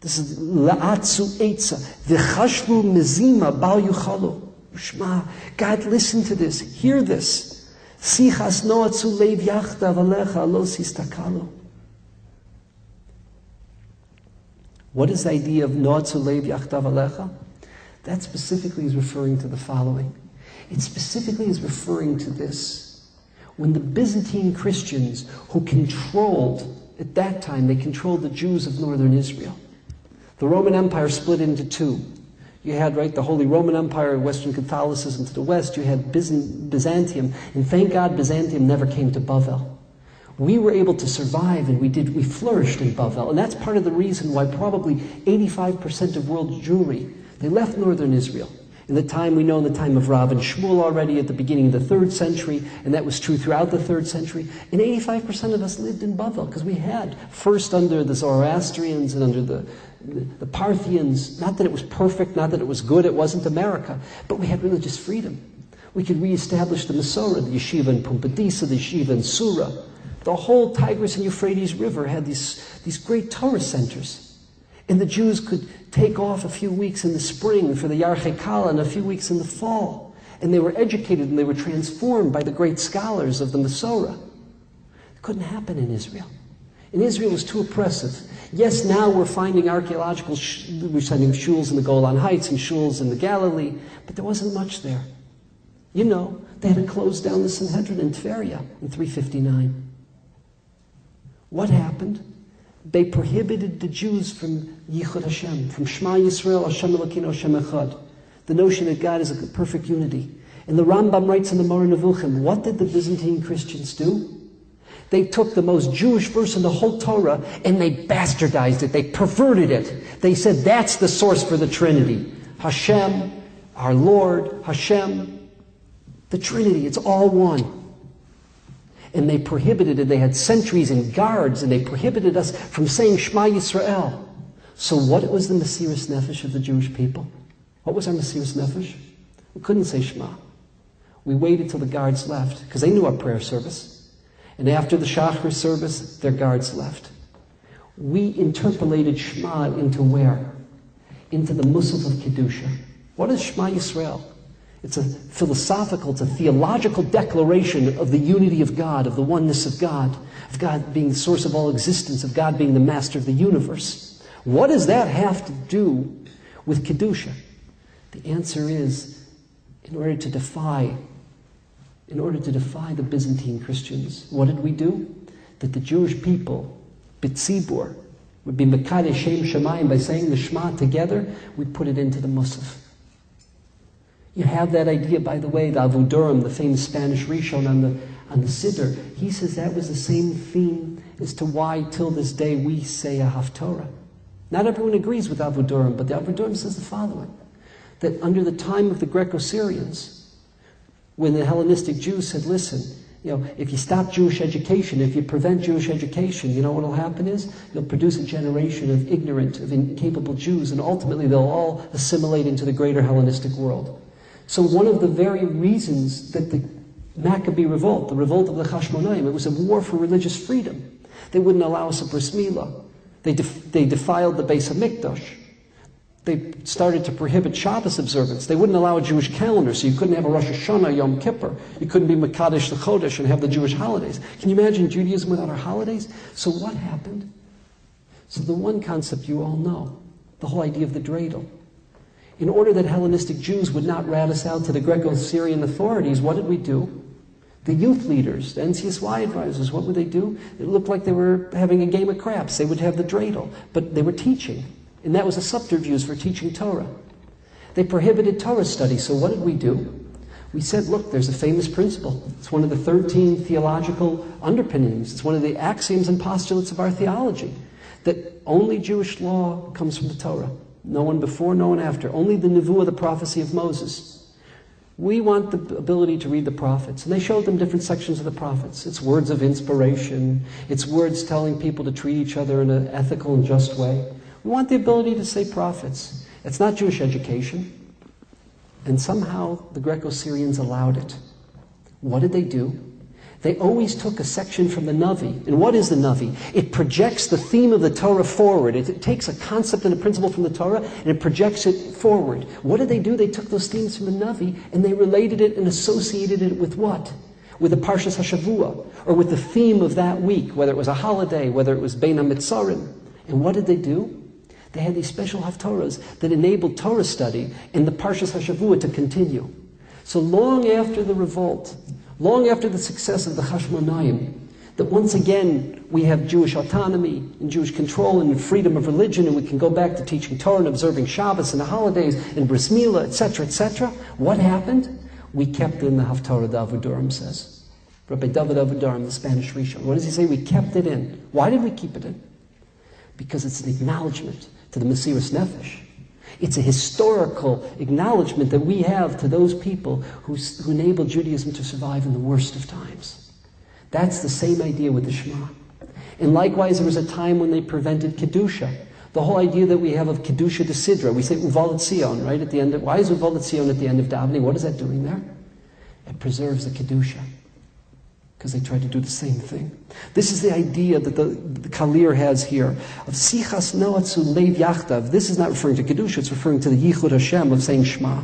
This is La'atsu Eitza. V'chashvu mezima bal yuchalu. Shma. God, listen to this. Hear this. Sichas noatzu leiv yachdav alecha lo sistakalu. What is the idea of noatzu leiv yachdav alecha? That specifically is referring to the following. It specifically is referring to this. When the Byzantine Christians, who controlled, at that time, they controlled the Jews of northern Israel. The Roman Empire split into two. You had, right, the Holy Roman Empire, Western Catholicism to the west. You had Byzantium. And thank God Byzantium never came to Bavel. We were able to survive, and we flourished in Bavel. And that's part of the reason why probably 85% of world Jewry, they left northern Israel. In the time we know, in the time of Rav and Shmuel already at the beginning of the 3rd century, and that was true throughout the 3rd century, and 85% of us lived in Bavel, because we had, first under the Zoroastrians and under the Parthians, not that it was perfect, not that it was good, it wasn't America, but we had religious freedom. We could reestablish the Masorah, the yeshiva in Pumbedisa, the yeshiva in Sura. The whole Tigris and Euphrates River had these great Torah centers. And the Jews could take off a few weeks in the spring for the Yarchei Kala and a few weeks in the fall. And they were educated and they were transformed by the great scholars of the Masorah. It couldn't happen in Israel. In Israel, it was too oppressive. Yes, now we're finding archaeological, we're finding shuls in the Golan Heights and shuls in the Galilee, but there wasn't much there. You know, they had to close down the Sanhedrin in Tveria in 359. What happened? They prohibited the Jews from Yichud Hashem, from Shema Yisrael, Hashem Elokeinu, Hashem Echad. The notion that God is a perfect unity. And the Rambam writes in the Moreh Nevuchim, what did the Byzantine Christians do? They took the most Jewish verse in the whole Torah and they bastardized it. They perverted it. They said that's the source for the Trinity. Hashem, our Lord, Hashem, the Trinity, it's all one. And they prohibited it. They had sentries and guards, and they prohibited us from saying Shema Yisrael. So what was the Mesiras Nefesh of the Jewish people? What was our Mesiras Nefesh? We couldn't say Shema. We waited till the guards left, because they knew our prayer service. And after the Shachar service, their guards left. We interpolated Shema into where? Into the Musaf of Kedusha. What is Shema Yisrael? It's a philosophical, it's a theological declaration of the unity of God, of the oneness of God being the source of all existence, of God being the master of the universe. What does that have to do with Kedusha? The answer is, in order to defy the Byzantine Christians, what did we do? That the Jewish people, B'tzibur, would be Mekadesh Shem Shemayim, by saying the Shema together, we put it into the Musaf. You have that idea, by the way, the Avudurim, the famous Spanish Rishon on the Siddur. He says that was the same theme as to why, till this day, we say a Haftorah. Not everyone agrees with Avudurim, but the Avudurim says the following, that under the time of the Greco-Syrians, when the Hellenistic Jews said, listen, if you stop Jewish education, if you prevent Jewish education, you know what will happen is? You'll produce a generation of ignorant, of incapable Jews, and ultimately they'll all assimilate into the greater Hellenistic world. So one of the very reasons that the Maccabee revolt, the revolt of the Hashmonaim, it was a war for religious freedom. They wouldn't allow us a bris milah. They defiled the Beis HaMikdash. They started to prohibit Shabbos observance. They wouldn't allow a Jewish calendar, so you couldn't have a Rosh Hashanah, Yom Kippur. You couldn't be Mekadesh the Chodesh and have the Jewish holidays. Can you imagine Judaism without our holidays? So what happened? So the one concept you all know, the whole idea of the dreidel. In order that Hellenistic Jews would not rat us out to the Greco-Syrian authorities, what did we do? The youth leaders, the NCSY advisors, what would they do? It looked like they were having a game of craps. They would have the dreidel, but they were teaching. And that was a subterfuge for teaching Torah. They prohibited Torah study, so what did we do? We said, look, there's a famous principle. It's one of the 13 theological underpinnings. It's one of the axioms and postulates of our theology, that only Jewish law comes from the Torah. No one before, no one after. Only the Nevuah, the prophecy of Moses. We want the ability to read the prophets. And they showed them different sections of the prophets. It's words of inspiration. It's words telling people to treat each other in an ethical and just way. We want the ability to say prophets. It's not Jewish education. And somehow the Greco-Syrians allowed it. What did they do? They always took a section from the Navi. And what is the Navi? It projects the theme of the Torah forward. It takes a concept and a principle from the Torah and it projects it forward. What did they do? They took those themes from the Navi and they related it and associated it with what? With the Parshas HaShavua, or with the theme of that week, whether it was a holiday, whether it was Bein HaMitzarim. And what did they do? They had these special haftorahs that enabled Torah study and the Parshas HaShavua to continue. So long after the revolt, long after the success of the Hashmonaim, that once again we have Jewish autonomy and Jewish control and freedom of religion, and we can go back to teaching Torah and observing Shabbos and the holidays and bris milah, etc., etc. What happened? We kept in the Haftarah, the Avudurim says. Rabbi David Avudurim, the Spanish Rishon. What does he say? We kept it in. Why did we keep it in? Because it's an acknowledgement to the Mesiras Nefesh. It's a historical acknowledgement that we have to those people who enabled Judaism to survive in the worst of times. That's the same idea with the Shema. And likewise, there was a time when they prevented Kedusha. The whole idea that we have of Kedusha de Sidra, we say Uval Tzion, right? At the end of, why is Uval Tzion at the end of davening? What is that doing there? It preserves the Kedusha. Because they tried to do the same thing. This is the idea that the Kalir has here of Sichas Noatzu Leiv Yachtav. This is not referring to Kedusha, it's referring to the Yichud Hashem of saying Shema.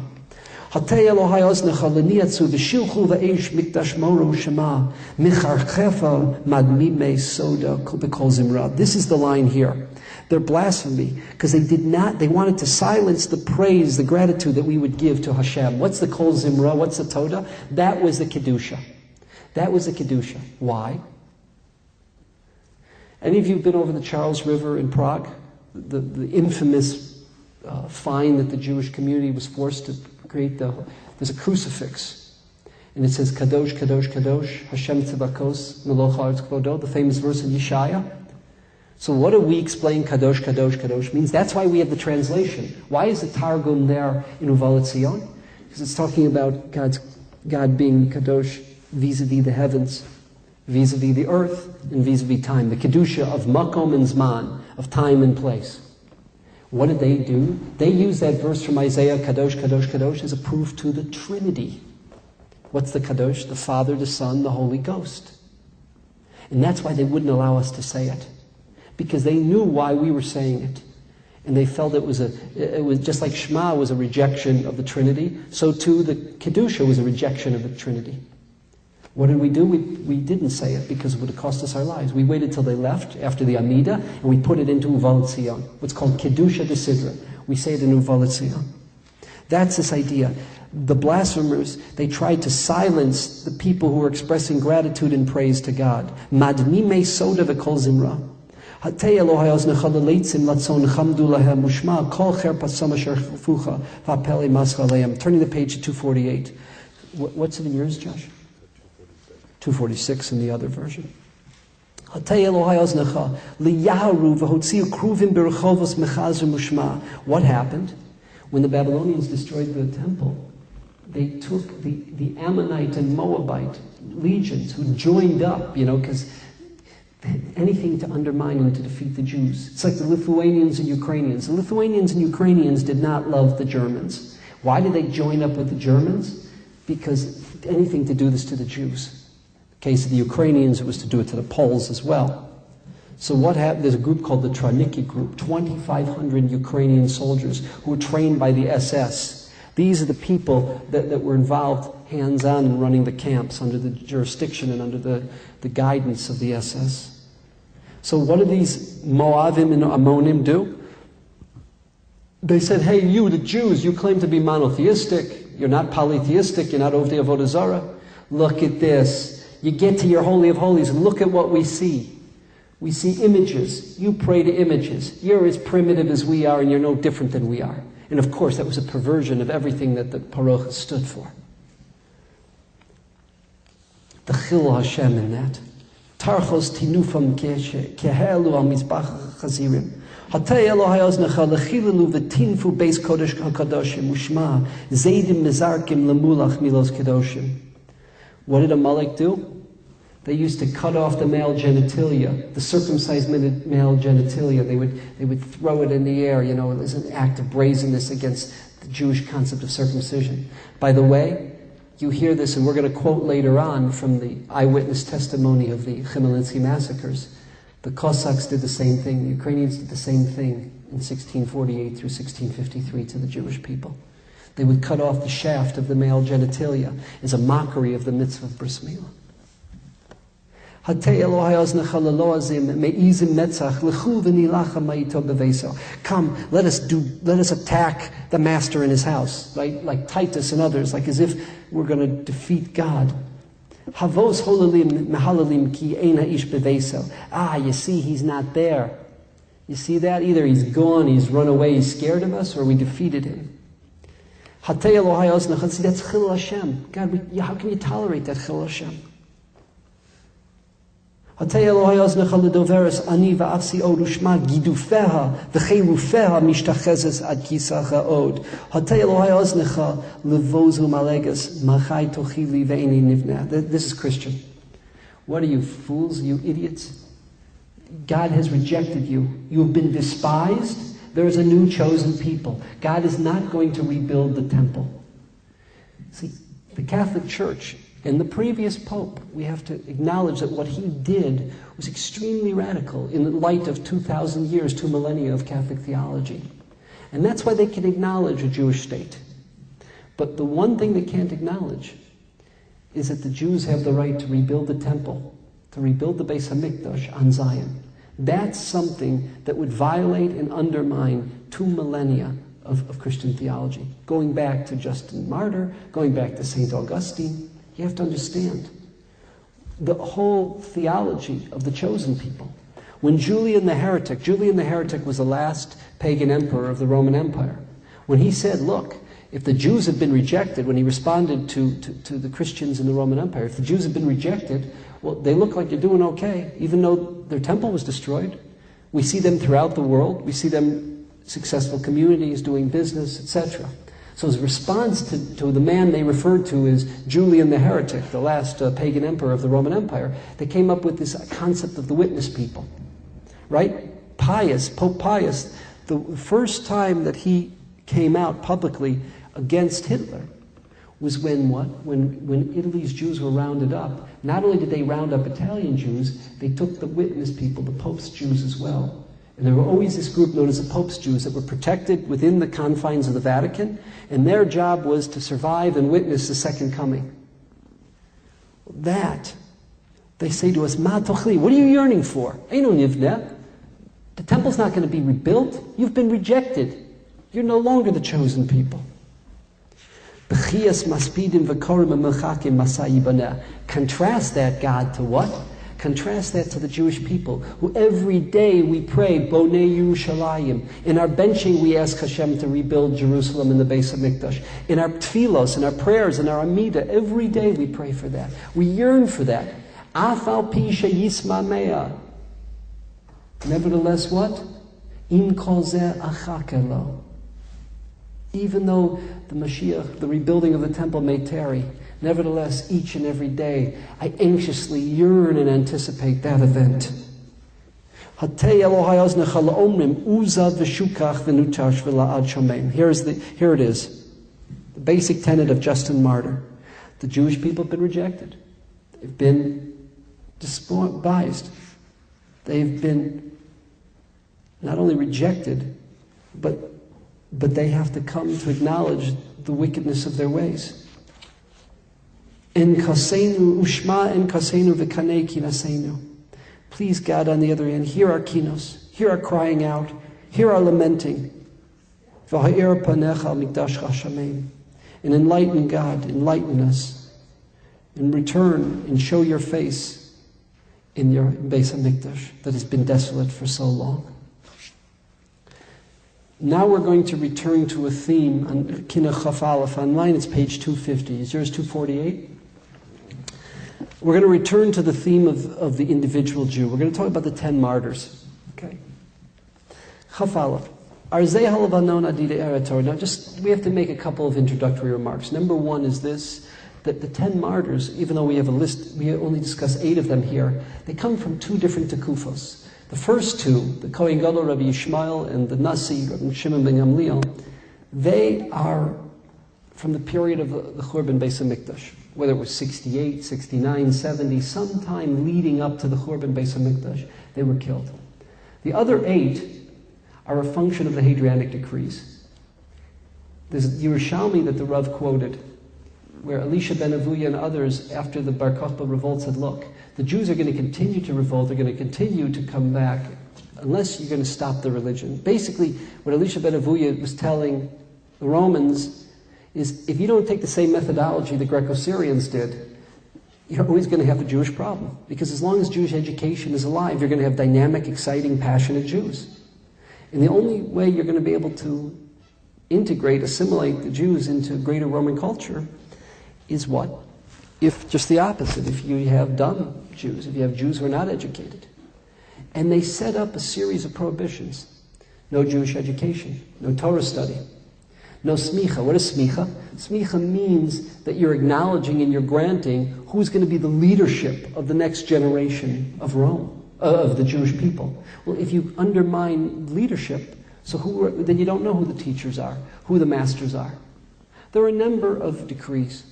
Hatei Elohai Oznecha Leniatzu V'shilchu V'eish Mikdash Moro Shema Micharchefa Madmime Soda B'kol Zimra. This is the line here. They're blasphemy because they wanted to silence the praise, the gratitude that we would give to Hashem. What's the Kol Zimra? What's the Toda? That was the Kedusha. That was the Kedusha. Why? Any of you have been over the Charles River in Prague? The infamous fine that the Jewish community was forced to create. There's a crucifix. And it says, Kadosh, Kadosh, Kadosh, Hashem Tzibakos, Meloch Haaretz Kvodo, the famous verse in Yeshaya. So what do we explain Kadosh, Kadosh, Kadosh means? That's why we have the translation. Why is the Targum there in Uval Tzion? Because it's talking about God being Kadosh vis-a-vis the heavens, vis-a-vis the earth, and vis-a-vis time. The Kedusha of Makom and Zman, of time and place. What did they do? They used that verse from Isaiah, Kadosh, Kadosh, Kadosh, as a proof to the Trinity. What's the Kadosh? The Father, the Son, the Holy Ghost. And that's why they wouldn't allow us to say it. Because they knew why we were saying it. And they felt it was just like Shema was a rejection of the Trinity, so too the Kedusha was a rejection of the Trinity. What did we do? We didn't say it because it would have cost us our lives. We waited till they left after the Amida, and we put it into Uval Tzion, what's called Kedusha de Sidra. We say it in Uval Tzion. That's this idea. The blasphemers, they tried to silence the people who were expressing gratitude and praise to God. Madmime soda v'kol zimra. Hatei Elohai oznecha leleitzim latzon chamdu lahem ushma kol cherpas samasher fucha v'apeli mascha leim. Turning the page to 248. What's it in yours, Josh? 246 in the other version. What happened? When the Babylonians destroyed the temple, they took the Ammonite and Moabite legions who joined up, because anything to undermine and to defeat the Jews. It's like the Lithuanians and Ukrainians. The Lithuanians and Ukrainians did not love the Germans. Why did they join up with the Germans? Because anything to do this to the Jews. Case of the Ukrainians, it was to do it to the Poles as well. So what happened? There's a group called the Traniki group, 2,500 Ukrainian soldiers who were trained by the SS. These are the people that were involved hands-on in running the camps under the jurisdiction and under the guidance of the SS. So what did these Moavim and Ammonim do? They said, hey, you, the Jews, you claim to be monotheistic. You're not polytheistic. You're not Ovdei Avodah Zarah. Look at this. You get to your Holy of Holies and look at what we see. We see images. You pray to images. You're as primitive as we are and you're no different than we are. And of course, that was a perversion of everything that the Paroch stood for. The Chil Hashem in that. Tarchos tinufam kehelu al mizbach chazirim. Hatei Elohai oznecha lechilalu v'tinfu beis kodesh hakadoshim ushma zeidim mezarkim lemulach milos kedoshim. What did Amalek do? They used to cut off the male genitalia, the circumcised male genitalia. They would throw it in the air, as an act of brazenness against the Jewish concept of circumcision. By the way, you hear this, and we're going to quote later on from the eyewitness testimony of the Chmielnicki massacres. The Cossacks did the same thing. The Ukrainians did the same thing in 1648 through 1653 to the Jewish people. They would cut off the shaft of the male genitalia as a mockery of the mitzvah of bris milah. Come, let us attack the master in his house, right? Like Titus and others, like as if we're going to defeat God. You see, he's not there. You see that? Either he's gone, he's run away, he's scared of us, or we defeated him. See, that's Chil Hashem. God, how can you tolerate that Chil Hashem? Hatei Elohai oznecha ledoveres ani va'afsi od ushma gidufeha v'cheirufeha mishtachezes ad kisacha od. Hatei Elohai oznecha levozu malegas machai tochili ve'eni nivneh. This is Christian. What are you, fools, you idiots? God has rejected you. You have been despised. There is a new chosen people. God is not going to rebuild the temple. See, the Catholic Church and the previous Pope, we have to acknowledge that what he did was extremely radical in the light of 2,000 years, 2 millennia of Catholic theology. And that's why they can acknowledge a Jewish state. But the one thing they can't acknowledge is that the Jews have the right to rebuild the temple, to rebuild the Beis HaMikdash on Zion. That's something that would violate and undermine 2 millennia of Christian theology. Going back to Justin Martyr, going back to St. Augustine, you have to understand the whole theology of the chosen people. When Julian the Heretic was the last pagan emperor of the Roman Empire, when he said, look, if the Jews had been rejected, when he responded to the Christians in the Roman Empire, if the Jews had been rejected, well, they look like they're doing okay, even though their temple was destroyed. We see them throughout the world. We see them successful communities, doing business, etc. So his response to the man they referred to as Julian the Heretic, the last pagan emperor of the Roman Empire, they came up with this concept of the witness people. Right? Pope Pius, the first time that he came out publicly against Hitler was when what? When Italy's Jews were rounded up. Not only did they round up Italian Jews, they took the witness people, the Pope's Jews as well. And there were always this group known as the Pope's Jews that were protected within the confines of the Vatican, and their job was to survive and witness the second coming. That, they say to us, Ma tochli, what are you yearning for? Eino nivneh. The temple's not going to be rebuilt. You've been rejected. You're no longer the chosen people. Contrast that, God, to what? Contrast that to the Jewish people, who every day we pray, Bonei Yerushalayim. In our benching, we ask Hashem to rebuild Jerusalem and the Beis HaMikdash. In our tefillos, in our prayers, in our Amidah, every day we pray for that. We yearn for that. Afal pi sheyisma mea. Nevertheless, what? Im kol zeh achake lo. Even though the Mashiach, the rebuilding of the temple may tarry, nevertheless, each and every day, I anxiously yearn and anticipate that event. Here it is. The basic tenet of Justin Martyr. The Jewish people have been rejected. They've been despised. They've been not only rejected, but they have to come to acknowledge the wickedness of their ways. Please, God, on the other hand, hear our kinos, hear our crying out, hear our lamenting. And enlighten, God, enlighten us. In return, and show your face in your Beis HaMikdash that has been desolate for so long. Now we're going to return to a theme on Kinot Chaf Aleph. Online it's page 250. Is yours 248? We're going to return to the theme of the individual Jew. We're going to talk about the 10 martyrs. Okay? Chaf Aleph. Now we have to make a couple of introductory remarks. Number one is this, that the 10 martyrs, even though we have a list, we only discuss 8 of them here, they come from 2 different tekufos. The first 2, the Kohen Gadol Rabbi Yishmael and the Nasi Rabbi Shimon ben Gamliel, they are from the period of the Churban Beis HaMikdash, whether it was 68, 69, 70, sometime leading up to the Churban Beis HaMikdash, they were killed. The other 8 are a function of the Hadrianic decrees. There's Yerushalmi that the Rav quoted, where Elisha ben Avuya and others, after the Bar Kokhba revolt, said, look, the Jews are going to continue to revolt, they're going to continue to come back, unless you're going to stop the religion. Basically, what Elisha ben Avuya was telling the Romans is, if you don't take the same methodology the Greco-Syrians did, you're always going to have a Jewish problem. Because as long as Jewish education is alive, you're going to have dynamic, exciting, passionate Jews. And the only way you're going to be able to integrate, assimilate the Jews into greater Roman culture is what? if just the opposite, if you have dumb Jews, if you have Jews who are not educated. And they set up a series of prohibitions. No Jewish education, no Torah study, no smicha. What is smicha? Smicha means that you're acknowledging and you're granting who's going to be the leadership of the next generation of Rome, of the Jewish people. Well, if you undermine leadership, then you don't know who the teachers are, who the masters are. There are a number of decrees.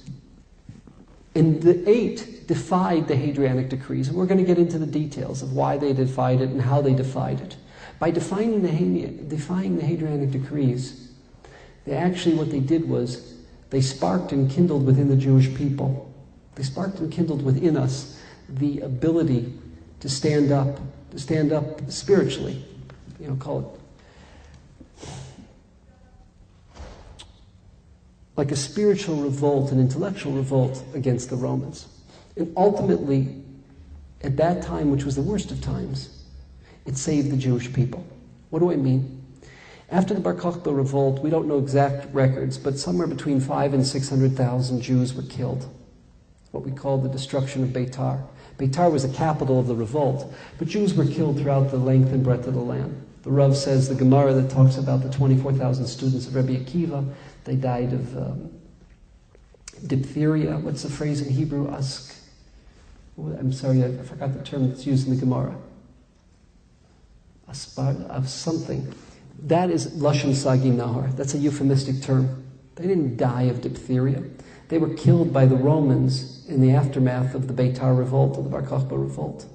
And the 8 defied the Hadrianic decrees. And we're going to get into the details of why they defied it and how they defied it. By defying the Hadrianic decrees, what they did was they sparked and kindled within the Jewish people. They sparked and kindled within us the ability to stand up spiritually. Call it like a spiritual revolt, an intellectual revolt against the Romans. And ultimately, at that time, which was the worst of times, it saved the Jewish people. What do I mean? After the Bar Kokhba revolt, we don't know exact records, but somewhere between 500,000 and 600,000 Jews were killed. What we call the destruction of Beitar. Beitar was the capital of the revolt, but Jews were killed throughout the length and breadth of the land. The Rav says, the Gemara that talks about the 24,000 students of Rabbi Akiva, they died of diphtheria. What's the phrase in Hebrew? I'm sorry, I forgot the term that's used in the Gemara. Of something. That is Lashon Sagi Nahar. That's a euphemistic term. They didn't die of diphtheria. They were killed by the Romans in the aftermath of the Beitar revolt, or the Bar Kokhba revolt.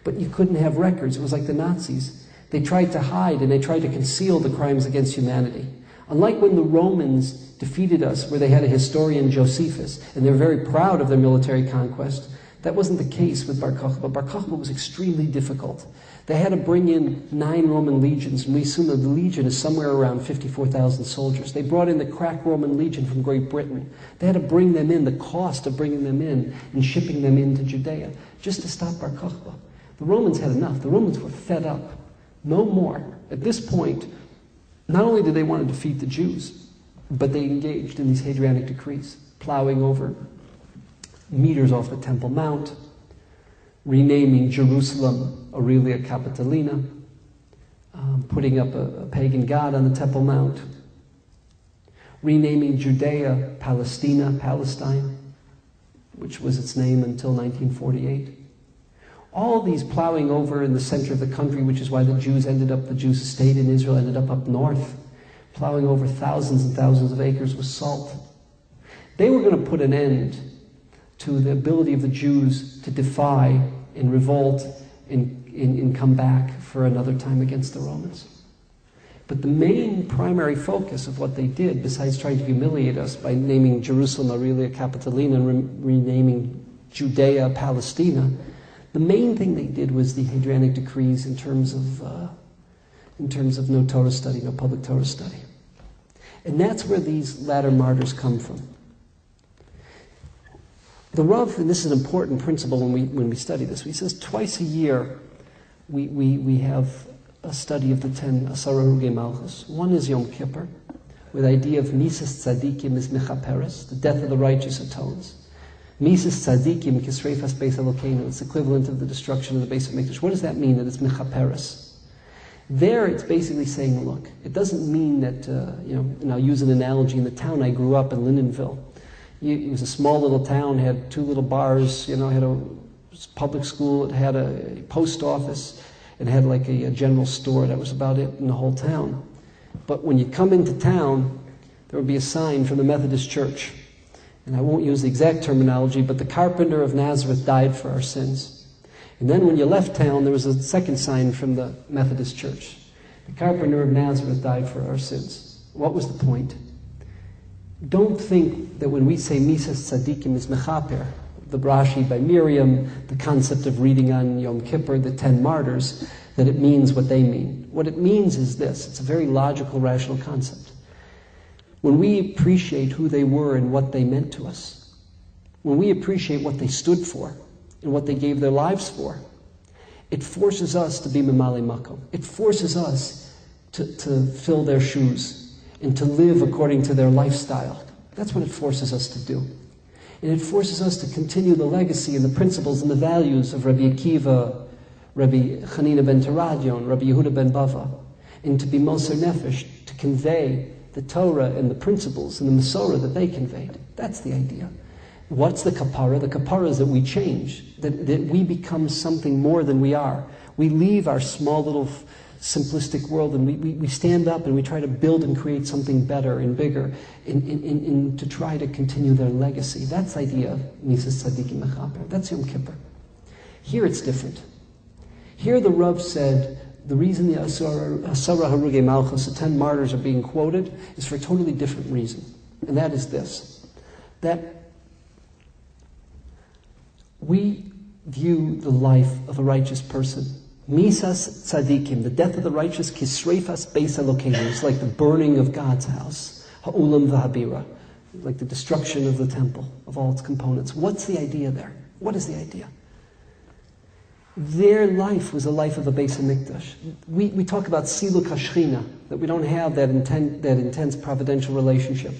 But you couldn't have records. It was like the Nazis. They tried to hide and they tried to conceal the crimes against humanity. Unlike when the Romans defeated us, where they had a historian, Josephus, and they were very proud of their military conquest, that wasn't the case with Bar Kokhba. Bar Kokhba was extremely difficult. They had to bring in 9 Roman legions, and we assume that the legion is somewhere around 54,000 soldiers. They brought in the crack Roman legion from Great Britain. They had to bring them in, the cost of bringing them in and shipping them into Judea, just to stop Bar Kokhba. The Romans had enough. The Romans were fed up. No more. At this point, not only did they want to defeat the Jews, but they engaged in these Hadrianic decrees, plowing over meters off the Temple Mount, renaming Jerusalem Aurelia Capitolina, putting up a pagan god on the Temple Mount, renaming Judea Palestine, which was its name until 1948. All these plowing over in the center of the country, which is why the Jews stayed in Israel, ended up north, plowing over thousands and thousands of acres with salt. They were going to put an end to the ability of the Jews to defy and revolt and come back for another time against the Romans. But the main primary focus of what they did, besides trying to humiliate us by naming Jerusalem Aurelia Capitolina and renaming Judea Palestina, the main thing they did was the Hadrianic decrees in terms of no Torah study, no public Torah study. And that's where these latter martyrs come from. The Rav, and this is an important principle when we study this, he says twice a year we have a study of the 10 Asara Hurugei Malchus. One is Yom Kippur, with the idea of Mises Tzadikim is Mechaperes, the death of the righteous atones. Mises Tzadikim Kisreifas Beis Elokeinu, it's equivalent of the destruction of the base of Mikdash. What does that mean, that it's Mechaperes? There it's basically saying, look, it doesn't mean that, and I'll use an analogy, in the town I grew up in, Lindenville. It was a small little town, had 2 little bars, had a public school, it had a post office, it had like a general store. That was about it in the whole town. But when you come into town, there would be a sign from the Methodist Church. And I won't use the exact terminology, but the carpenter of Nazareth died for our sins. And then when you left town, there was a second sign from the Methodist Church. The carpenter of Nazareth died for our sins. What was the point? Don't think that when we say Mises Tzadikim is Mechaper, the Brashi by Miriam, the concept of reading on Yom Kippur, the 10 martyrs, that it means what they mean. What it means is this. It's a very logical, rational concept. When we appreciate who they were and what they meant to us, when we appreciate what they stood for and what they gave their lives for, it forces us to be Memali Makom. It forces us to fill their shoes and to live according to their lifestyle. That's what it forces us to do. And it forces us to continue the legacy and the principles and the values of Rabbi Akiva, Rabbi Chanina ben Teradion, Rabbi Yehuda ben Bava, and to be Moser Nefesh, to convey the Torah and the principles and the Masorah that they conveyed. That's the idea. What's the kapara? The kapara is that we change, that we become something more than we are. We leave our small little simplistic world and we stand up and we try to build and create something better and bigger in to try to continue their legacy. That's the idea of Misas Tzadikim Mechaper. That's Yom Kippur. Here it's different. Here the Rav said the reason the Asara Harugei Malchus, the 10 martyrs, are being quoted is for a totally different reason. And that is this, that we view the life of a righteous person, Misas Tzadikim, the death of the righteous, Kisreifas Beis Elokeinu, is like the burning of God's house, Ha'ulam V'Habira, like the destruction of the temple, of all its components. What's the idea there? What is the idea? Their life was a life of a Beis HaMikdash. We talk about Siluk HaShechina, that we don't have that intense providential relationship.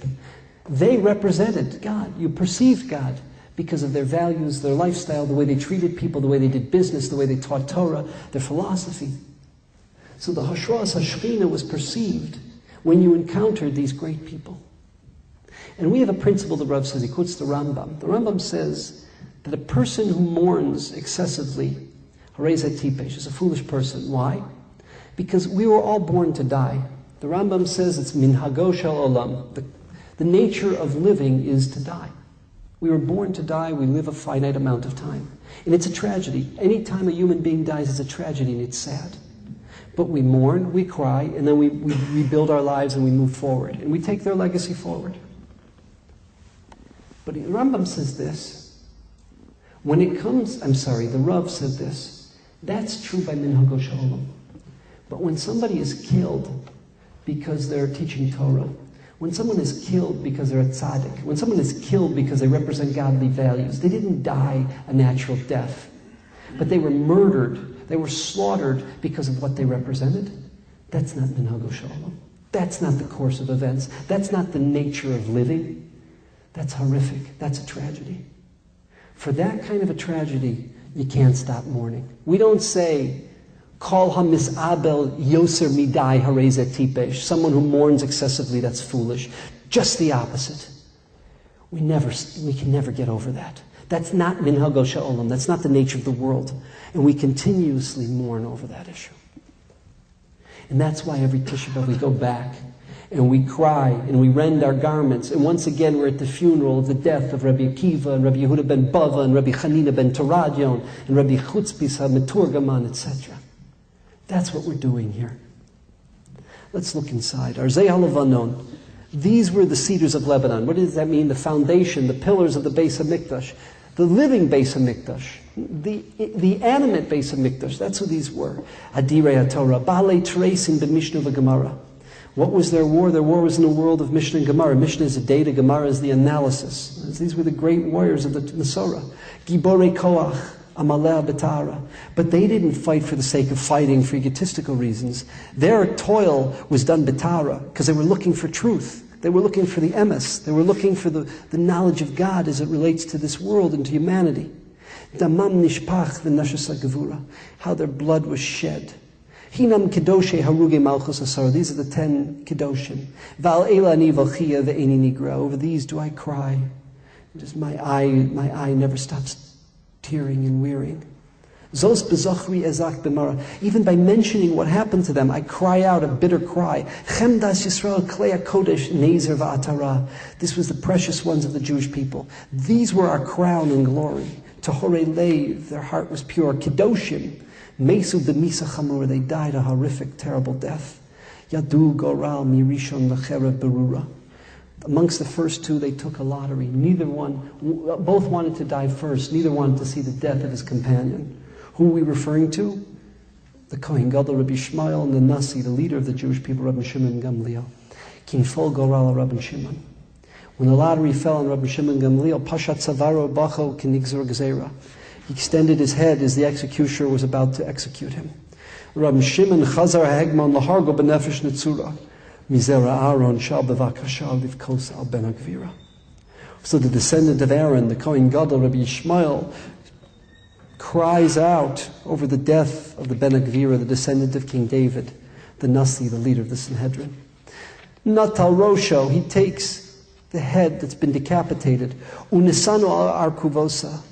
They represented God. You perceived God because of their values, their lifestyle, the way they treated people, the way they did business, the way they taught Torah, their philosophy. So the Hashras HaShechina was perceived when you encountered these great people. And we have a principle, the Rav says, he quotes the Rambam. The Rambam says that a person who mourns excessively, Harezet Tipesh, is a foolish person. Why? Because we were all born to die. The Rambam says it's minhago shel olam. The nature of living is to die. We were born to die, we live a finite amount of time. And it's a tragedy. Any time a human being dies, it's a tragedy and it's sad. But we mourn, we cry, and then we rebuild our lives and we move forward. And we take their legacy forward. But the Rambam says this. When it comes, the Rav said this. That's true by minhago shel olam. But when somebody is killed because they're teaching Torah, when someone is killed because they're a tzaddik, when someone is killed because they represent godly values, they didn't die a natural death, but they were murdered, they were slaughtered because of what they represented. That's not minhago shel olam. That's not the course of events. That's not the nature of living. That's horrific. That's a tragedy. For that kind of a tragedy, you can't stop mourning. We don't say, Kol ha-mis'abel yoser midai harezet tipesh. Someone who mourns excessively, that's foolish. Just the opposite. We can never get over that. That's not minhago shel olam. That's not the nature of the world. And we continuously mourn over that issue. And that's why every Tisha B'Av we go back and we cry and we rend our garments. And once again we're at the funeral of the death of Rabbi Akiva and Rabbi Yehuda ben Bava and Rabbi Chanina ben Teradion and Rabbi Chutzpis HaMeturgaman, etc. That's what we're doing here. Let's look inside. Arzei HaLevanon. These were the cedars of Lebanon. What does that mean? The foundation, the pillars of the Beis HaMikdash. The living Beis HaMikdash. The animate Beis HaMikdash. That's what these were. Adirei HaTorah. Baalei Teresim b'Mishnah v'Gemara. What was their war? Their war was in the world of Mishnah and Gemara. Mishnah is the data, Gemara is the analysis. These were the great warriors of the Masorah. Giborei Koach. Amaleh Betara. But they didn't fight for the sake of fighting for egotistical reasons. Their toil was done Betara because they were looking for truth. They were looking for the emes. They were looking for the knowledge of God as it relates to this world and to humanity. Damam nishpach v'nashasa gevura. How their blood was shed. Hinam kedoshe haruge malchus asar. These are the 10 kedoshim. Val elani v'chia ve'eni nigra. Over these do I cry. Just my eye never stops tearing and wearing. Zos bezochri ezak b'mara. Even by mentioning what happened to them, I cry out a bitter cry. Chemdas Yisrael klei kodesh nezer va'atara. This was the precious ones of the Jewish people. These were our crown and glory. Tahorei leiv, their heart was pure. Kedoshim, mesu b'misa chamur. They died a horrific, terrible death. Yadu goral mirishon lecherev berura. Amongst the first two, they took a lottery. Both wanted to die first. Neither wanted to see the death of his companion. Who are we referring to? The Kohen Gadol, Rabbi Shmuel, and the Nasi, the leader of the Jewish people, Rabbi Shimon Gamliel. Kinfol goral Rabbi Shimon. When the lottery fell on Rabbi Shimon Gamliel, Pashat Savaro Bacho Kinigzor Gezerah. He extended his head as the executioner was about to execute him. Rabbi Shimon Chazar Hegmon Lahargo Benefesh Netzura. Mizera Aaron Shal Bevakashal Livkos Al Ben Agvira. So the descendant of Aaron, the Kohen Gadol, Rabbi Yishmael, cries out over the death of the Ben Agvira, the descendant of King David, the Nasi, the leader of the Sanhedrin. Natal Rosho, he takes the head that's been decapitated, Unisanu al Arkuvosa,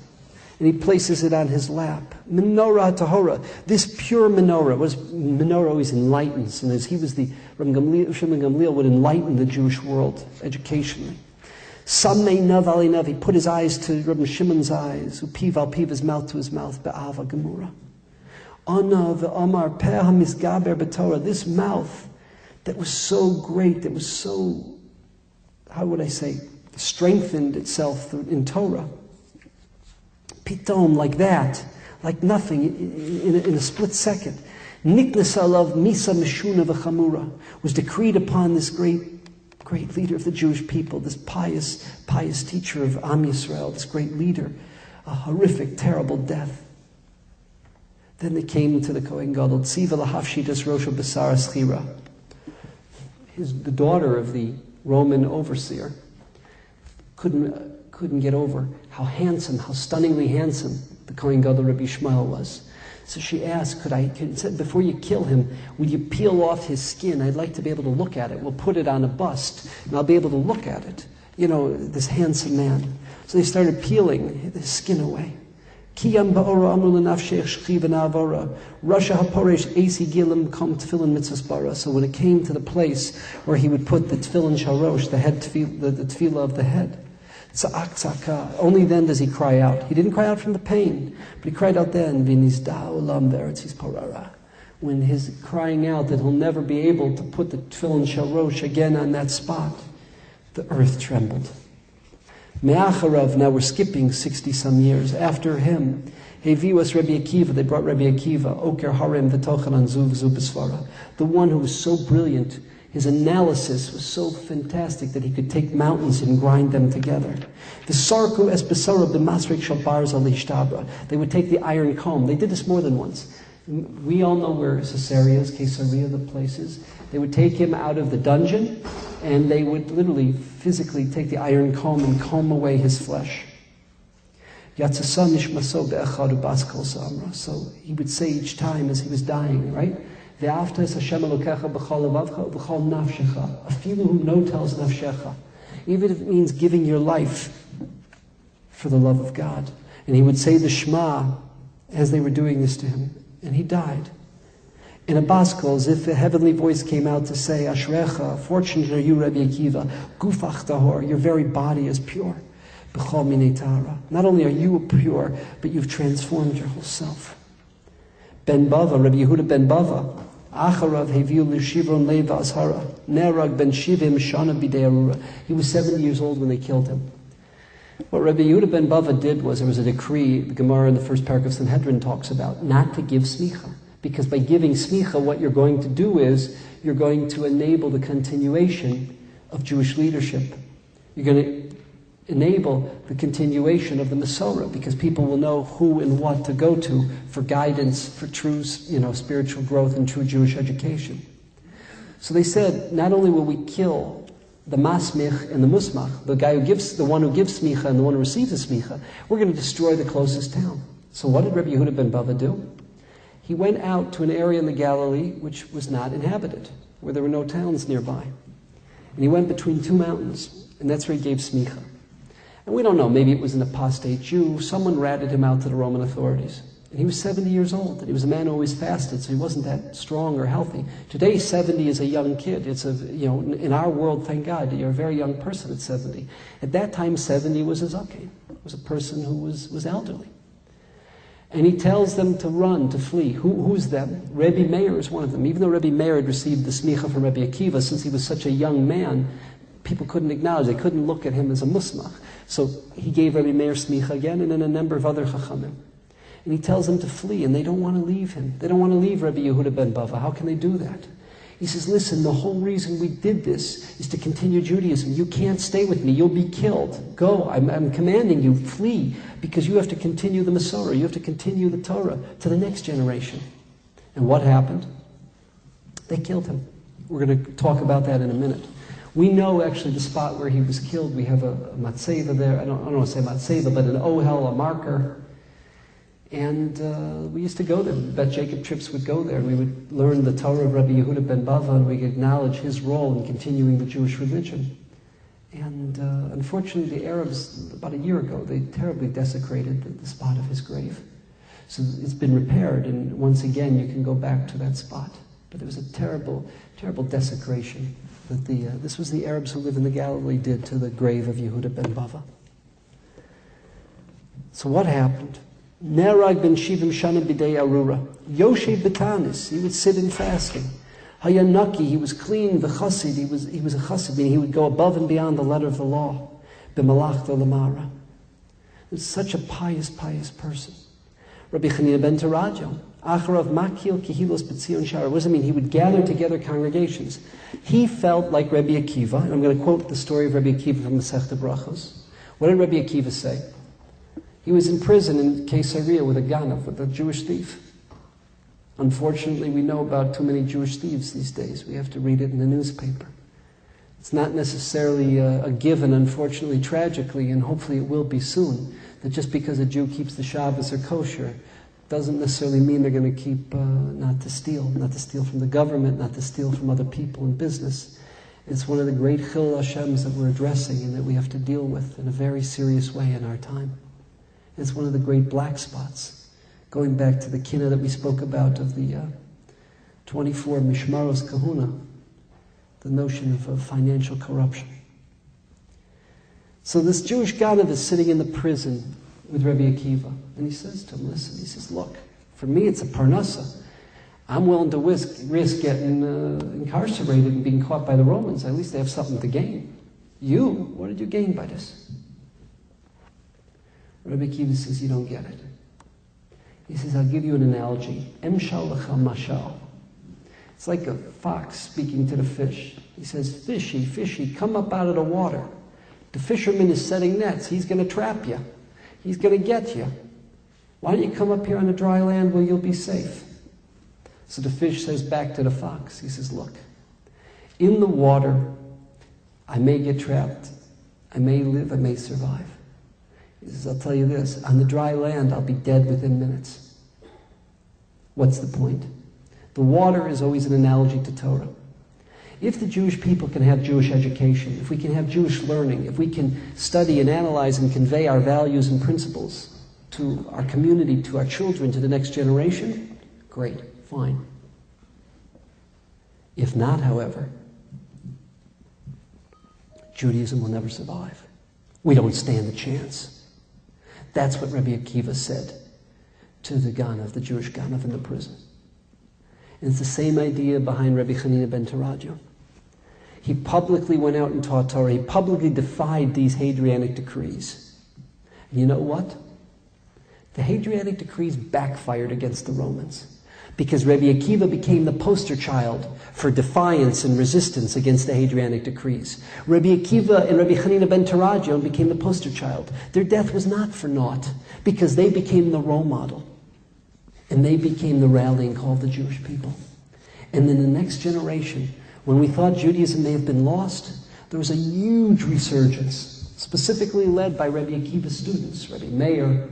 and he places it on his lap. Menorah Tahora, this pure menorah. Menorah always enlightens, and as he was the Rabbi Gamliel would enlighten the Jewish world educationally. Samei Nav Ali Nav, he put his eyes to Rabbi Shimon's eyes, Upiv al Piv, his mouth to his mouth, Be'ava Gemura. Ana ve'amar Peh HaMizgaber B'Torah, this mouth that was so great, that was so, how would I say, strengthened itself in Torah. Pitom, like that, like nothing, in a split second. Niknas alav misa meshuna v'chamura, was decreed upon this great leader of the Jewish people, this pious teacher of Am Yisrael, this great leader, a horrific, terrible death. Then they came to the Kohen Gadol, Tziva lahafshitas rosho b'sara schira. The daughter of the Roman overseer couldn't get over how handsome, how stunningly handsome the Kohen Gadol Rabbi Yishmael was. So she asked, before you kill him, will you peel off his skin? I'd like to be able to look at it. We'll put it on a bust, and I'll be able to look at it. You know, this handsome man. So they started peeling his skin away. Kiyam ba'ora amru l'nafshech shchiv v'na'avora. Rasha haporesh esi gilim kom tefillin mitzvahs bara. So when it came to the place where he would put the tefillin sharosh, the tefillah of the head, only then does he cry out. He didn't cry out from the pain, but he cried out then, when his crying out that he'll never be able to put the tefillin sharosh again on that spot, the earth trembled. Me'acharav, now we're skipping 60-some years. After him, Heviwas Rabbi Akiva, they brought Rabbi Akiva, Oker Harem V'tochanan Zuv Zubasvara, the one who was so brilliant. His analysis was so fantastic that he could take mountains and grind them together. The sarku espesara b'masrik shalbar zalishtabra. They would take the iron comb. They did this more than once. We all know where Caesarea is, the place is. They would take him out of the dungeon, and they would literally, physically take the iron comb and comb away his flesh. So he would say each time as he was dying, right? Even if it means giving your life for the love of God. And he would say the Shema as they were doing this to him. And he died. In a baskel, as if a heavenly voice came out to say, Ashrecha, fortunate are you, Rabbi Akiva, Gufach tahor, your very body is pure. B'chol minei tahara. Not only are you pure, but you've transformed your whole self. Ben Bava, Rabbi Yehuda ben Bava, Acharav heviu l'shivron leva ashara, nerag ben shivim shana b'dei arura. He was 70 years old when they killed him. What Rabbi Yehuda ben Bava did was, there was a decree, the Gemara in the first parak of Sanhedrin talks about, not to give smicha. Because by giving smicha, what you're going to do is, you're going to enable the continuation of Jewish leadership. You're going to enable the continuation of the Masorah, because people will know who and what to go to for guidance, for true, spiritual growth and true Jewish education. So they said, not only will we kill the masmich and the musmach, the one who gives smicha and the one who receives the smicha, we're going to destroy the closest town. So what did Rabbi Yehuda ben Bava do? He went out to an area in the Galilee which was not inhabited, where there were no towns nearby. And he went between two mountains, and that's where he gave smicha. And we don't know, maybe it was an apostate Jew. Someone ratted him out to the Roman authorities. And he was 70 years old, and he was a man who always fasted, so he wasn't that strong or healthy. Today, 70 is a young kid. In our world, thank God, you're a very young person at 70. At that time, 70 was a zaken. It was a person who was elderly. And he tells them to run, to flee. Who's them? Rabbi Meir is one of them. Even though Rabbi Meir had received the smicha from Rabbi Akiva, since he was such a young man, people couldn't acknowledge, they couldn't look at him as a musmach. So he gave Rabbi Meir smicha again, and then a number of other chachamim. And he tells them to flee, and they don't want to leave him. They don't want to leave Rabbi Yehuda ben Bava. How can they do that? He says, listen, the whole reason we did this is to continue Judaism. You can't stay with me. You'll be killed. Go. I'm commanding you, flee, because you have to continue the Masorah. You have to continue the Torah to the next generation. And what happened? They killed him. We're going to talk about that in a minute. We know actually the spot where he was killed. We have a matzeva there. I don't want to say matzeva, but an ohel, a marker. And we used to go there. Beth Jacob trips would go there, and we would learn the Torah of Rabbi Yehuda ben Bava, and we acknowledge his role in continuing the Jewish religion. And unfortunately, the Arabs, about a year ago, they terribly desecrated the spot of his grave. So it's been repaired, and once again, you can go back to that spot. But there was a terrible, terrible desecration that this was the Arabs who live in the Galilee did to the grave of Yehuda ben Bava. So what happened? Nerag ben Shivim Shana b'dei Arura. Yoshe betanis, he would sit in fasting. Hayanaki, he was clean, the chassid, he was a chassid, meaning he would go above and beyond the letter of the law. B'malachta lamara. He was such a pious person. Rabbi Chanina ben Teradio. Acharav makil kihilos b'tzion shara. What does it mean? He would gather together congregations. He felt like Rabbi Akiva, and I'm going to quote the story of Rabbi Akiva from Masechta Brachos. What did Rabbi Akiva say? He was in prison in Caesarea with a ganav, with a Jewish thief. Unfortunately, we know about too many Jewish thieves these days. We have to read it in the newspaper. It's not necessarily a given, unfortunately, tragically, and hopefully it will be soon, that just because a Jew keeps the Shabbos or kosher doesn't necessarily mean they're going to keep not to steal from the government, not to steal from other people in business. It's one of the great Chil Hashems that we're addressing and that we have to deal with in a very serious way in our time. It's one of the great black spots. Going back to the Kinot that we spoke about of the 24 Mishmaros Kahuna, the notion of financial corruption. So this Jewish Ganav is sitting in the prison with Rabbi Akiva, and he says to him, listen, he says, look, for me it's a parnasa. I'm willing to risk getting incarcerated and being caught by the Romans. At least they have something to gain. You, what did you gain by this? Rabbi Akiva says, you don't get it. He says, I'll give you an analogy. Emshal lecha mashal. It's like a fox speaking to the fish. He says, fishy, come up out of the water. The fisherman is setting nets. He's going to trap you. He's going to get you. Why don't you come up here on the dry land where you'll be safe? So the fish says back to the fox, he says, look, in the water, I may get trapped. I may live, I may survive. He says, I'll tell you this, on the dry land, I'll be dead within minutes. What's the point? The water is always an analogy to Torah. If the Jewish people can have Jewish education, if we can have Jewish learning, if we can study and analyze and convey our values and principles to our community, to our children, to the next generation, great, fine. If not, however, Judaism will never survive. We don't stand a chance. That's what Rabbi Akiva said to the Ganav, the Jewish Ganav in the prison. And it's the same idea behind Rabbi Chanina ben Teradio. He publicly went out and taught Torah. He publicly defied these Hadrianic decrees. And you know what? The Hadrianic decrees backfired against the Romans, because Rabbi Akiva became the poster child for defiance and resistance against the Hadrianic decrees. Rabbi Akiva and Rabbi Chanina ben Teradio became the poster child. Their death was not for naught, because they became the role model. And they became the rallying call of the Jewish people. And then the next generation, when we thought Judaism may have been lost, there was a huge resurgence, specifically led by Rabbi Akiva's students, Rabbi Meir,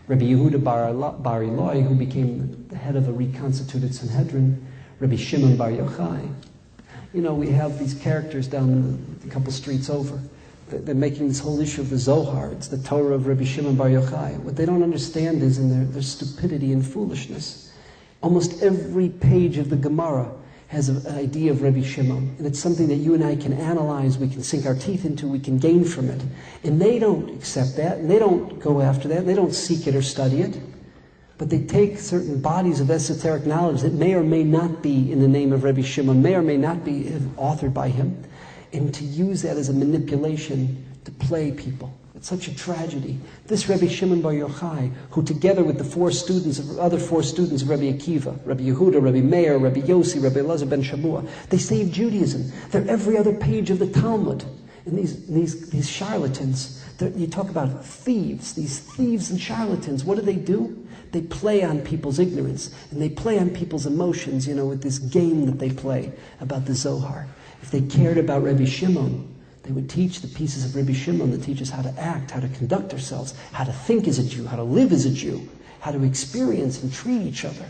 Rabbi Yehuda bar Eloi, who became the head of a reconstituted Sanhedrin, Rabbi Shimon bar Yochai. You know, we have these characters down a couple streets over. They're making this whole issue of the Zohar. It's the Torah of Rabbi Shimon bar Yochai. What they don't understand is in their stupidity and foolishness. Almost every page of the Gemara has an idea of Rabbi Shimon. And it's something that you and I can analyze, we can sink our teeth into, we can gain from it. And they don't accept that, and they don't go after that, and they don't seek it or study it. But they take certain bodies of esoteric knowledge that may or may not be in the name of Rabbi Shimon, may or may not be authored by him, and to use that as a manipulation to play people. It's such a tragedy. This Rabbi Shimon bar Yochai, who together with the other four students of Rabbi Akiva, Rabbi Yehuda, Rabbi Meir, Rabbi Yossi, Rabbi Elazar ben Shamua, they saved Judaism. They're every other page of the Talmud. And these charlatans, you talk about thieves, these thieves and charlatans, what do? They play on people's ignorance, and they play on people's emotions, with this game that they play about the Zohar. If they cared about Rabbi Shimon, they would teach the pieces of Rabbi Shimon that teach us how to act, how to conduct ourselves, how to think as a Jew, how to live as a Jew, how to experience and treat each other.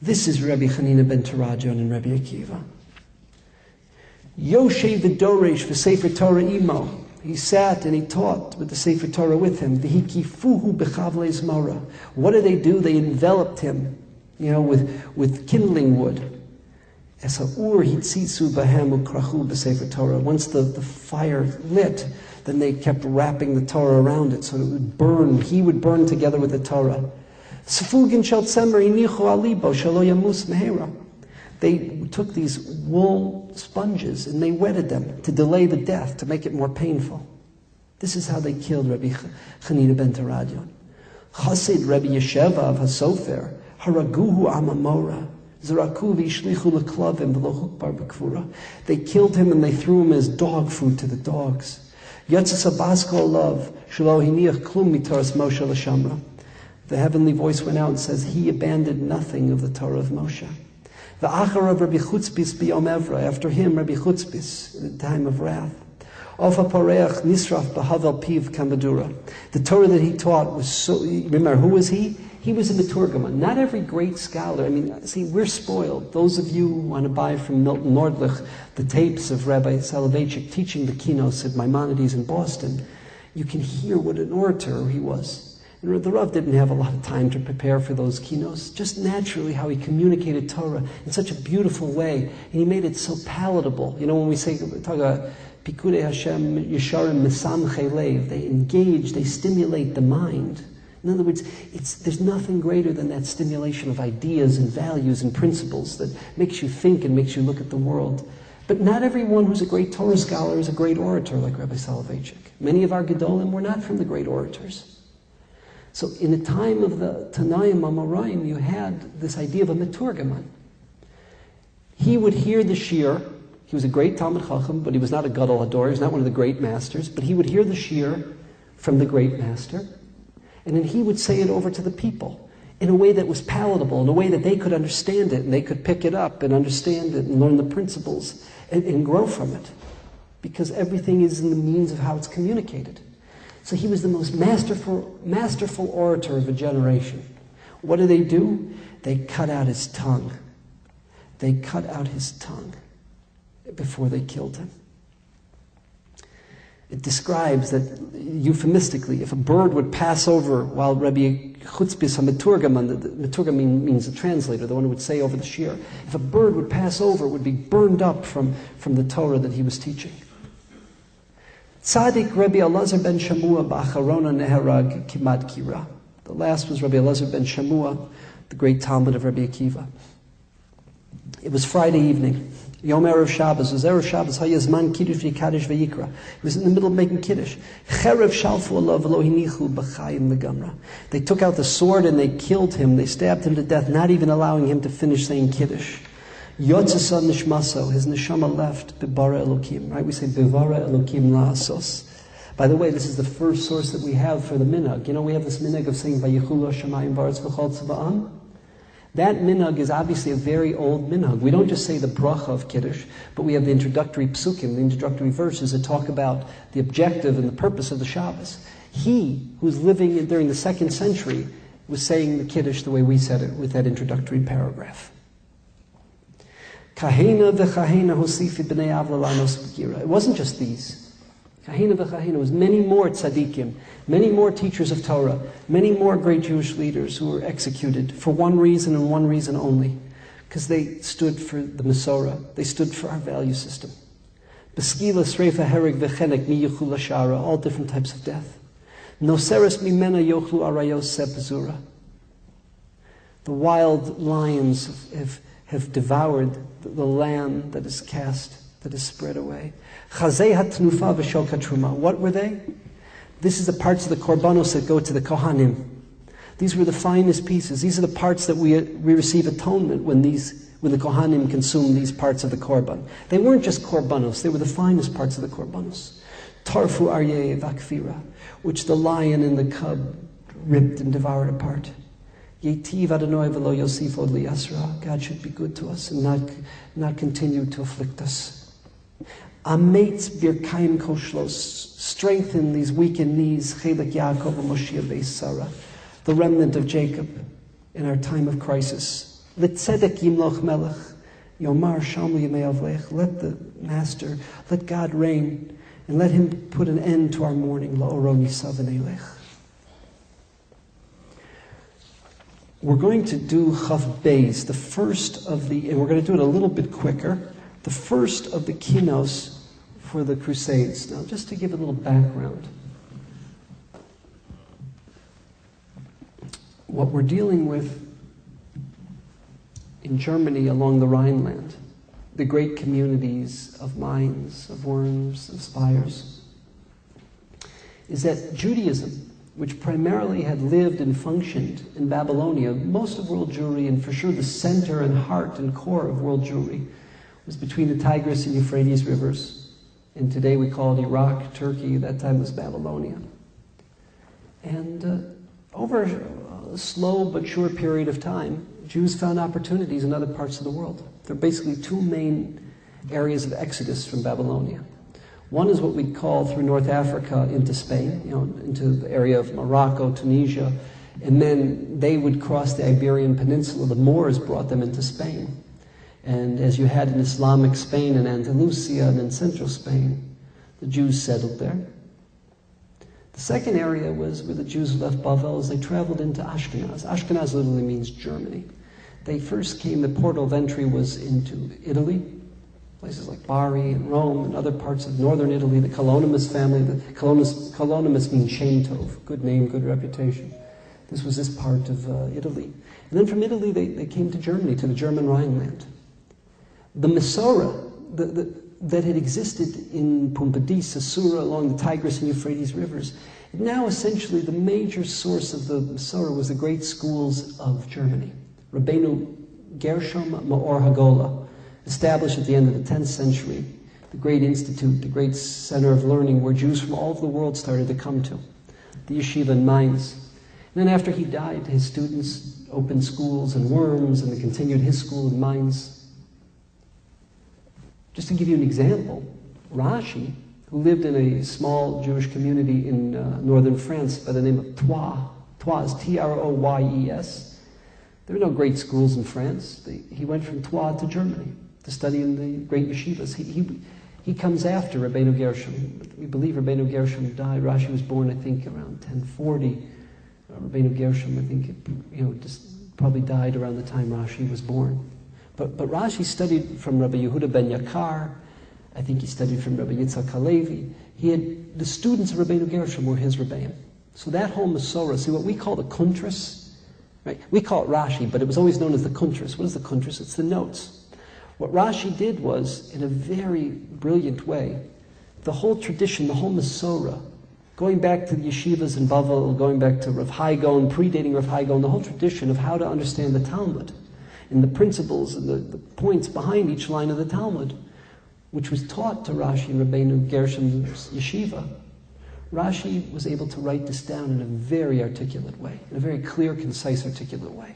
This is Rabbi Chanina ben Terajon and Rabbi Akiva. Yoshe v'doresh v'sefer Torah imo. He sat and he taught with the Sefer Torah with him. V'hikifuhu b'chavlei zmora. What did they do? They enveloped him, with kindling wood. Once the fire lit, then they kept wrapping the Torah around it so it would burn. He would burn together with the Torah. They took these wool sponges and they wetted them to delay the death, to make it more painful. This is how they killed Rabbi Chanina ben Terajon. Chassid Rabbi Yesheva of Hasofer, haraguhu amamora. They killed him and they threw him as dog food to the dogs. The heavenly voice went out and says, he abandoned nothing of the Torah of Moshe. After him, Rabbi Chutzpis, in the time of wrath. The Torah that he taught was so, remember, who was he? He was a Meturgaman. Not every great scholar, see, we're spoiled. Those of you who want to buy from Milton Nordlich the tapes of Rabbi Soloveitchik teaching the Kinos at Maimonides in Boston, you can hear what an orator he was. And the Rav didn't have a lot of time to prepare for those Kinos, just naturally how he communicated Torah in such a beautiful way, and he made it so palatable. When we talk about Pikudei Hashem Yesharim Mesamchei Lev, they engage, they stimulate the mind. In other words, there's nothing greater than that stimulation of ideas and values and principles that makes you think and makes you look at the world. But not everyone who's a great Torah scholar is a great orator like Rabbi Soloveitchik. Many of our Gedolim were not from the great orators. So in the time of the Tanaim Amoraim, you had this idea of a Meturgaman. He would hear the shir. He was a great Talmid Chacham, but he was not a Gadol Hador. He was not one of the great masters. But he would hear the shir from the great master. And then he would say it over to the people in a way that was palatable, in a way that they could understand it, and they could pick it up and understand it and learn the principles and grow from it. Because everything is in the means of how it's communicated. So he was the most masterful orator of a generation. What do? They cut out his tongue. They cut out his tongue before they killed him. It describes that, euphemistically, if a bird would pass over while Rabbi Chutzpis HaMeturgaman, the Meturgaman means the translator, the one who would say over the shir, if a bird would pass over, it would be burned up from the Torah that he was teaching. Tzaddik Rabbi Elazar ben Shamua ba'acharona neharag kimad kira. The last was Rabbi Elazar ben Shamua, the great Talmud of Rabbi Akiva. It was Friday evening. Yom Erev Shabbos, it was Erev Shabbos, Hayazman Kiddush V'Yikadish V'Yikra. He was in the middle of making Kiddush. Cherev Shalfu Alav V'lo Hinichu B'Chayim L'Gamra. They took out the sword and they killed him. They stabbed him to death, not even allowing him to finish saying Kiddush. Yotzasa Nishmaso, his neshama left, B'Bara Elokim. Right? We say B'Vara Elokim La'asos. By the way, this is the first source that we have for the minhag. We have this minhag of saying Vayichulu Shamayim V'Aretz V'Chol Tzva'am. That minhag is obviously a very old minhag. We don't just say the bracha of Kiddush, but we have the introductory psukim, the introductory verses that talk about the objective and the purpose of the Shabbos. He, who's living during the 2nd century, was saying the Kiddush the way we said it, with that introductory paragraph. Kahena v'chahena hosifi b'nei avlalanos b'gira. It wasn't just these. Kahena v'chahena was many more tzaddikim, many more teachers of Torah, many more great Jewish leaders who were executed for one reason and one reason only, because they stood for the Masorah, they stood for our value system. Beskila, Sreifa, Hereg, Vechenek, Miyuchu, Lashara, all different types of death. Noseres mimena yochlu arayos sepazura. The wild lions have devoured the lamb that is cast, that is spread away. Chazei hatnufa v'shol katruma. What were they? This is the parts of the korbanos that go to the kohanim. These were the finest pieces. These are the parts that we receive atonement when when the Kohanim consumed these parts of the korban. They weren't just korbanos, they were the finest parts of the korbanos. Tarfu aryeh vakvira, which the lion and the cub ripped and devoured apart. Yetiv Adonai v'lo yosif od liyasra. God should be good to us and not continue to afflict us. Ametz birkaim koshlos, strengthen these weakened knees. Chelek Yaakov v'Moshiach beis Sarah, the remnant of Jacob in our time of crisis. Litzedek yimloch melech, yomar shalmu yemei avlech. Let the Master, let God reign, and let Him put an end to our mourning. La'oro nisav v'neilech. We're going to do Chav Beis, the first of the, and we're going to do it a little bit quicker, the first of the Kinos for the Crusades. Now, just to give a little background. What we're dealing with in Germany along the Rhineland, the great communities of mines, of worms, of spires, is that Judaism, which primarily had lived and functioned in Babylonia, most of world Jewry, and for sure the center and heart and core of world Jewry, was between the Tigris and Euphrates rivers. And today we call it Iraq, Turkey, that time was Babylonia. And over a slow but sure period of time, Jews found opportunities in other parts of the world. There are basically two main areas of exodus from Babylonia. One is what we call through North Africa into Spain, into the area of Morocco, Tunisia, and then they would cross the Iberian Peninsula. The Moors brought them into Spain. And as you had in Islamic Spain and Andalusia and in central Spain, the Jews settled there. The second area was where the Jews left Bavel as they traveled into Ashkenaz. Ashkenaz literally means Germany. They first came, the port of entry was into Italy, places like Bari and Rome and other parts of northern Italy, the Colonimus family. The Colonimus means Shem Tov, good name, good reputation. This was this part of Italy. And then from Italy, they came to Germany, to the German Rhineland. The Masorah that had existed in Pumbedis, Asura, along the Tigris and Euphrates rivers, now essentially the major source of the Masorah was the great schools of Germany. Rabbeinu Gershom Ma'or Hagolah, established at the end of the 10th century, the great institute, the great center of learning where Jews from all over the world started to come to, the yeshiva in Mainz. And then after he died, his students opened schools in Worms, and they continued his school in Mainz. Just to give you an example, Rashi, who lived in a small Jewish community in northern France by the name of Troyes, T-R-O-Y-E-S. There were no great schools in France. He went from Troyes to Germany to study in the great yeshivas. He comes after Rabbeinu Gershom. We believe Rabbeinu Gershom died. Rashi was born, I think, around 1040. Rabbeinu Gershom, I think, just probably died around the time Rashi was born. But Rashi studied from Rabbi Yehuda ben Yakar. I think he studied from Rabbi Yitzhak Halevi. The students of Rabbeinu Gershom were his Rebbeim. So that whole Masorah, see what we call the Kuntras, right? We call it Rashi, but it was always known as the Kuntras. What is the Kuntras? It's the notes. What Rashi did was, in a very brilliant way, the whole tradition, the whole Masorah, going back to the yeshivas in Bavel, going back to Rav Hai Gaon, predating Rav Hai Gaon, the whole tradition of how to understand the Talmud, and the principles and the points behind each line of the Talmud, which was taught to Rashi and Rabbeinu Gershom's yeshiva. Rashi was able to write this down in a very articulate way, in a very clear, concise, articulate way.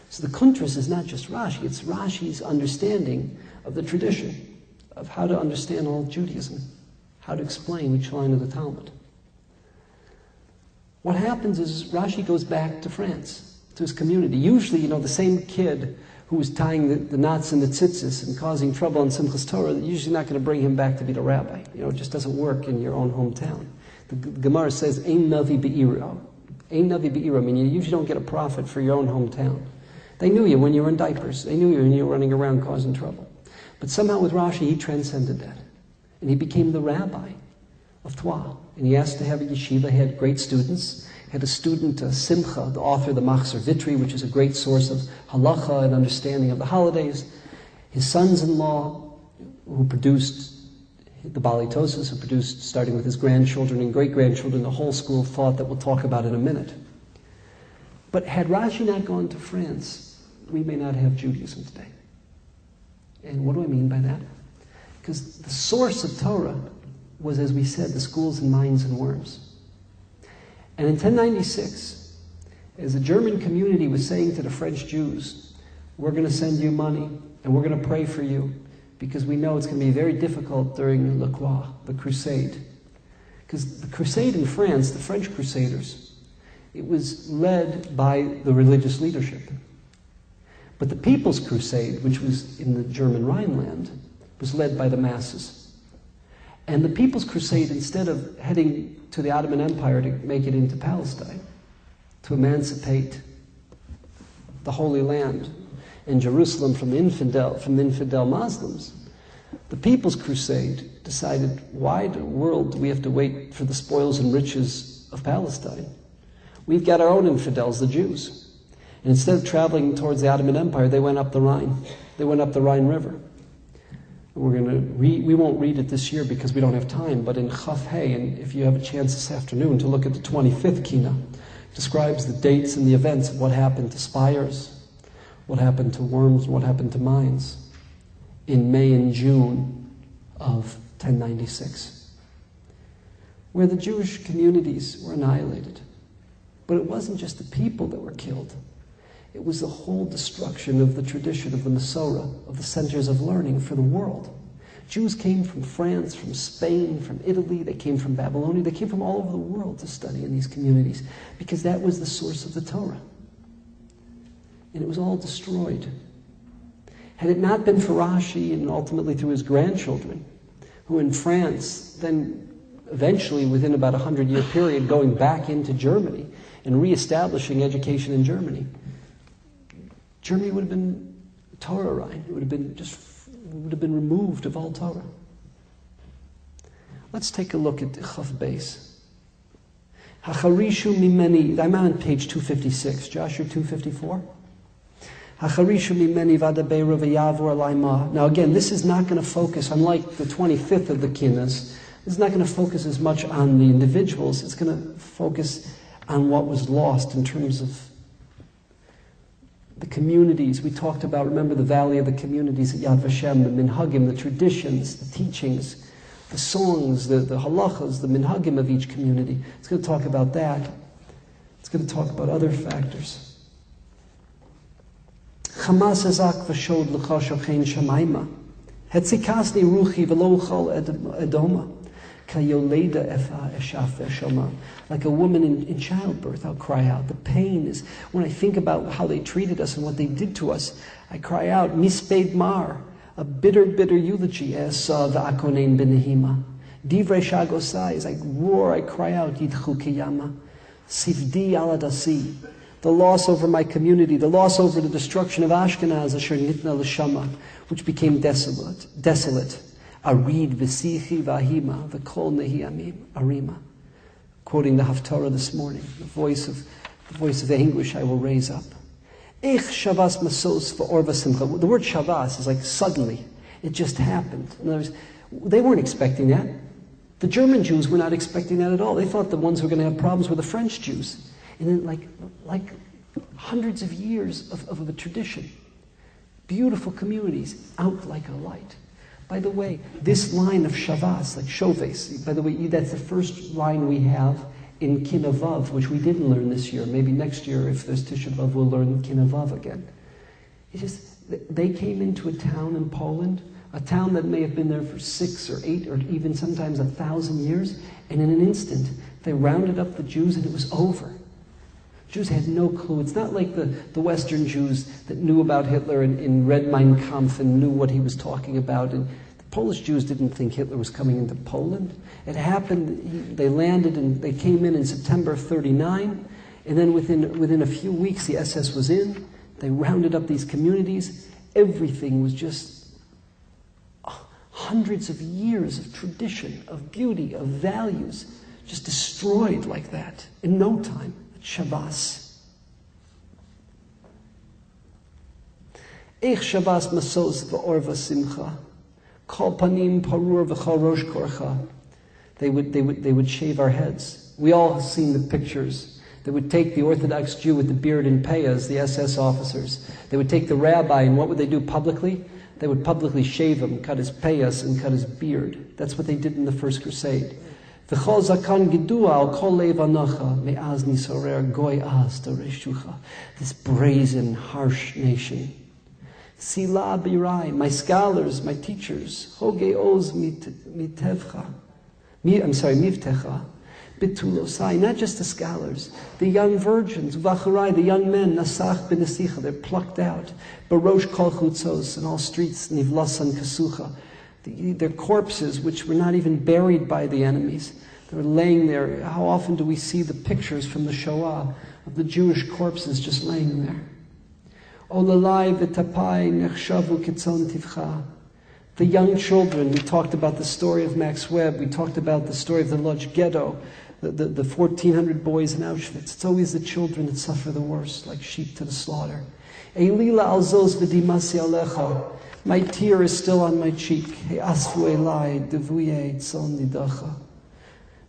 So the Kuntras is not just Rashi, it's Rashi's understanding of the tradition, of how to understand all Judaism, how to explain each line of the Talmud. What happens is Rashi goes back to France, to his community. Usually, the same kid who was tying the knots in the tzitzis and causing trouble in Simchas Torah, you're usually not going to bring him back to be the rabbi. It just doesn't work in your own hometown. The Gemara says, Ein Navi Be'ira. Ein Navi Be'ira, meaning you usually don't get a prophet for your own hometown. They knew you when you were in diapers. They knew you when you were running around causing trouble. But somehow with Rashi, he transcended that. And he became the rabbi of Troyes. And he asked to have a yeshiva. He had great students. He had a student, Simcha, the author of the Machzor Vitri, which is a great source of halacha and understanding of the holidays. His sons-in-law, who produced the Balitosis, who produced, starting with his grandchildren and great-grandchildren, the whole school of thought that we'll talk about in a minute. But had Rashi not gone to France, we may not have Judaism today. And what do I mean by that? Because the source of Torah was, as we said, the schools and mines and worms. And in 1096, as the German community was saying to the French Jews, we're going to send you money and we're going to pray for you because we know it's going to be very difficult during Le Croix, the crusade. Because the crusade in France, the French crusaders, it was led by the religious leadership. But the People's Crusade, which was in the German Rhineland, was led by the masses. And the People's Crusade, instead of heading to the Ottoman Empire to make it into Palestine, to emancipate the Holy Land and Jerusalem from the infidel Muslims, the People's Crusade decided, why in the world do we have to wait for the spoils and riches of Palestine? We've got our own infidels, the Jews. And instead of traveling towards the Ottoman Empire, they went up the Rhine. They went up the Rhine River. We won't read it this year because we don't have time, but in Chaf Hey, and if you have a chance this afternoon to look at the 25th Kinot, it describes the dates and the events of what happened to spires, what happened to worms, what happened to mines in May and June of 1096, where the Jewish communities were annihilated. But it wasn't just the people that were killed. It was the whole destruction of the tradition of the Masorah, of the centers of learning for the world. Jews came from France, from Spain, from Italy, they came from Babylonia, they came from all over the world to study in these communities because that was the source of the Torah. And it was all destroyed. Had it not been for Rashi and ultimately through his grandchildren, who in France, then eventually within about a 100-year period, going back into Germany and reestablishing education in Germany, Germany would have been Torah Rhine. It would have been removed of all Torah. Let's take a look at Chaf Beis. Hacharishu mimeni. I'm on page 256. Joshua 254. Hacharishu mimeni vadaberu v'yavur alaima. Now again, this is not going to focus, unlike the 25th of the Kinas, this is not going to focus as much on the individuals. It's going to focus on what was lost in terms of the communities. We talked about, remember, the valley of the communities at Yad Vashem, the minhagim, the traditions, the teachings, the songs, the halachas, the minhagim of each community. It's going to talk about that. It's going to talk about other factors. Chamas ezak v'shod l'cha shochein shamayma. Hetzikasni ruchi v'lo uchal edoma. Kayoleda efa eshaf eshama. Like a woman in childbirth, I'll cry out. The pain is, when I think about how they treated us and what they did to us, I cry out, misped mar, a bitter, bitter eulogy, esa v'akonein benehima. Divrei shagosai, as I roar, I cry out, yidchu kiyama. Sivdi aladasi. The loss over my community, the loss over the destruction of Ashkenaz, asher nitna l'shama, which became desolate. Arid v'sichi v'ahima, v'kol nehi amim, arima. Quoting the Haftarah this morning, the voice of anguish I will raise up. Eich shavas masos v'orva simcha. The word shavas is like suddenly. It just happened. In other words, they weren't expecting that. The German Jews were not expecting that at all. They thought the ones who were going to have problems were the French Jews. And then like hundreds of years of a tradition, beautiful communities, out like a light. By the way, this line of Shavas, like Shoves, by the way, that's the first line we have in Kinavav, which we didn't learn this year. Maybe next year, if there's Tisha B'Av, we'll learn Kinavav again. It's just, they came into a town in Poland, a town that may have been there for 6 or 8 or even sometimes 1,000 years, and in an instant, they rounded up the Jews and it was over. Jews had no clue. It's not like the Western Jews that knew about Hitler and read Mein Kampf and knew what he was talking about. And the Polish Jews didn't think Hitler was coming into Poland. It happened, they landed and they came in September of 1939. And then within a few weeks, the SS was in. They rounded up these communities. Everything was just hundreds of years of tradition, of beauty, of values, just destroyed like that in no time. Shabbos. Eich Shabbos masos v'orva simcha. Kol panim parur v'chol rosh korcha. They would shave our heads. We all have seen the pictures. They would take the Orthodox Jew with the beard and payas, the SS officers. They would take the rabbi, and what would they do publicly? They would publicly shave him, cut his payas, and cut his beard. That's what they did in the First Crusade. This brazen, harsh nation. Sila birai, my scholars, my teachers. Hoge oz mitevcha. Mivtecha. Bitulosai, not just the scholars, the young virgins, vacharai, the young men, nasach benesicha, they're plucked out. Barosh kol chutzos, in all streets, nivlasan kasucha. Their corpses, which were not even buried by the enemies, they were laying there. How often do we see the pictures from the Shoah of the Jewish corpses just laying there? Olalai v'tapai nechshavu kitzon tivcha. The young children, we talked about the story of Max Webb, we talked about the story of the Lodz Ghetto, the 1,400 boys in Auschwitz. It's always the children that suffer the worst, like sheep to the slaughter. Eilila alzos v'dimasi alecha. My tear is still on my cheek. Asfu elai devuye tzon nidacha.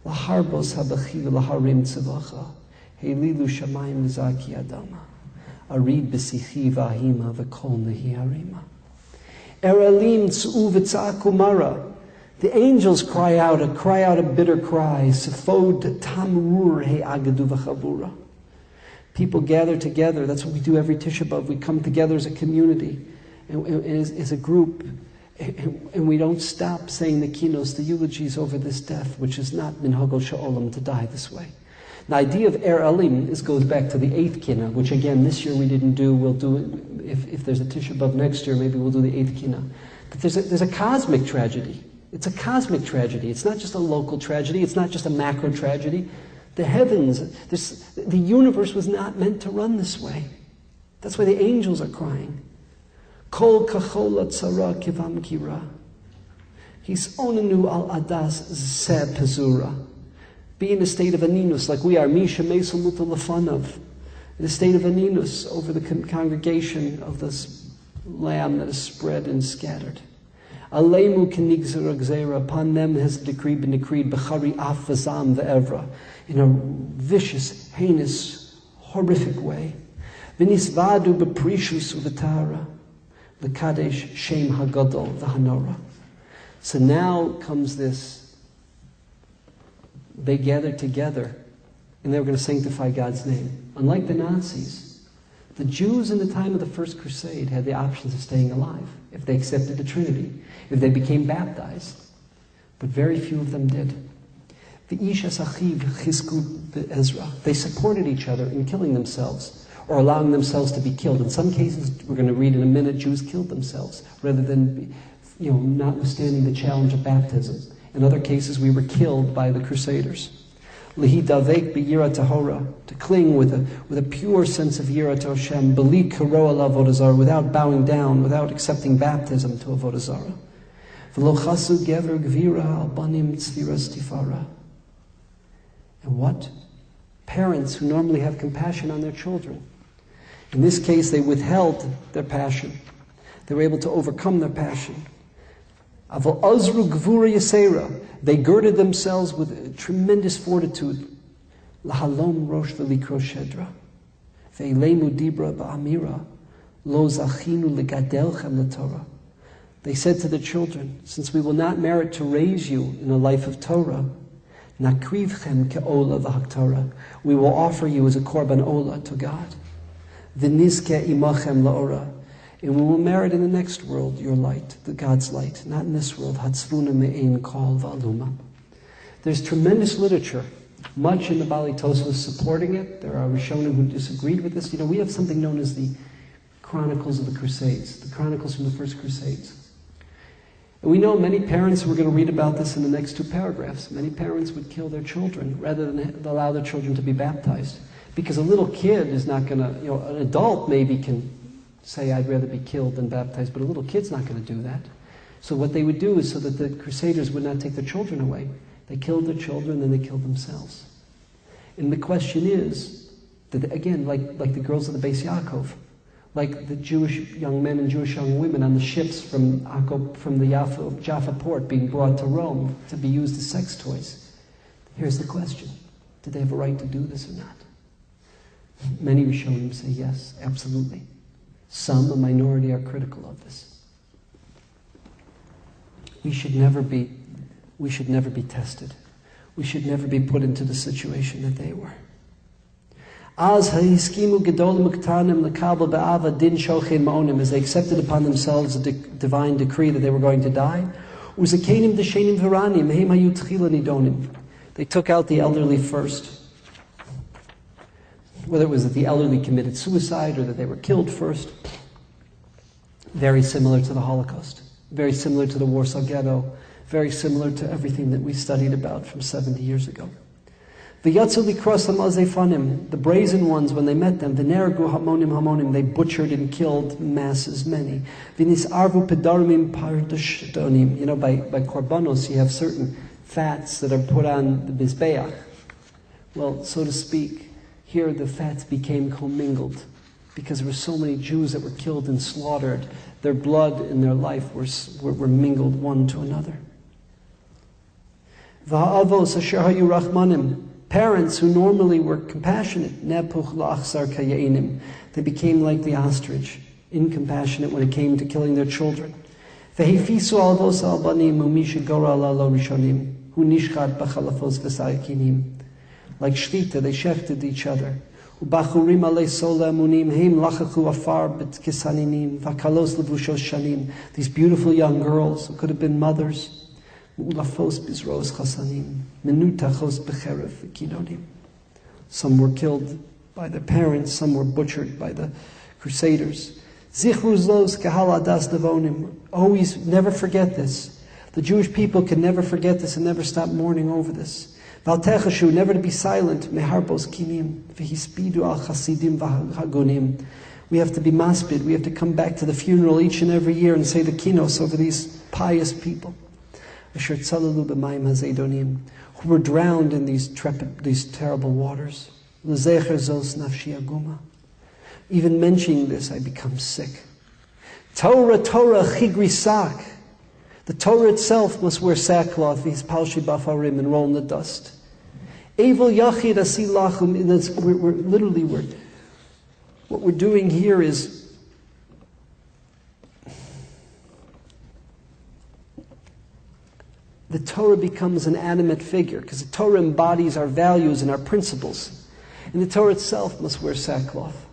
Laharbos habachi v'laharim tzevacha. Heililu shamayim mizaki adama. Arid b'sichi v'ahima v'kol nehi harima. Eralim tzu v'tzaku mara. The angels cry out a bitter cry. Sefod tamrur he agadu v'chavura. People gather together. That's what we do every Tisha B'Av. We come together as a community, and as a group, and we don't stop saying the kinos, the eulogies over this death, which is not minhagol sha'olam to die this way. The idea of Eralim goes back to the 8th Kinot, which again this year we didn't do. We'll do it if there's a Tisha B'Av next year. Maybe we'll do the 8th Kinot. But there's a cosmic tragedy. It's a cosmic tragedy. It's not just a local tragedy. It's not just a macro tragedy. The heavens, the universe was not meant to run this way. That's why the angels are crying. Kol kachola tzara kivam kira. His onanu al adas ze pezura. Be in a state of aninus, like we are. Misha mesul mutalafanav. In a state of aninus over the congregation of this lamb that is spread and scattered. Alemu kenigzera gzera. Upon them has the decree been decreed. B'chari af v'zam ve'evra. In a vicious, heinous, horrific way. V'nisvadu b'prishus u'v'tara. L'kadesh shem hagadol v'hanora. So now comes this. They gathered together and they were going to sanctify God's name. Unlike the Nazis, the Jews in the time of the First Crusade had the options of staying alive if they accepted the Trinity, if they became baptized. But very few of them did. They supported each other in killing themselves or allowing themselves to be killed. In some cases, we're going to read in a minute, Jews killed themselves rather than, notwithstanding the challenge of baptism. In other cases, we were killed by the Crusaders. Lihidavek b'yira tahora, to cling with a pure sense of yira to Hashem, b'li karo ala avodah zarah, without bowing down, without accepting baptism to avodah zarah. V'lo chasu gever gvira al banim tzviras tifara. And what? Parents who normally have compassion on their children. In this case, they withheld their passion. They were able to overcome their passion. Aval azru gvura yasera. They girded themselves with tremendous fortitude. Lahalom rosh v'likro shedra. Ve'ilemu dibra ba'amira. Lo zachinu legadelchem l'Torah. They said to the children, since we will not merit to raise you in a life of Torah, nakrivchem ke'ola v'haktorah. We will offer you as a korban ola to God. V'nizke imachem la'ora. And we will merit in the next world your light, the God's light, not in this world. Hatzvuna me'ein kol va'aluma. There's tremendous literature, much in the Bali Tosfos supporting it. There are Rishonim who disagreed with this. We have something known as the Chronicles of the Crusades, the Chronicles from the First Crusades. And we know many parents, we're going to read about this in the next 2 paragraphs, many parents would kill their children rather than allow their children to be baptized. Because a little kid is not going to, an adult maybe can say, I'd rather be killed than baptized, but a little kid's not going to do that. So what they would do is so that the Crusaders would not take their children away. They killed their children, then they killed themselves. And the question is, that again, like the girls of the Beis Yaakov, like the Jewish young men and Jewish young women on the ships from the Jaffa port being brought to Rome to be used as sex toys. Here's the question. Did they have a right to do this or not? Many Rishonim say yes, absolutely. Some, a minority, are critical of this. We should never be tested. We should never be put into the situation that they were. As they accepted upon themselves the divine decree that they were going to die, they took out the elderly first. Whether it was that the elderly committed suicide or that they were killed first. Very similar to the Holocaust. Very similar to the Warsaw Ghetto. Very similar to everything that we studied about from 70 years ago. The brazen ones, when they met them, they butchered and killed masses, many. By korbanos, you have certain fats that are put on the mizbeach. Well, so to speak, here the fats became commingled because there were so many Jews that were killed and slaughtered. Their blood and their life were mingled one to another. V'ha'avos asher hayu rachmanim, parents who normally were compassionate, nepuch la'achsar kayenim, they became like the ostrich, incompassionate when it came to killing their children. V'hefisu alvos al banim umisha gora lo rishonim, hu nishchat b'chalafos v'sayakinim. Like Shlita, they shechted each other. Ubachurim alei sola munim heim lachachu afar b'tkisaninim v'kalos levushos shanim. These beautiful young girls who could have been mothers. Ulafos bizros chasanim menutachos b'cherev v'kinonim. Some were killed by their parents. Some were butchered by the crusaders. Zichru zlos kahal adas devonim. Always, never forget this. The Jewish people can never forget this and never stop mourning over this. Valtechashu, never to be silent. Meharbos kinim v'hispidu al chasidim v'hagonim. We have to be maspid. We have to come back to the funeral each and every year and say the kinos over these pious people. Asher tzalalu b'mayim hazedonim, who were drowned in these terrible waters. L'zecher zos nafshi aguma. Even mentioning this, I become sick. Torah chigrisak. The Torah itself must wear sackcloth, these palshi bafarim, and roll in the dust. Evil yachid asilachum. What we're doing here is the Torah becomes an animate figure, because the Torah embodies our values and our principles. And the Torah itself must wear sackcloth.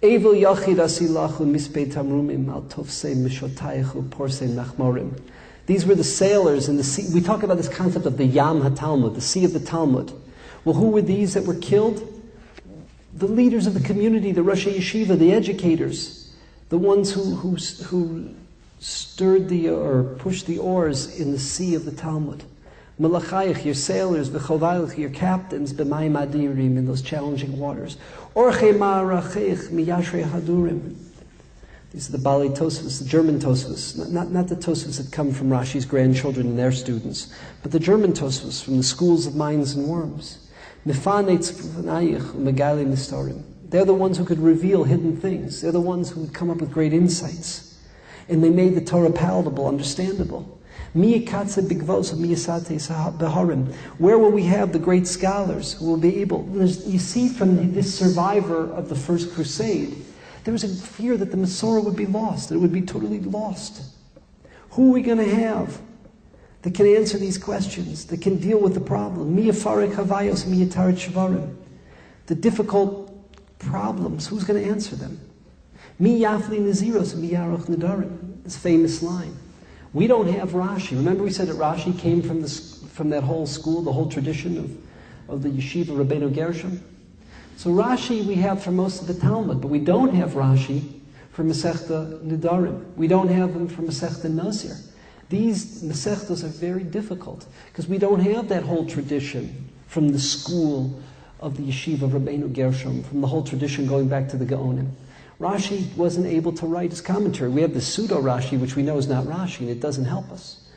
Evil yachid asilachu mispei tamrumim al tofsei mishotayechu porsei nachmorim. These were the sailors in the sea. We talk about this concept of the Yam HaTalmud, the Sea of the Talmud. Well, who were these that were killed? The leaders of the community, the Rosh Yeshiva, the educators, the ones who stirred or pushed the oars in the Sea of the Talmud. Malachayich, your sailors, v'chovalich, your captains, b'mayim adirim, in those challenging waters. Orchei ma'arachich miyashrei hadurim. These are the Bali Tosfos, the German Tosfos, not the Tosfos that come from Rashi's grandchildren and their students, but the German Tosfos from the schools of mines and worms. Mifanei tzvunayich u'megali nistorim. They're the ones who could reveal hidden things. They're the ones who would come up with great insights. And they made the Torah palatable, understandable. Where will we have the great scholars who will be able... You see from this survivor of the First Crusade, there was a fear that the Masorah would be lost, that it would be totally lost. Who are we going to have that can answer these questions, that can deal with the problem? The difficult problems, who's going to answer them? This famous line. We don't have Rashi. Remember we said that Rashi came from that whole school, the whole tradition of the Yeshiva Rabbeinu Gershom. So Rashi we have for most of the Talmud, but we don't have Rashi for Masechta Nidarim. We don't have them for Masechta Nazir. These Masechtas are very difficult because we don't have that whole tradition from the school of the Yeshiva Rabbeinu Gershom, from the whole tradition going back to the Gaonim. Rashi wasn't able to write his commentary. We have the pseudo-Rashi, which we know is not Rashi, and it doesn't help us.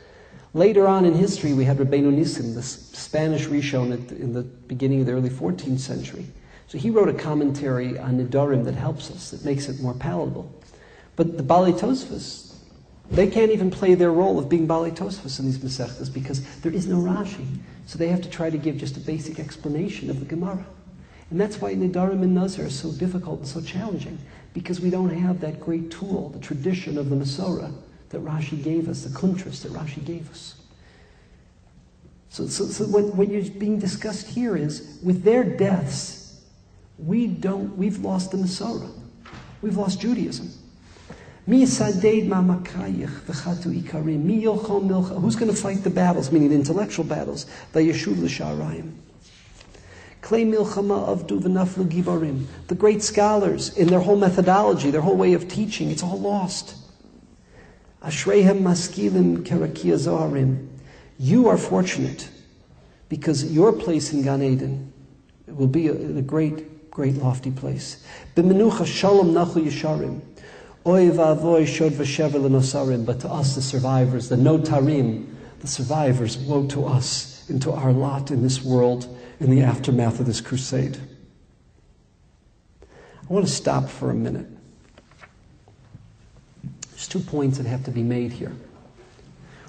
Later on in history, we had Rabbeinu Nissim, the Spanish Rishon in the beginning of the early 14th century. So he wrote a commentary on Nidarim that helps us, that makes it more palatable. But the Bali Tosfos, they can't even play their role of being Bali Tosfos in these Masechtas because there is no Rashi. So they have to try to give just a basic explanation of the Gemara. And that's why Nidarim and Nazir are so difficult and so challenging, because we don't have that great tool, the tradition of the Masorah, that Rashi gave us, the kuntras that Rashi gave us. So what is being discussed here is, with their deaths, we've lost the Masorah. We've lost Judaism. Who's going to fight the battles, meaning the intellectual battles? The great scholars, in their whole methodology, their whole way of teaching, it's all lost. You are fortunate, because your place in Gan Eden will be a great, great lofty place. B'menucha shalom nachu yesharim. Oy va'avoy shod v'shever l'nosarim. But to us, the survivors, the notarim, the survivors, woe to us, into our lot in this world, in the aftermath of this crusade. I want to stop for a minute. There's 2 points that have to be made here.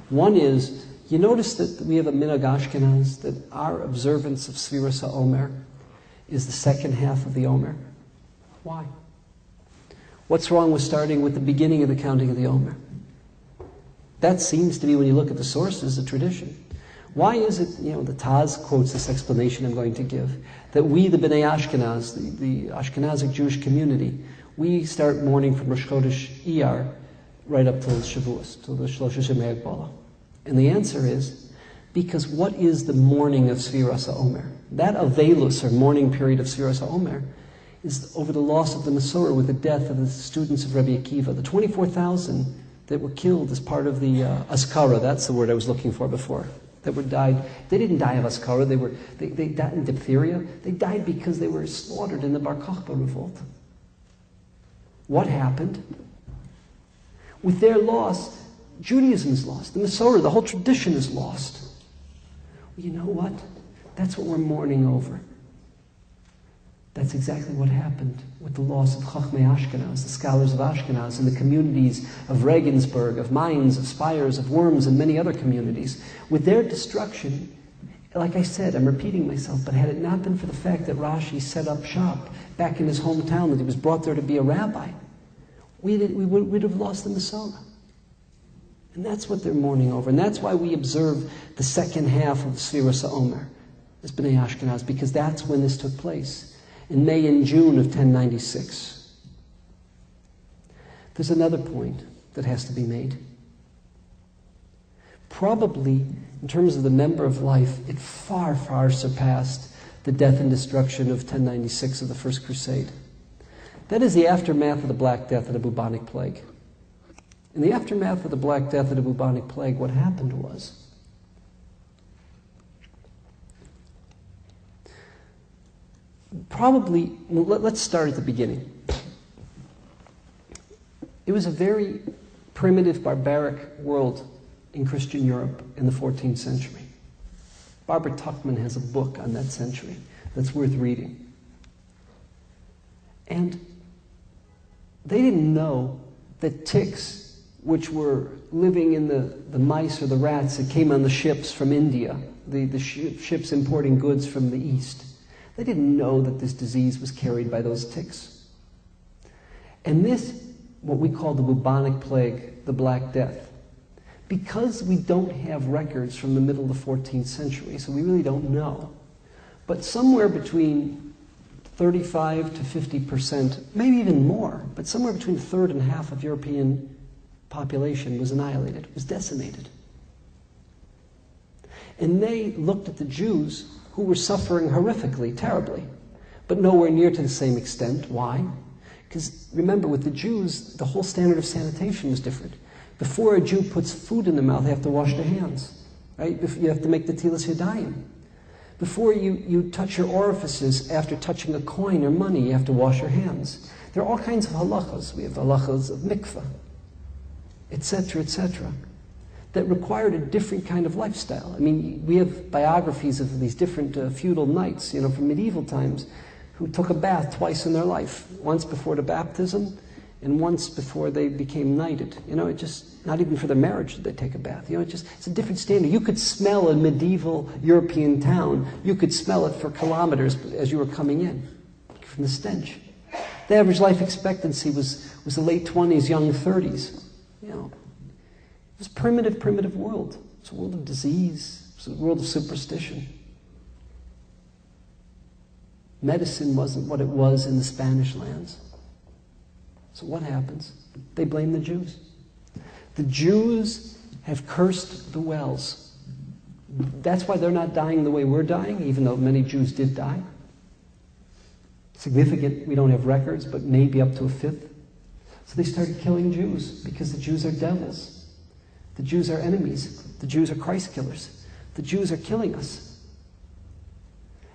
One is, you notice that we have a minhag Ashkenaz, that our observance of Sfiras HaOmer is the second half of the Omer. Why? What's wrong with starting with the beginning of the counting of the Omer? That seems to be, when you look at the sources, a tradition. Why is it, the Taz quotes this explanation I'm going to give, that we, the Bnei Ashkenaz, the Ashkenazic Jewish community, we start mourning from Rosh Chodesh Iyar right up till Shavuos, till the Shlosh Shemei Agbola. And the answer is, because what is the mourning of Sfiras HaOmer? That Avelus, or mourning period of Sfiras HaOmer, is over the loss of the Masorah with the death of the students of Rabbi Akiva, the 24,000 that were killed as part of the Askara, that's the word I was looking for before, that were died. They didn't die of Askara, they died in diphtheria. They died because they were slaughtered in the Bar Kokhba revolt. What happened? With their loss, Judaism is lost. The Masorah, the whole tradition is lost. Well, you know what? That's what we're mourning over. That's exactly what happened with the loss of Chachmei Ashkenaz, the scholars of Ashkenaz, and the communities of Regensburg, of Mainz, of Spires, of Worms, and many other communities. With their destruction, like I said, I'm repeating myself, but had it not been for the fact that Rashi set up shop back in his hometown, that he was brought there to be a rabbi, we'd have lost the Masorah. And that's what they're mourning over. And that's why we observe the second half of the Sfiras HaOmer as Bnei Ashkenaz, because that's when this took place, in May and June of 1096. There's another point that has to be made. Probably, in terms of the number of life, it far, far surpassed the death and destruction of 1096 of the First Crusade. That is the aftermath of the Black Death and the bubonic plague. In the aftermath of the Black Death and the bubonic plague, what happened was, let's start at the beginning. It was a very primitive, barbaric world in Christian Europe in the 14th century. Barbara Tuchman has a book on that century that's worth reading. And they didn't know that ticks, which were living in the mice or the rats that came on the ships from India, the ships importing goods from the east, they didn't know that this disease was carried by those ticks. And this, what we call the bubonic plague, the Black Death, because we don't have records from the middle of the 14th century, so we really don't know, but somewhere between 35 to 50%, maybe even more, but somewhere between a third and half of European population was annihilated, was decimated. And they looked at the Jews, who were suffering horrifically, terribly, but nowhere near to the same extent. Why? Because remember, with the Jews, the whole standard of sanitation was different. Before a Jew puts food in their mouth, they have to wash their hands. Right? You have to make the tilas yadayim. Before you touch your orifices after touching a coin or money, you have to wash your hands. There are all kinds of halachas. We have halachas of mikveh, etc., that required a different kind of lifestyle. I mean, we have biographies of these different feudal knights, from medieval times, who took a bath twice in their life, once before the baptism and once before they became knighted. It just, not even for their marriage did they take a bath. It's a different standard. You could smell a medieval European town. You could smell it for kilometers as you were coming in from the stench. The average life expectancy was the late 20s, young 30s. It was a primitive world. It's a world of disease. It's a world of superstition. Medicine wasn't what it was in the Spanish lands. So what happens? They blame the Jews. The Jews have cursed the wells. That's why they're not dying the way we're dying, even though many Jews did die. Significant, we don't have records, but maybe up to a fifth. So they started killing Jews because the Jews are devils. The Jews are enemies. The Jews are Christ killers. The Jews are killing us.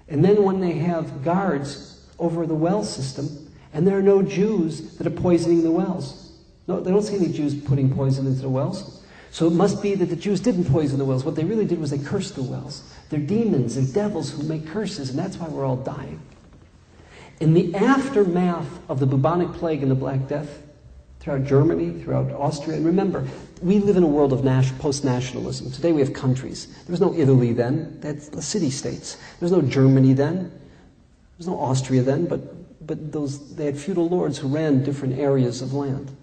And then when they have guards over the well system, and there are no Jews that are poisoning the wells. No, they don't see any Jews putting poison into the wells. So it must be that the Jews didn't poison the wells. What they really did was they cursed the wells. They're demons, they're devils who make curses, and that's why we're all dying. In the aftermath of the bubonic plague and the Black Death, throughout Germany, throughout Austria, and remember, we live in a world of post-nationalism. Today we have countries. There was no Italy then. That's the city-states. There was no Germany then. There was no Austria then, but they had feudal lords who ran different areas of land.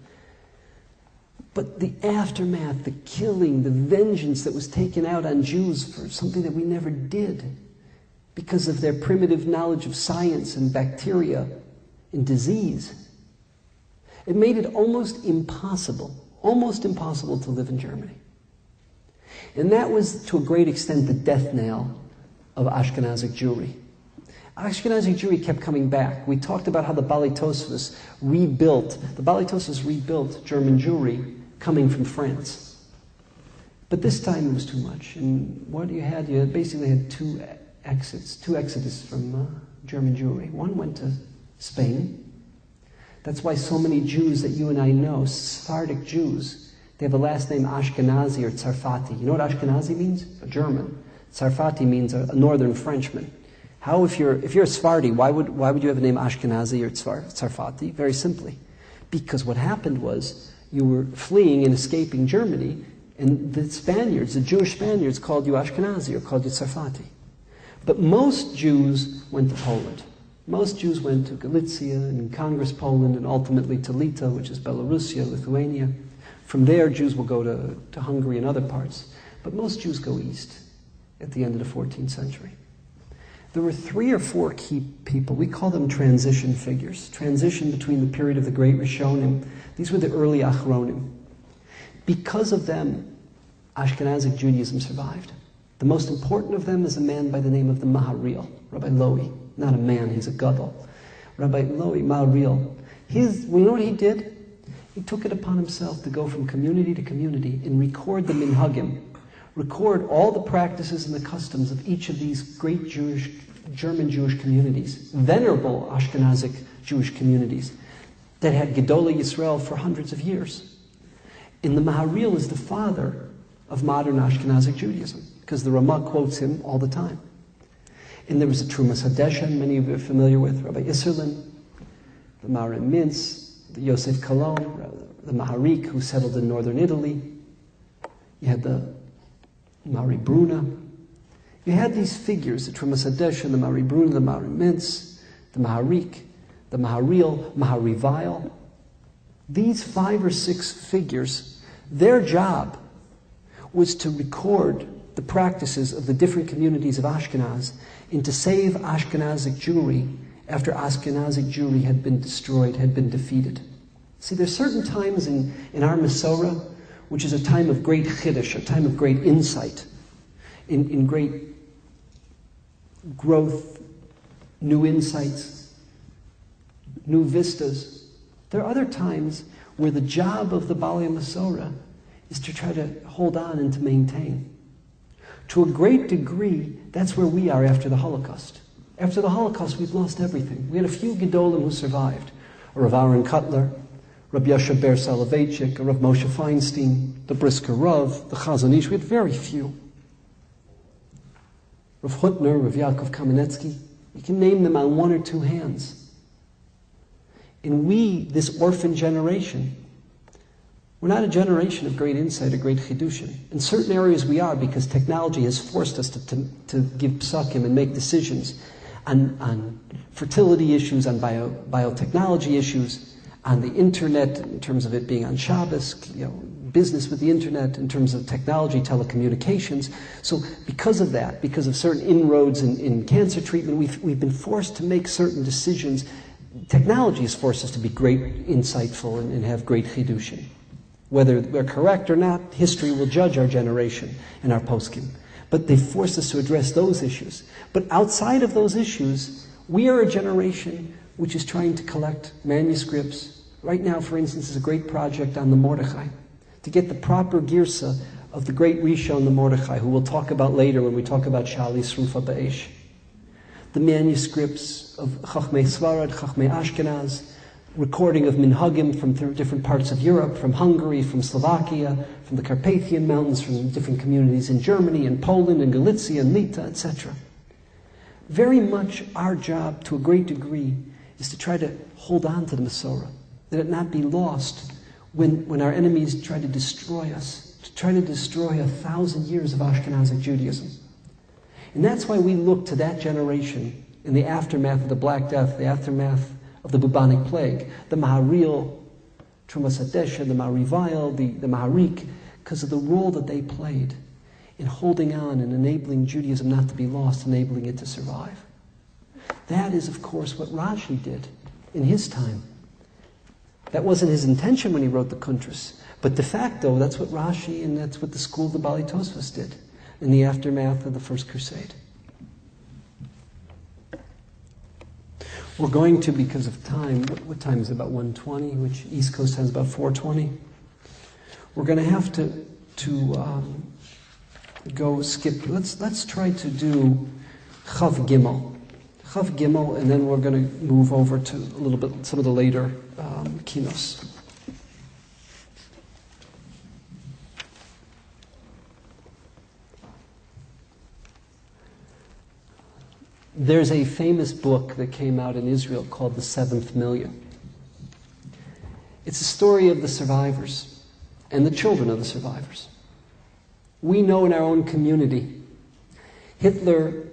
But the aftermath, the killing, the vengeance that was taken out on Jews for something that we never did because of their primitive knowledge of science and bacteria and disease, it made it almost impossible to live in Germany. And that was, to a great extent, the death knell of Ashkenazic Jewry. Ashkenazic Jewry kept coming back. We talked about how the Baalei Tosfos rebuilt German Jewry coming from France. But this time it was too much. And what you had basically had two exodus from German Jewry. One went to Spain. That's why so many Jews that you and I know, Sephardic Jews, they have a last name Ashkenazi or Tsarfati. You know what Ashkenazi means? A German. Tsarfati means a northern Frenchman. How, if you're a Sephardi, why would you have a name Ashkenazi or Tsarfati? Very simply. Because what happened was you were fleeing and escaping Germany, and the Spaniards, the Jewish Spaniards, called you Ashkenazi or called you Tsarfati. But most Jews went to Poland. Most Jews went to Galicia and Congress Poland and ultimately to Lita, which is Belarusia, Lithuania. From there, Jews will go to Hungary and other parts. But most Jews go east at the end of the 14th century. There were 3 or 4 key people. We call them transition figures. Transition between the period of the Great Rishonim. These were the early Achronim. Because of them, Ashkenazic Judaism survived. The most important of them is a man by the name of the Maharil, Rabbi Lowy. Not a man, he's a gadol. Rabbi Lowy, Maharil. You know what he did? He took it upon himself to go from community to community and record the minhagim, record all the practices and the customs of each of these great German Jewish communities, venerable Ashkenazic Jewish communities that had Gedolei Yisrael for hundreds of years. And the Maharil is the father of modern Ashkenazic Judaism, because the Ramah quotes him all the time. And there was the Trumas Hadeshen, many of you are familiar with, Rabbi Isserlin, the Maharim Mintz, the Yosef Kalon, the Maharik, who settled in northern Italy. You had the Mari Bruna. You had these figures, the Trumas Hadeshen, the Mari Bruna, the Maharim Mintz, the Maharik, the Maharil, Weil. These 5 or 6 figures, their job was to record the practices of the different communities of Ashkenaz and to save Ashkenazic Jewry after Ashkenazic Jewry had been destroyed, had been defeated. See, there's certain times in our Masorah, which is a time of great chiddush, a time of great insight, in great growth, new insights, new vistas. There are other times where the job of the Baalei Masorah is to try to hold on and to maintain. To a great degree, that's where we are after the Holocaust. After the Holocaust, we've lost everything. We had a few Gedolim who survived. Rav Aaron Kotler, Rabbi Yoshe Ber Soloveitchik, Rav Moshe Feinstein, the Brisker Rav, the Chazon Ish. We had very few. Rav Hutner, Rav Yaakov Kamenetsky. You can name them on 1 or 2 hands. And we, this orphan generation, we're not a generation of great insight or great chidushim. In certain areas we are, because technology has forced us to give psakim and make decisions on fertility issues, on biotechnology issues, on the internet in terms of it being on Shabbos, business with the internet in terms of technology, telecommunications. So because of that, because of certain inroads in cancer treatment, we've been forced to make certain decisions. Technology has forced us to be great, insightful, and have great chidushim. Whether we're correct or not, history will judge our generation and our poskim. But they forced us to address those issues. But outside of those issues, we are a generation which is trying to collect manuscripts. Right now, for instance, is a great project on the Mordechai, to get the proper girsa of the great Rishon, the Mordechai, who we'll talk about later when we talk about Shali Srufa Ba'esh. The manuscripts of Chachmei Svarad, Chachmei Ashkenaz, recording of minhagim from different parts of Europe, from Hungary, from Slovakia, from the Carpathian Mountains, from different communities in Germany and Poland and Galicia and Lita, etc. Very much our job, to a great degree, is to try to hold on to the Masorah, that it not be lost when our enemies try to destroy us, to try to destroy 1,000 years of Ashkenazic Judaism. And that's why we look to that generation in the aftermath of the Black Death, the aftermath of the bubonic plague, the Maharil, Trumas Hadesha, the Weil, the Maharik, because of the role that they played in holding on and enabling Judaism not to be lost, enabling it to survive. That is, of course, what Rashi did in his time. That wasn't his intention when he wrote the Kuntras. But de facto, that's what Rashi and that's what the school of the Bali Tosfos did in the aftermath of the First Crusade. We're going to, because of time, what time is it? About 1:20, which East Coast time is about 4:20. We're going to have to go skip. Let's try to do Chav Gimel. Chav Gimel, and then we're going to move over to a little bit, some of the later Kinos. There's a famous book that came out in Israel called The Seventh Million. It's a story of the survivors and the children of the survivors. We know in our own community, Hitler,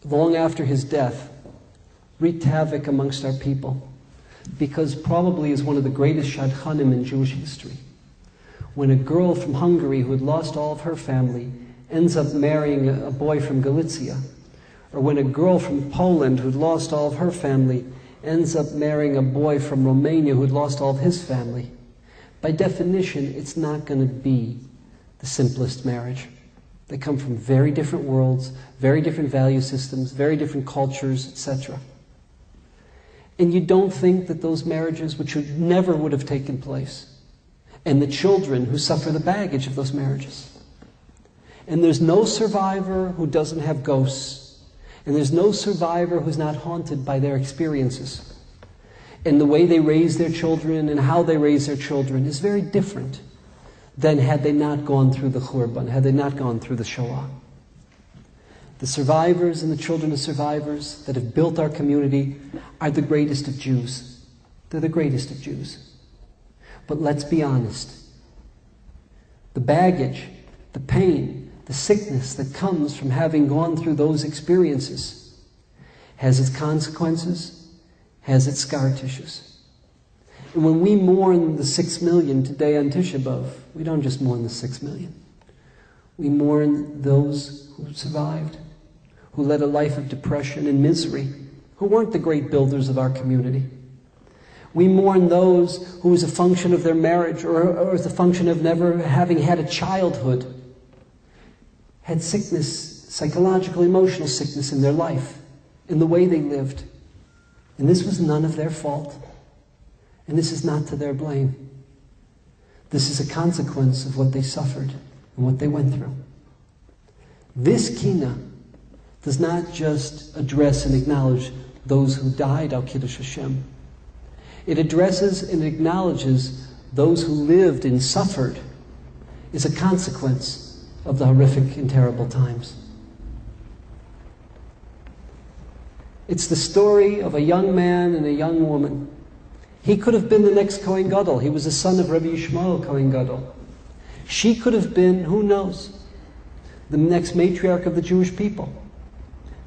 long after his death, wreaked havoc amongst our people because probably is one of the greatest shadchanim in Jewish history. When a girl from Hungary who had lost all of her family ends up marrying a boy from Galicia, or when a girl from Poland who had lost all of her family ends up marrying a boy from Romania who had lost all of his family, by definition, it's not going to be the simplest marriage. They come from very different worlds, very different value systems, very different cultures, etc. And you don't think that those marriages, which never would have taken place, and the children who suffer the baggage of those marriages. And there's no survivor who doesn't have ghosts. And there's no survivor who's not haunted by their experiences. And the way they raise their children and how they raise their children is very different than had they not gone through the Churban, had they not gone through the Shoah. The survivors and the children of survivors that have built our community are the greatest of Jews. They're the greatest of Jews. But let's be honest. The baggage, the pain, the sickness that comes from having gone through those experiences has its consequences, has its scar tissues. And when we mourn the 6 million today on Tisha B'Av, we don't just mourn the 6 million. We mourn those who survived, who led a life of depression and misery, who weren't the great builders of our community. We mourn those who, as a function of their marriage or as a function of never having had a childhood, had sickness, psychological, emotional sickness in their life, in the way they lived. And this was none of their fault. And this is not to their blame. This is a consequence of what they suffered and what they went through. This Kina does not just address and acknowledge those who died, Al Kiddush Hashem. It addresses and acknowledges those who lived and suffered as a consequence of the horrific and terrible times. It's the story of a young man and a young woman. He could have been the next Kohen Gadol. He was the son of Rabbi Yishmael Kohen Gadol. She could have been, who knows, the next matriarch of the Jewish people,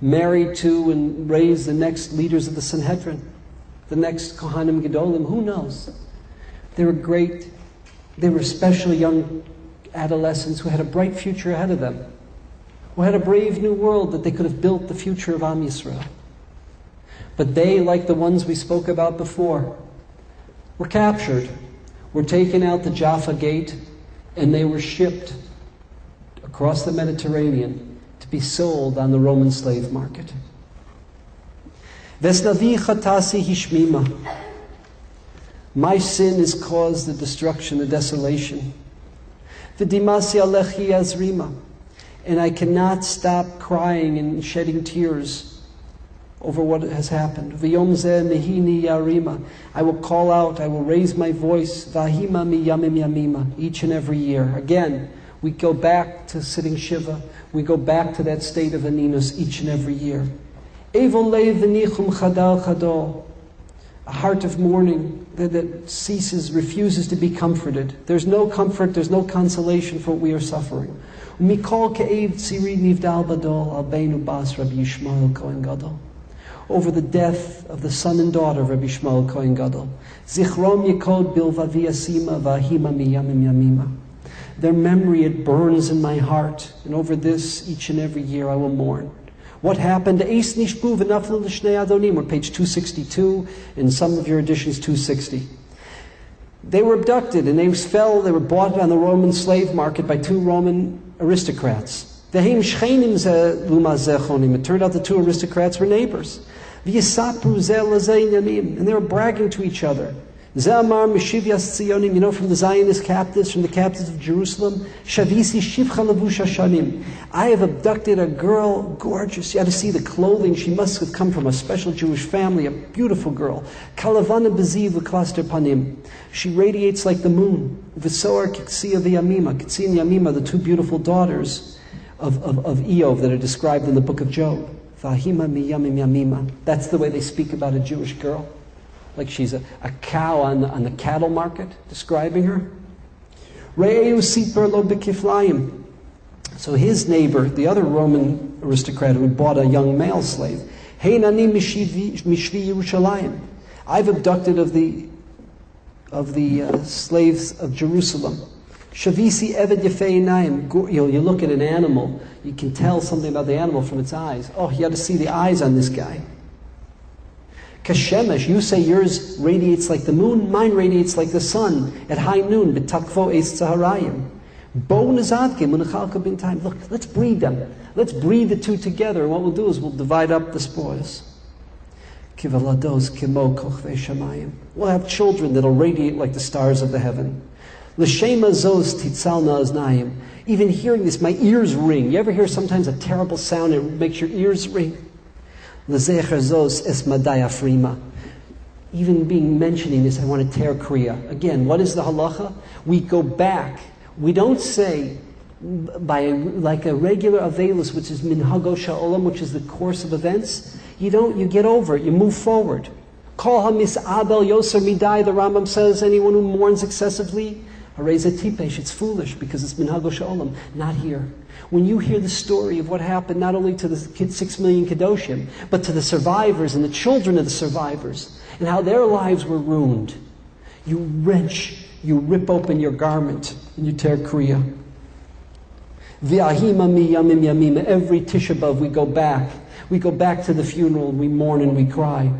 married to and raised the next leaders of the Sanhedrin, the next Kohanim Gedolim, who knows. There are great They were especially young adolescents who had a bright future ahead of them, who had a brave new world that they could have built the future of Am Yisrael. But they, like the ones we spoke about before, were captured, were taken out the Jaffa Gate, and they were shipped across the Mediterranean to be sold on the Roman slave market. Vesnavi chatasi hishmima. My sin has caused the destruction, the desolation. V'dimasi alechi azrima. And I cannot stop crying and shedding tears over what has happened. V'yom zeh nehini yarima. I will call out, I will raise my voice. V'ahima mi yamim yamima. Each and every year. Again, we go back to sitting Shiva. We go back to that state of aninus each and every year. Evol leiv v'nichum chadal chadol. A heart of mourning that ceases, refuses to be comforted. There's no comfort, there's no consolation for what we are suffering. Mikol ke'ev tziri nivdal badol al beinu bas Rabbi Yishmael Kohen Gadol. Over the death of the son and daughter of Rabbi Yishmael Kohen Gadol. Zichrom yekod bilvavi asima v'ahima miyamim yamima. Their memory, it burns in my heart. And over this, each and every year, I will mourn. What happened? Eis nishbu v'naflu l'shnei adonim, or page 262, in some of your editions 260. They were abducted and they were bought on the Roman slave market by two Roman aristocrats. It turned out the two aristocrats were neighbors. And they were bragging to each other. You know, from the Zionist captives, from the captives of Jerusalem, I have abducted a girl, gorgeous. You had to see the clothing. She must have come from a special Jewish family, a beautiful girl. She radiates like the moon. Kitsi and Yamima, the two beautiful daughters of Eov that are described in the book of Job. That's the way they speak about a Jewish girl. Like she's a cow on the cattle market, describing her. So his neighbor, the other Roman aristocrat who had bought a young male slave, I've abducted of the slaves of Jerusalem. Shavisi eved yefeinayim. You look at an animal, you can tell something about the animal from its eyes. Oh, you got to see the eyes on this guy. Kashemesh, you say yours radiates like the moon, mine radiates like the sun at high noon. B'takvo eis tzaharayim. Bo nezadke munachalka b'intayim. Look, let's breed them. Let's breed the two together. And what we'll do is we'll divide up the spoils. Kivalados kimo kochvei shamayim. We'll have children that'll radiate like the stars of the heaven. L'shema zos titzalna aznayim. Even hearing this, my ears ring. You ever hear sometimes a terrible sound and it makes your ears ring? L'zecher zos es madaya frima. Even mentioning this, I want to tear Kriya. Again, what is the halacha? We go back. We don't say like a regular avelus, which is minhago sha'olam, which is the course of events. You get over it. You move forward. Kol hamis'abel yoser midai, the Rambam says, anyone who mourns excessively, hareza tipesh, it's foolish because it's minhago sha'olam. Not here. When you hear the story of what happened not only to the 6 million Kedoshim, but to the survivors and the children of the survivors, and how their lives were ruined, you rip open your garment, and you tear Kriya. V'ahima mi yamim yamim. Every Tisha B'Av we go back. We go back to the funeral, we mourn and we cry.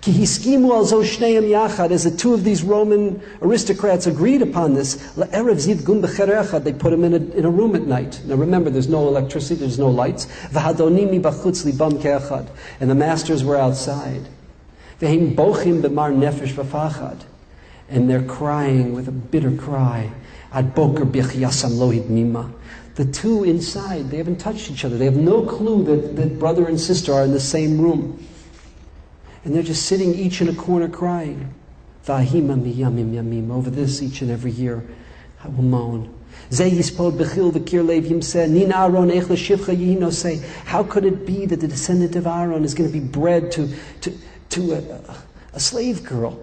Ki hiskimu al zo shneim yachad, as the two of these Roman aristocrats agreed upon this. La'erev zid gun b'cher echad, they put him in a room at night. Now remember, there's no electricity, there's no lights. V'hadonimi b'chutz libam ke'echad, and the masters were outside. V'heim bochim b'mar nefesh v'fachad, and they're crying with a bitter cry. Ad boker b'chiyasam lohid mima. The two inside, they haven't touched each other. They have no clue that brother and sister are in the same room. And they're just sitting each in a corner crying. V'ahima mi yamim yamim. Over this each and every year, I will moan. Zeh yispod b'chil v'kir lev yimseh. Nin Aaron ech l'shivcha yihino say. How could it be that the descendant of Aaron is going to be bred to a slave girl?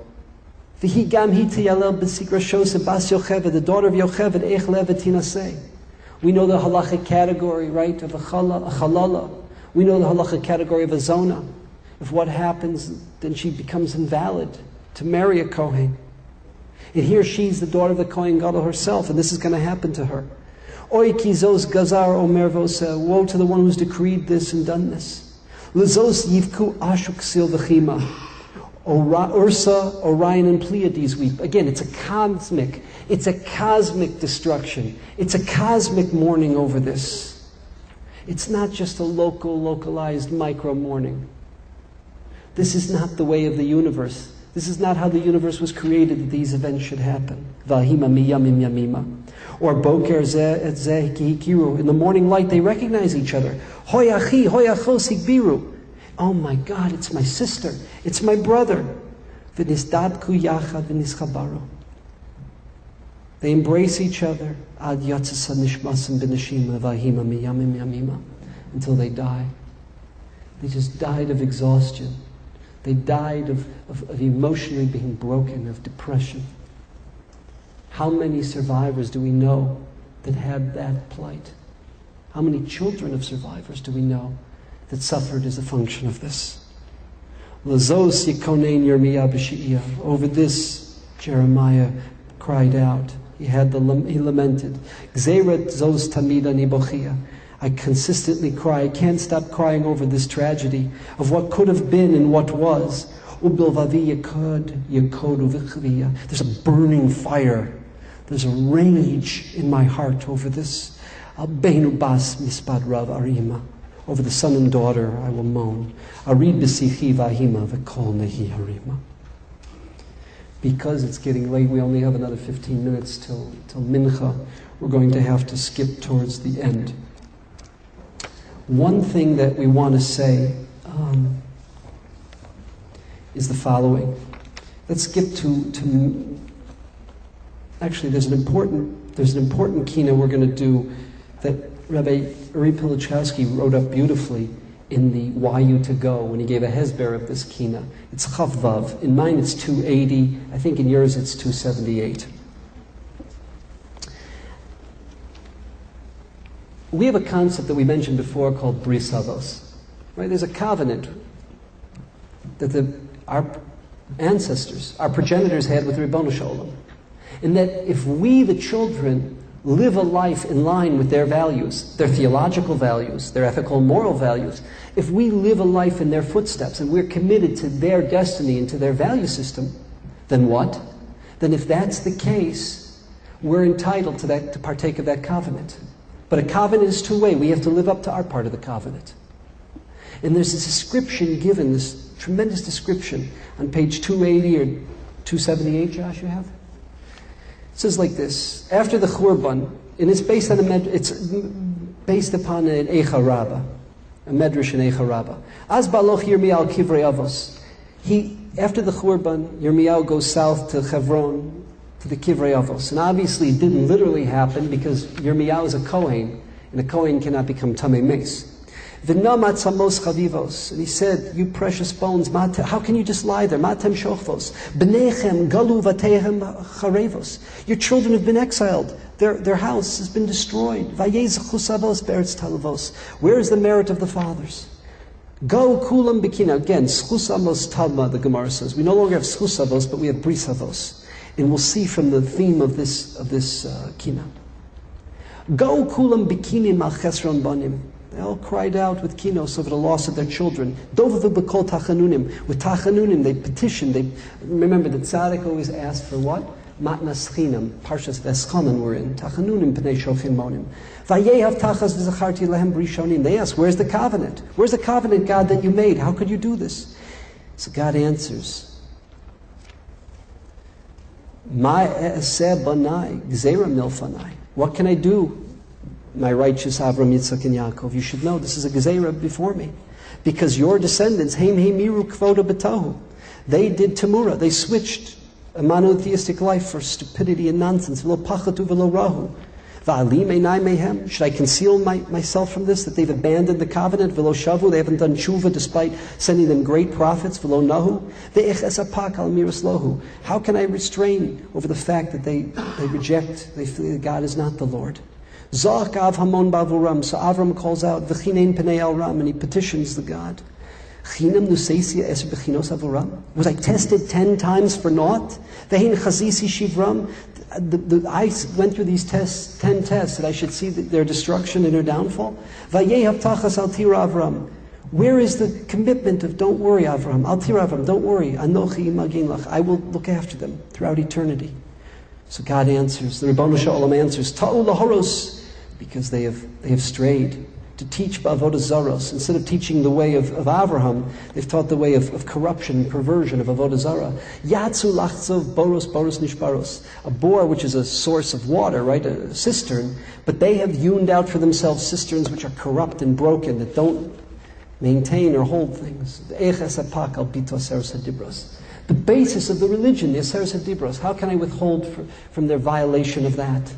V'hi gam hi tiyalel b'sikra shose bas Yocheved, the daughter of Yocheved, ech levet hinaseh. We know the halachic category, right, of a chalala. We know the halachic category of a zona. If what happens, then she becomes invalid to marry a Kohen. And here she's the daughter of the Kohen Gadol herself, and this is going to happen to her. Oy ki zos gazar omer vosa, woe to the one who's decreed this and done this. Lezos yivku ashuk sil v'chima. Ursa, Orion, and Pleiades weep. Again, it's a cosmic destruction. It's a cosmic mourning over this. It's not just a localized micro mourning. This is not the way of the universe. This is not how the universe was created that these events should happen. Vahima miyamim yamima. Or boker zeh kihikiru. In the morning light, they recognize each other. Hoyachi, hoyachos higbiru. Oh my God, it's my sister. It's my brother. V'nisdadku yachad v'nischabaru. They embrace each other. Ad yatzasa nishmasim b'nishima vahima miyamim yamima. Until they die. They just died of exhaustion. They died of emotionally being broken, of depression. How many survivors do we know that had that plight? How many children of survivors do we know that suffered as a function of this? Lazos yikonein Yirmiyah b'shi'iyah. Over this, Jeremiah cried out. He lamented. Gzeirat zos tamida nibochia. I consistently cry. I can't stop crying over this tragedy of what could have been and what was. There's a burning fire. There's a rage in my heart over this. Over the son and daughter I will moan. Because it's getting late, we only have another 15 minutes till Mincha. We're going to have to skip towards the end. One thing that we want to say is the following. Let's skip to actually there's an important Kinot we're going to do that Rabbi Uri Pilichowski wrote up beautifully in the Why You to Go when he gave a hesber of this Kinot. It's Chav Vav. In mine it's 280. I think in yours it's 278. We have a concept that we mentioned before called Bris Havos. Right? There's a covenant that our ancestors, our progenitors had with Ribono Shalom. And that if we, the children, live a life in line with their values, their theological values, their ethical and moral values, if we live a life in their footsteps and we're committed to their destiny and to their value system, then what? Then if that's the case, we're entitled to partake of that covenant. But a covenant is two-way. We have to live up to our part of the covenant. And there's this description given, this tremendous description on page 280 or 278, Josh, you have? It says like this: after the Churban, and it's based upon an Eicha Rabbah, a medrash in Eicha Rabbah. Az baloch Yirmiyahu kivrei avos. After the Churban, Yirmiyahu goes south to Hebron, to the Kivrei Avos. And obviously it didn't literally happen because Yirmiyahu is a Kohen, and a Kohen cannot become Tamei Meis. V'namat samos chavivos. And he said, you precious bones, how can you just lie there? Matem shochvos. B'nechem galu vatehem charevos. Your children have been exiled. Their house has been destroyed. Vayezchus avos beretz talavos. Where is the merit of the fathers? Go kulam bikina. Again, schus amos talma, the Gemara says. We no longer have schus avos, but we have bris avos. And we'll see from the theme of this Kinot. Go kulam bikinim al chesron banim. They all cried out with kinos over the loss of their children. Dovavu b'kol tachanunim. With tachanunim, they petitioned. Remember, the tzaddik always asked for what? Matnas chinam. Parshas Veschanan we're in. Tachanunim p'nei shofin monim. Vayehav tachas v'zacharti lehem brishonim. They ask, where's the covenant? Where's the covenant, God, that you made? How could you do this? So God answers. What can I do, my righteous Avram, Yitzchak, and Yaakov? You should know this is a gezerah before me. Because your descendants, heim miru kvoda b'tahu, they did tamura, they switched a monotheistic life for stupidity and nonsense. V'lo pachatu v'lo rahu. V'alim einai mehem. Should I conceal myself from this, that they've abandoned the covenant? V'lo shavu, they haven't done tshuva despite sending them great prophets. V'lo nahu. Ve'ech esapak al miras lohu. How can I restrain over the fact that they reject, they feel that God is not the Lord? Zach av hamon bavuram. So Avram calls out, V'chinein pnei al ram, and he petitions the God. Chinam nusesia eser bechinos avoram? Was I tested 10 times for naught? Vehin chazisi shivram? I went through these 10 tests that I should see their destruction and their downfall. Vayehav tachas al tira Avram. Where is the commitment of don't worry, Avram? Al tira Avram, don't worry. Anochi imagin lach. I will look after them throughout eternity. So God answers. The Ribono Shel Olam answers. Ta'u lahoros, because they have strayed. To teach Avodah Zaros. Instead of teaching the way of Avraham, they've taught the way of corruption and perversion of Avodah Zarah. Yatsu lachzov boros nishbaros. A bore, which is a source of water, right? A cistern. But they have hewn out for themselves cisterns which are corrupt and broken, that don't maintain or hold things. The basis of the religion, the Aseres HaDibros. How can I withhold from their violation of that?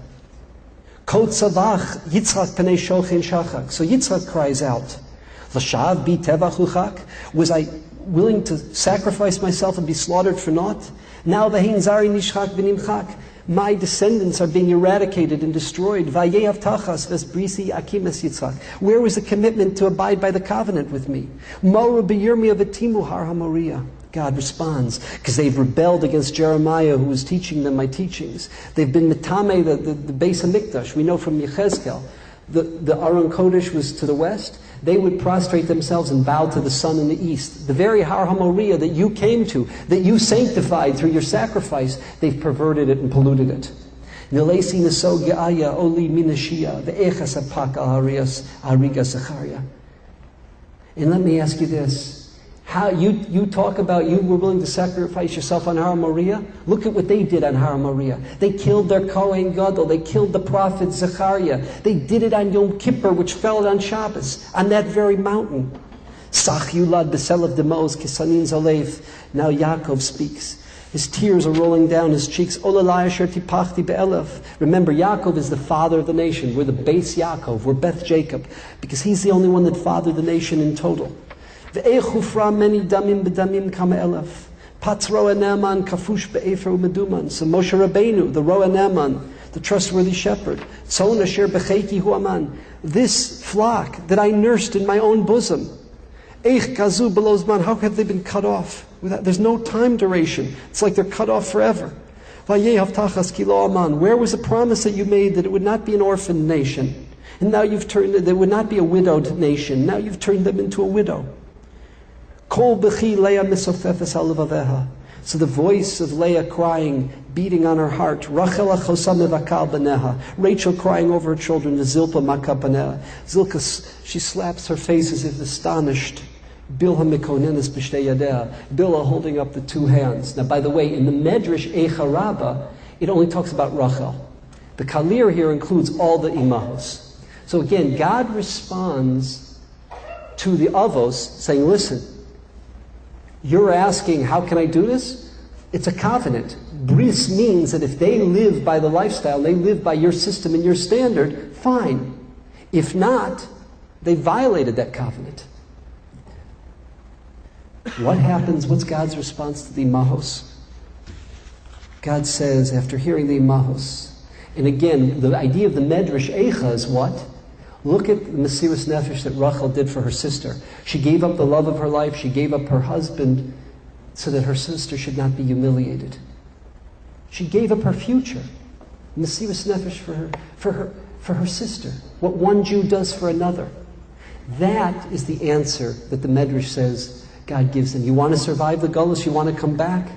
Kot savach Yitzchak penei shochin shachak. So Yitzchak cries out, L'shav bi tevach uchak? Was I willing to sacrifice myself and be slaughtered for naught? Now v'hein zari nishchak v'nimchak. My descendants are being eradicated and destroyed. Vayehav tachas v'esbrisi akimes Yitzchak. Where was the commitment to abide by the covenant with me? Moru b'yirmiyah v'timu har haMoriah. God responds, because they've rebelled against Jeremiah, who was teaching them my teachings. They've been metame, the Beis HaMikdash. We know from Yechezkel, the Aron Kodesh was to the west. They would prostrate themselves and bow to the sun in the east. The very Har HaMoriah that you came to, that you sanctified through your sacrifice, they've perverted it and polluted it. Nilesi neso ge'aya oli minashia ve'echas apak al hariga Zechariah. And let me ask you this. How you talk about you were willing to sacrifice yourself on Har HaMoriah? Look at what they did on Har HaMoriah. They killed their Kohen Gadol. They killed the prophet Zechariah. They did it on Yom Kippur, which fell on Shabbos, on that very mountain. Sach yulad b'selav demos kisanin zalev. Now Yaakov speaks. His tears are rolling down his cheeks. Olalai asher tipachti be'elav. Remember, Yaakov is the father of the nation. We're the base Yaakov. We're Beth Jacob. Because he's the only one that fathered the nation in total. Ve'echufra many damim b'damim kama elaf. Patz roa Naaman kafush be'efer u'meduman. So Moshe Rabbeinu, the roa Naaman, the trustworthy shepherd. Tzon asher b'cheiki hu aman. This flock that I nursed in my own bosom. Eich kazu below zman. How have they been cut off? There's no time duration. It's like they're cut off forever. Vayehav tachas kilo aman. Where was the promise that you made that it would not be an orphan nation? And now you've turned it, there would not be a widowed nation. Now you've turned them into a widow. Kol b'chi Leah misofefes al levaveha. So the voice of Leah crying, beating on her heart. Rachel achosa mevakal b'neha. Rachel crying over her children. The Zilpah maka b'neha. Zilpah, she slaps her face as if astonished. Bilha mikonenes b'shtei yadea. Bilha holding up the two hands. Now, by the way, in the Medrash Eicha Rabbah, it only talks about Rachel. The Kalir here includes all the imahos. So again, God responds to the avos, saying, listen, you're asking, how can I do this? It's a covenant. Bris means that if they live by the lifestyle, they live by your system and your standard, fine. If not, they violated that covenant. What happens? What's God's response to the imahos? God says, after hearing the imahos, and again, the idea of the Medrash Eicha is what? Look at the Mesiras Nefesh that Rachel did for her sister. She gave up the love of her life. She gave up her husband so that her sister should not be humiliated. She gave up her future. Mesiras Nefesh for her sister. What one Jew does for another. That is the answer that the Medrash says God gives them. You want to survive the Gullus? You want to come back?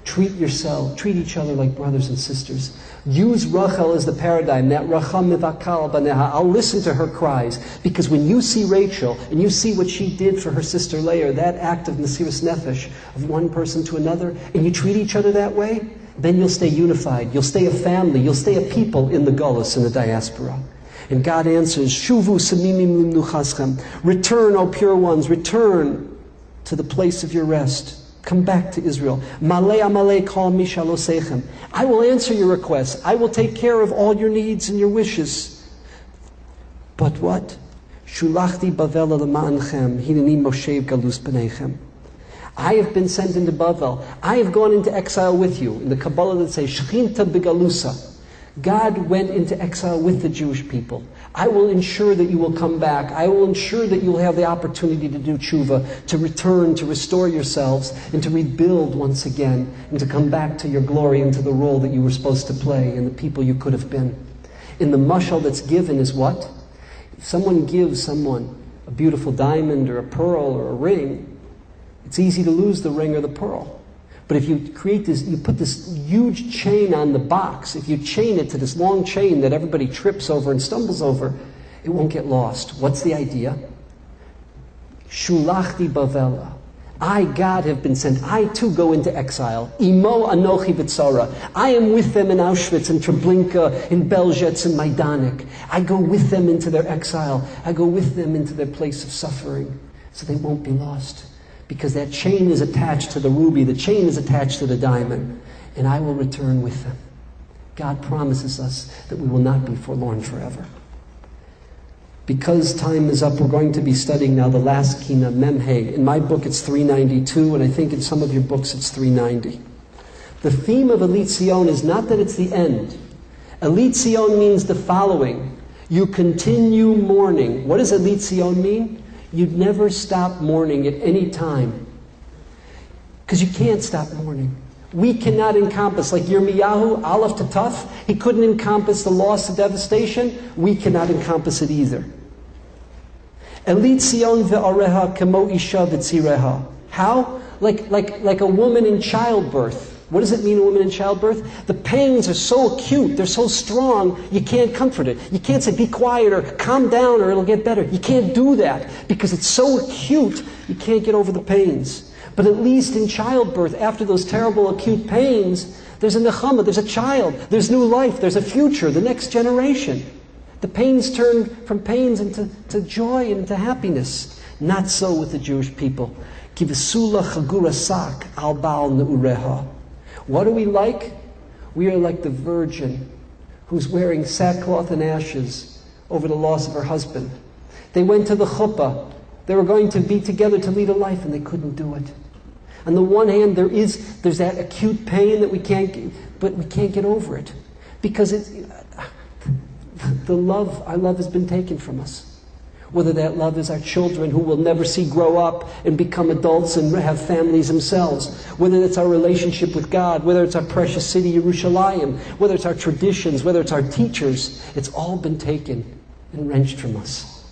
Treat each other like brothers and sisters. Use Rachel as the paradigm, that Rachel mivakal baneha. I'll listen to her cries. Because when you see Rachel, and you see what she did for her sister Leah, that act of Mesiras Nefesh, of one person to another, and you treat each other that way, then you'll stay unified. You'll stay a family. You'll stay a people in the Gullus, in the diaspora. And God answers, Shuvu samimim limnuchaschem. Return, O pure ones, return to the place of your rest. Come back to Israel. Malei amalei kol mishalosechem. I will answer your requests. I will take care of all your needs and your wishes. But what? Shulachti Bavel lema'anchem hineni moshev galus b'neichem. I have been sent into Bavel. I have gone into exile with you. In the Kabbalah that says Shechinta begalusa. God went into exile with the Jewish people. I will ensure that you will come back. I will ensure that you'll have the opportunity to do tshuva, to return, to restore yourselves, and to rebuild once again, and to come back to your glory and to the role that you were supposed to play and the people you could have been. In the mashal that's given is what? If someone gives someone a beautiful diamond or a pearl or a ring, it's easy to lose the ring or the pearl. But if you create this, you put this huge chain on the box, if you chain it to this long chain that everybody trips over and stumbles over, it won't get lost. What's the idea? Shulachti bavela. I, God, have been sent. I too go into exile. Imo anochi b'tzara. I am with them in Auschwitz and Treblinka, in Belzec and Majdanek. I go with them into their exile. I go with them into their place of suffering, so they won't be lost. Because that chain is attached to the ruby, the chain is attached to the diamond, and I will return with them. God promises us that we will not be forlorn forever. Because time is up, we're going to be studying now the last Kina, Memhe. In my book it's 392, and I think in some of your books it's 390. The theme of Elit Zion is not that it's the end. Elit Zion means the following. You continue mourning. What does Elit Zion mean? You'd never stop mourning at any time. Because you can't stop mourning. We cannot encompass, like Yirmiyahu, Aleph to Tuf, he couldn't encompass the loss, the devastation. We cannot encompass it either. Elit Zion ve'areha kemo isha v'tzireha. How? Like a woman in childbirth. What does it mean, a woman in childbirth? The pains are so acute, they're so strong, you can't comfort it. You can't say, be quiet or calm down or it'll get better. You can't do that because it's so acute, you can't get over the pains. But at least in childbirth, after those terrible acute pains, there's a nechama, there's a child, there's new life, there's a future, the next generation. The pains turn from pains into joy and into happiness. Not so with the Jewish people. Kivesula chagura sak al baal neureha. What are we like? We are like the virgin who's wearing sackcloth and ashes over the loss of her husband. They went to the chuppah. They were going to be together to lead a life, and they couldn't do it. On the one hand, there's that acute pain that we can't get over it, because our love has been taken from us. Whether that love is our children who we'll never see grow up and become adults and have families themselves. Whether it's our relationship with God. Whether it's our precious city, Yerushalayim. Whether it's our traditions. Whether it's our teachers. It's all been taken and wrenched from us.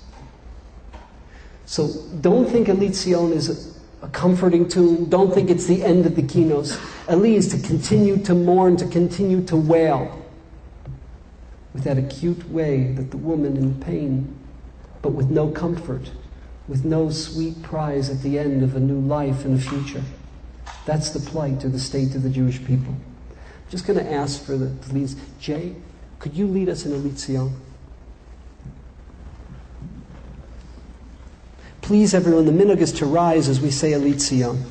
So don't think Elit Zion is a comforting tune. Don't think it's the end of the Kinos. Eli is to continue to mourn, to continue to wail. With that acute way that the woman in pain, but with no comfort, with no sweet prize at the end of a new life and a future. That's the plight or the state of the Jewish people. I'm just going to ask for the leads. Jay, could you lead us in Elit Zion? Please, everyone, the minhag is to rise as we say Elit Zion.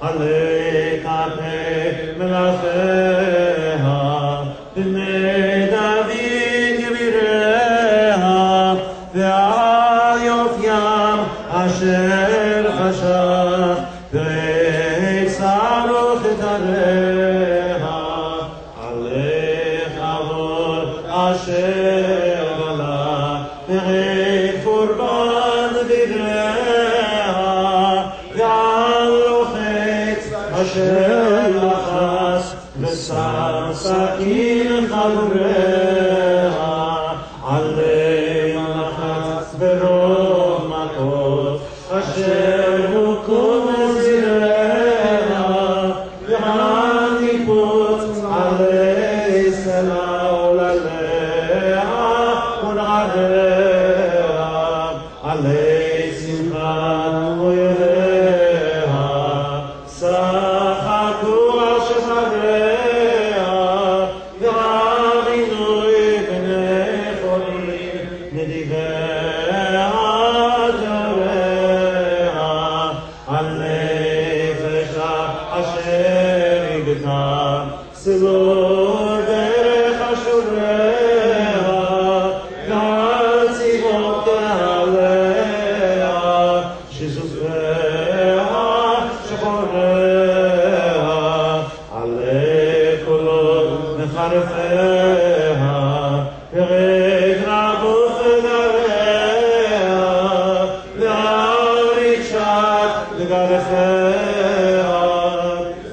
Alei kapeh אשר גלה ואת קורבן דברה ועל לוחץ אשר לחס ושם סכין חבריה עלי לחץ ברוב מכות אשר הוכו זרעה ועל ניפוץ עלי סלע עולליה ונעריה עלי שמחת אויביה שחקו על שחריה ועמינוי בני חורים נדיביה ג'ריה על נפשה אשר הגתה סלול דרך אשוריה ועל צבאות עליה שזוזיה שחוריה עלי קולות מחרפיה ורד רבות וגריה ועל רגשת וגרפיה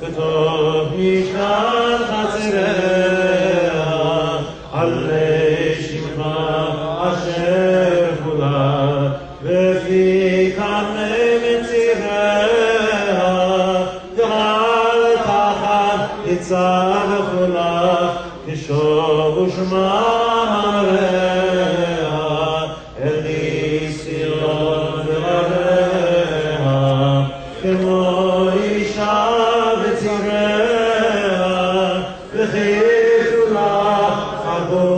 בתוך משכן חצריה עלי שמחה אשר כולה בפי קנה מציריה ועל תחת יצא וכולה כשוב ושמריה אל ניסיון ורביה כמו אישה בציריה וחיפו לה חגו